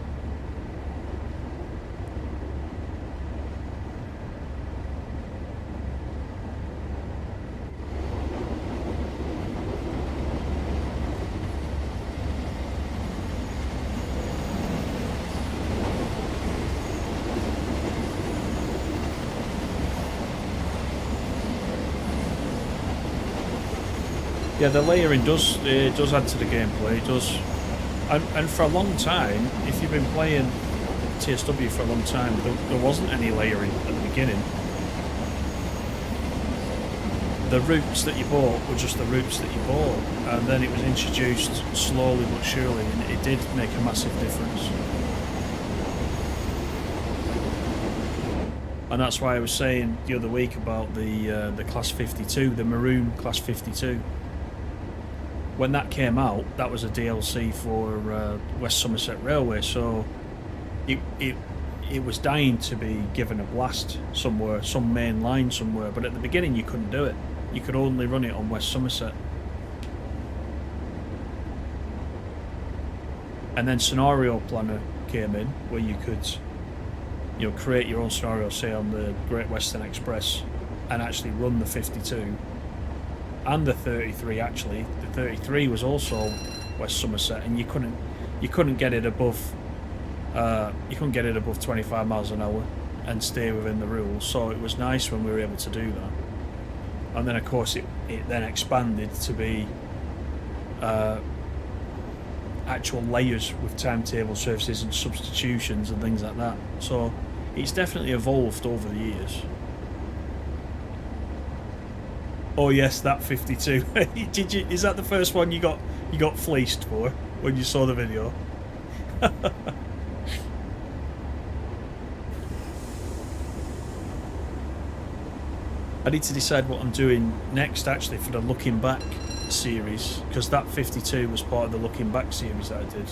Yeah, the layering does add to the gameplay. It does, and for a long time, if you've been playing TSW for a long time, there wasn't any layering at the beginning. The routes that you bought were just the routes that you bought, and then it was introduced slowly but surely, and it did make a massive difference. And that's why I was saying the other week about the Class 52, the maroon Class 52. When that came out, that was a DLC for West Somerset Railway, so it was dying to be given a blast somewhere, some main line somewhere, but at the beginning you couldn't do it. You could only run it on West Somerset. And then Scenario Planner came in, where you could, you know, create your own scenario, say on the Great Western Express, and actually run the 52. And the 33 actually. The 33 was also West Somerset, and you couldn't get it above 25 miles an hour and stay within the rules. So it was nice when we were able to do that. And then of course it then expanded to be actual layers with timetable services and substitutions and things like that. So It's definitely evolved over the years. Oh yes, that 52. Did you? Is that the first one you got fleeced for when you saw the video? I need to decide what I'm doing next, actually, for the Looking Back series, because that 52 was part of the Looking Back series that I did.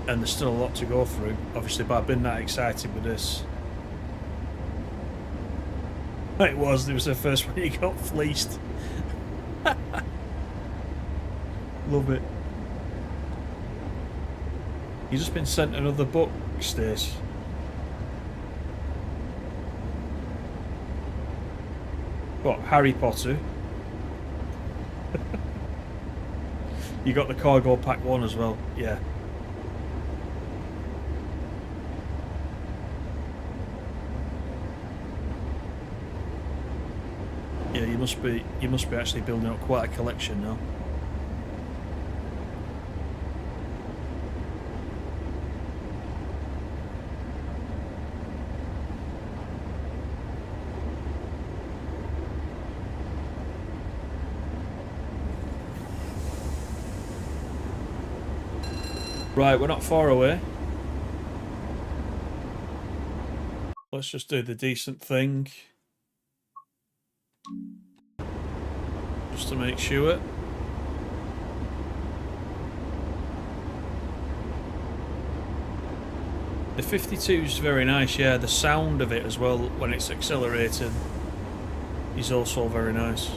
And there's still a lot to go through, obviously, but I've been that excited with this. It was the first one you got fleeced. Love it. You've just been sent another book, Stace. What, Harry Potter? You got the cargo pack one as well, yeah. Yeah, you must be actually building up quite a collection now. Right, we're not far away. Let's just do the decent thing. Just to make sure. The 52 is very nice, yeah. The sound of it as well when it's accelerating is also very nice.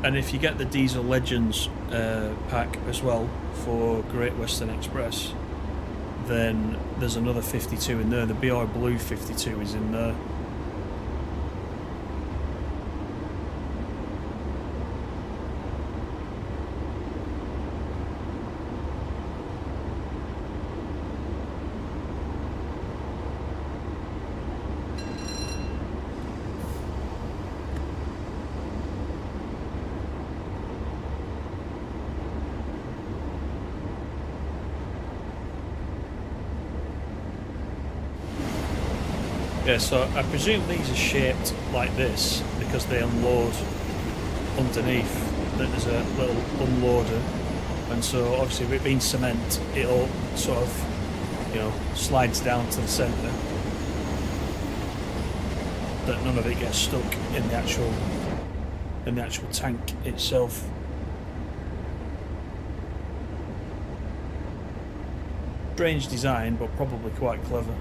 And if you get the Diesel Legends pack as well for Great Western Express, then there's another 52 in there. The BR Blue 52 is in there. Yeah, so I presume these are shaped like this because they unload underneath. There's a little unloader, and so obviously with it being cement, it all sort of, you know, slides down to the centre. That none of it gets stuck in the actual tank itself. Strange design, but probably quite clever.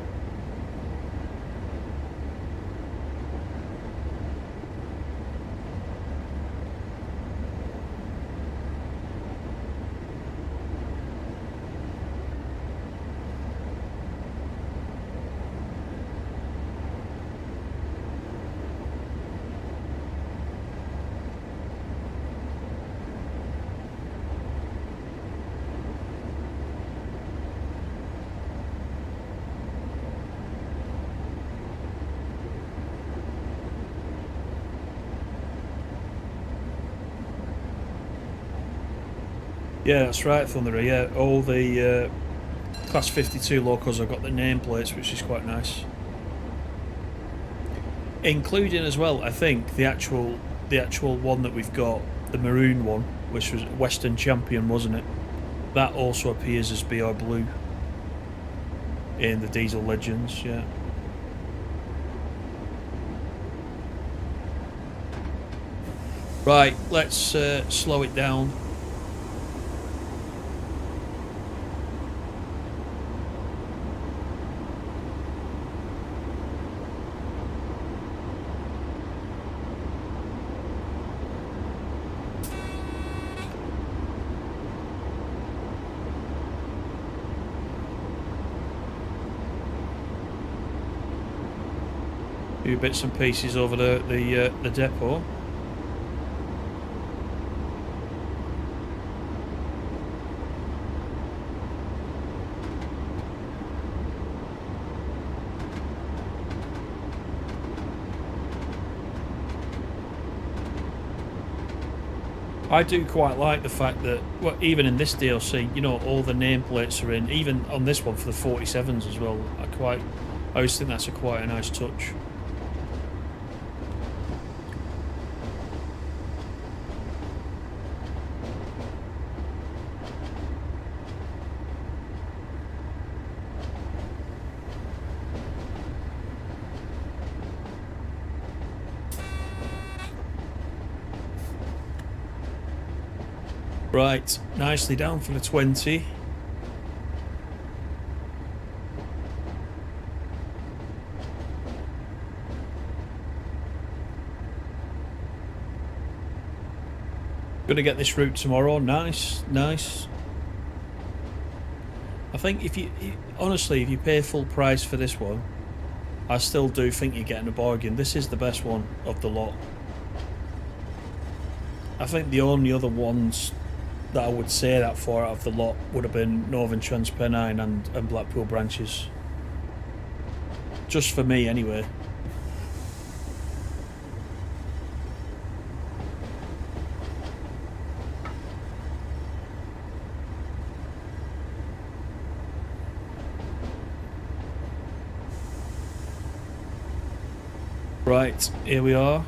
Yeah, that's right, Thunderer. Yeah, all the Class 52 locals have got the nameplates, which is quite nice. Including as well, I think, the actual one that we've got, the maroon one, which was Western Champion, wasn't it? That also appears as BR Blue in the Diesel Legends, yeah. Right, let's slow it down. Few bits and pieces over the depot. I do quite like the fact that, well, even in this DLC, you know, all the nameplates are in, even on this one for the 47s as well. I always think that's quite a nice touch. Right, nicely down for the 20. Gonna get this route tomorrow. Nice, nice. I think if you honestly, if you pay full price for this one, I still do think you're getting a bargain. This is the best one of the lot. I think the only other ones that I would say that for out of the lot would have been Northern Transpennine and Blackpool Branches. Just for me, anyway. Right, here we are.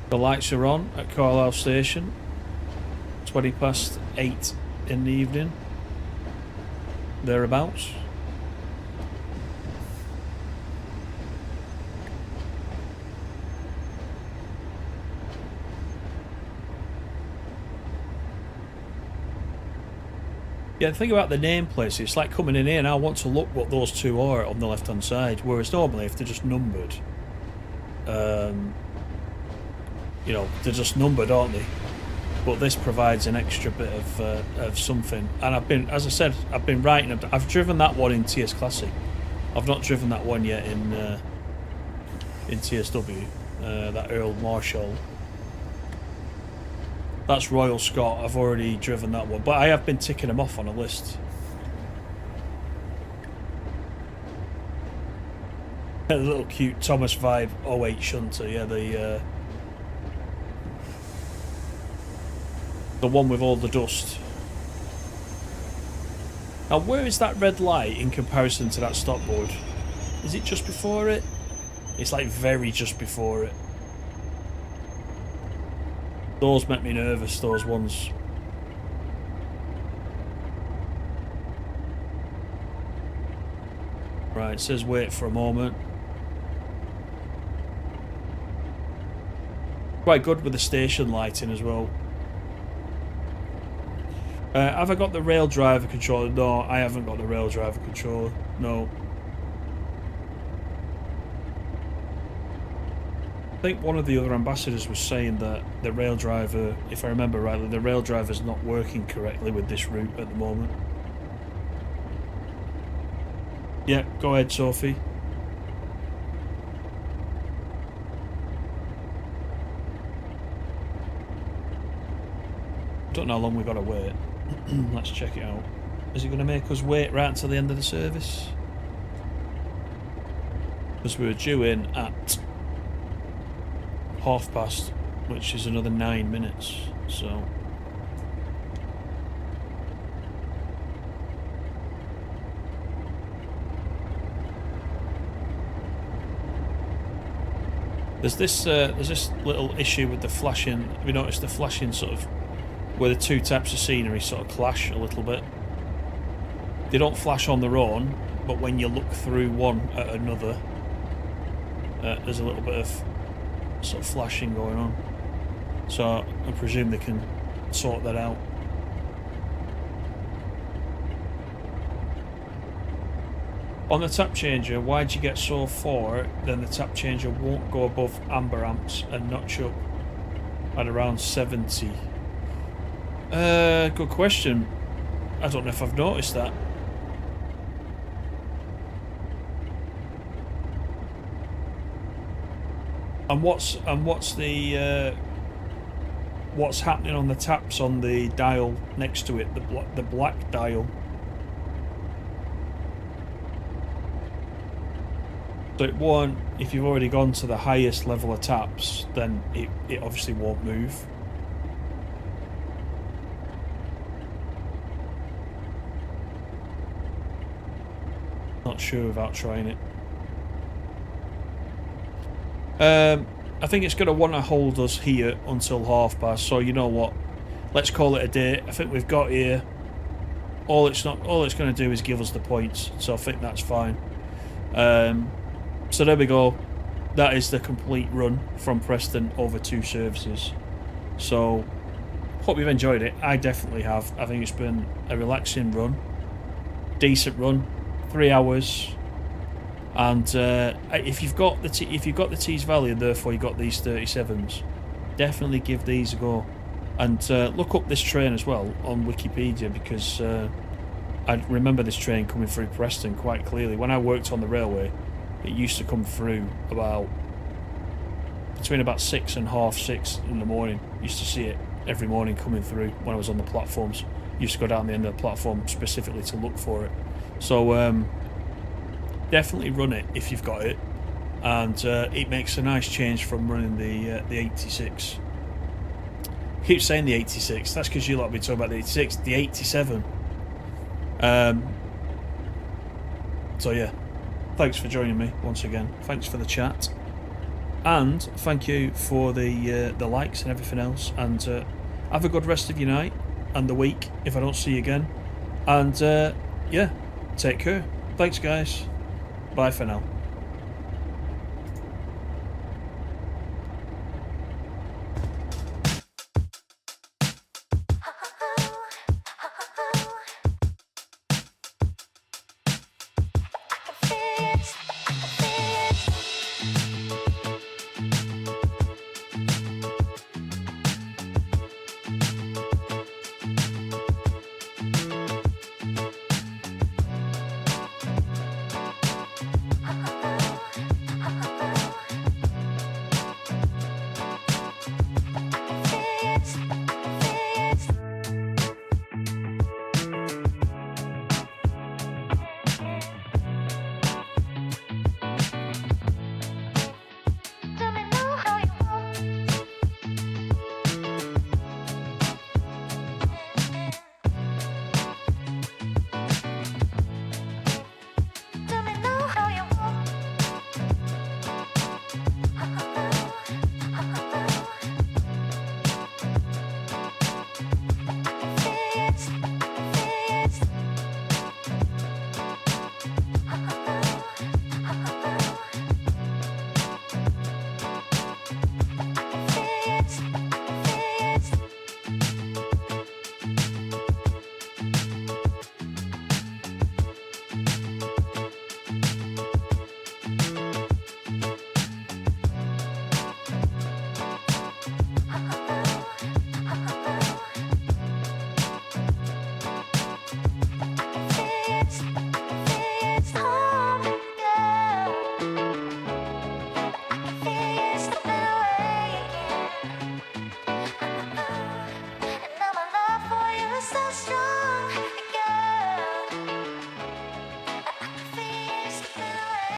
The lights are on at Carlisle Station. 20 past 8 in the evening. Thereabouts. Yeah, the thing about the nameplates, it's like coming in here and I want to look what those two are on the left hand side, whereas normally if they're just numbered, you know, they're just numbered, aren't they? But this provides an extra bit of something. And I've been, as I said, I've been writing. I've driven that one in TS Classic. I've not driven that one yet in TSW. That Earl Marshall. That's Royal Scot. I've already driven that one, but I have been ticking them off on a list. A little cute Thomas Vibe 08 shunter, yeah, the one with all the dust. Now, where is that red light in comparison to that stopboard? Is it just before it? It's like very just before it. Those make me nervous, those ones. Right, it says wait for a moment. Quite good with the station lighting as well. Have I got the rail driver controller? No, I haven't got the rail driver controller. No. I think one of the other ambassadors was saying that the rail driver, if I remember rightly, the rail driver's not working correctly with this route at the moment. Yeah, go ahead, Sophie. Don't know how long we've got to wait. Let's check it out. Is it going to make us wait right until the end of the service? Because we were due in at past, which is another 9 minutes, so... There's this little issue with the flashing. Have you noticed the flashing sort of where the two types of scenery sort of clash a little bit? They don't flash on their own, but when you look through one at another, there's a little bit of sort of flashing going on. So I presume they can sort that out. On the tap changer, why'd you get so far then the tap changer won't go above amber amps and notch up at around 70? Good question. I don't know if I've noticed that. And what's the what's happening on the taps on the dial next to it, the black dial? So it won't, if you've already gone to the highest level of taps, then it obviously won't move. Not sure without trying it. I think it's going to want to hold us here until past. So you know what? Let's call it a day. I think we've got here. All it's going to do is give us the points. So I think that's fine. So there we go. That is the complete run from Preston over 2 services. So hope you've enjoyed it. I definitely have. I think it's been a relaxing run, decent run, 3 hours. And if you've got the Tees Valley and therefore you've got these 37s, definitely give these a go. And look up this train as well on Wikipedia, because I remember this train coming through Preston quite clearly. When I worked on the railway, it used to come through between about 6 and 6:30 in the morning. Used to see it every morning coming through when I was on the platforms. Used to go down the end of the platform specifically to look for it. So definitely run it if you've got it, and it makes a nice change from running the 86. I keep saying the 86. That's because you lot have been talking about the 86. The 87. So yeah, thanks for joining me once again. Thanks for the chat, and thank you for the likes and everything else. And have a good rest of your night and the week if I don't see you again. And yeah, take care. Thanks, guys. Bye for now.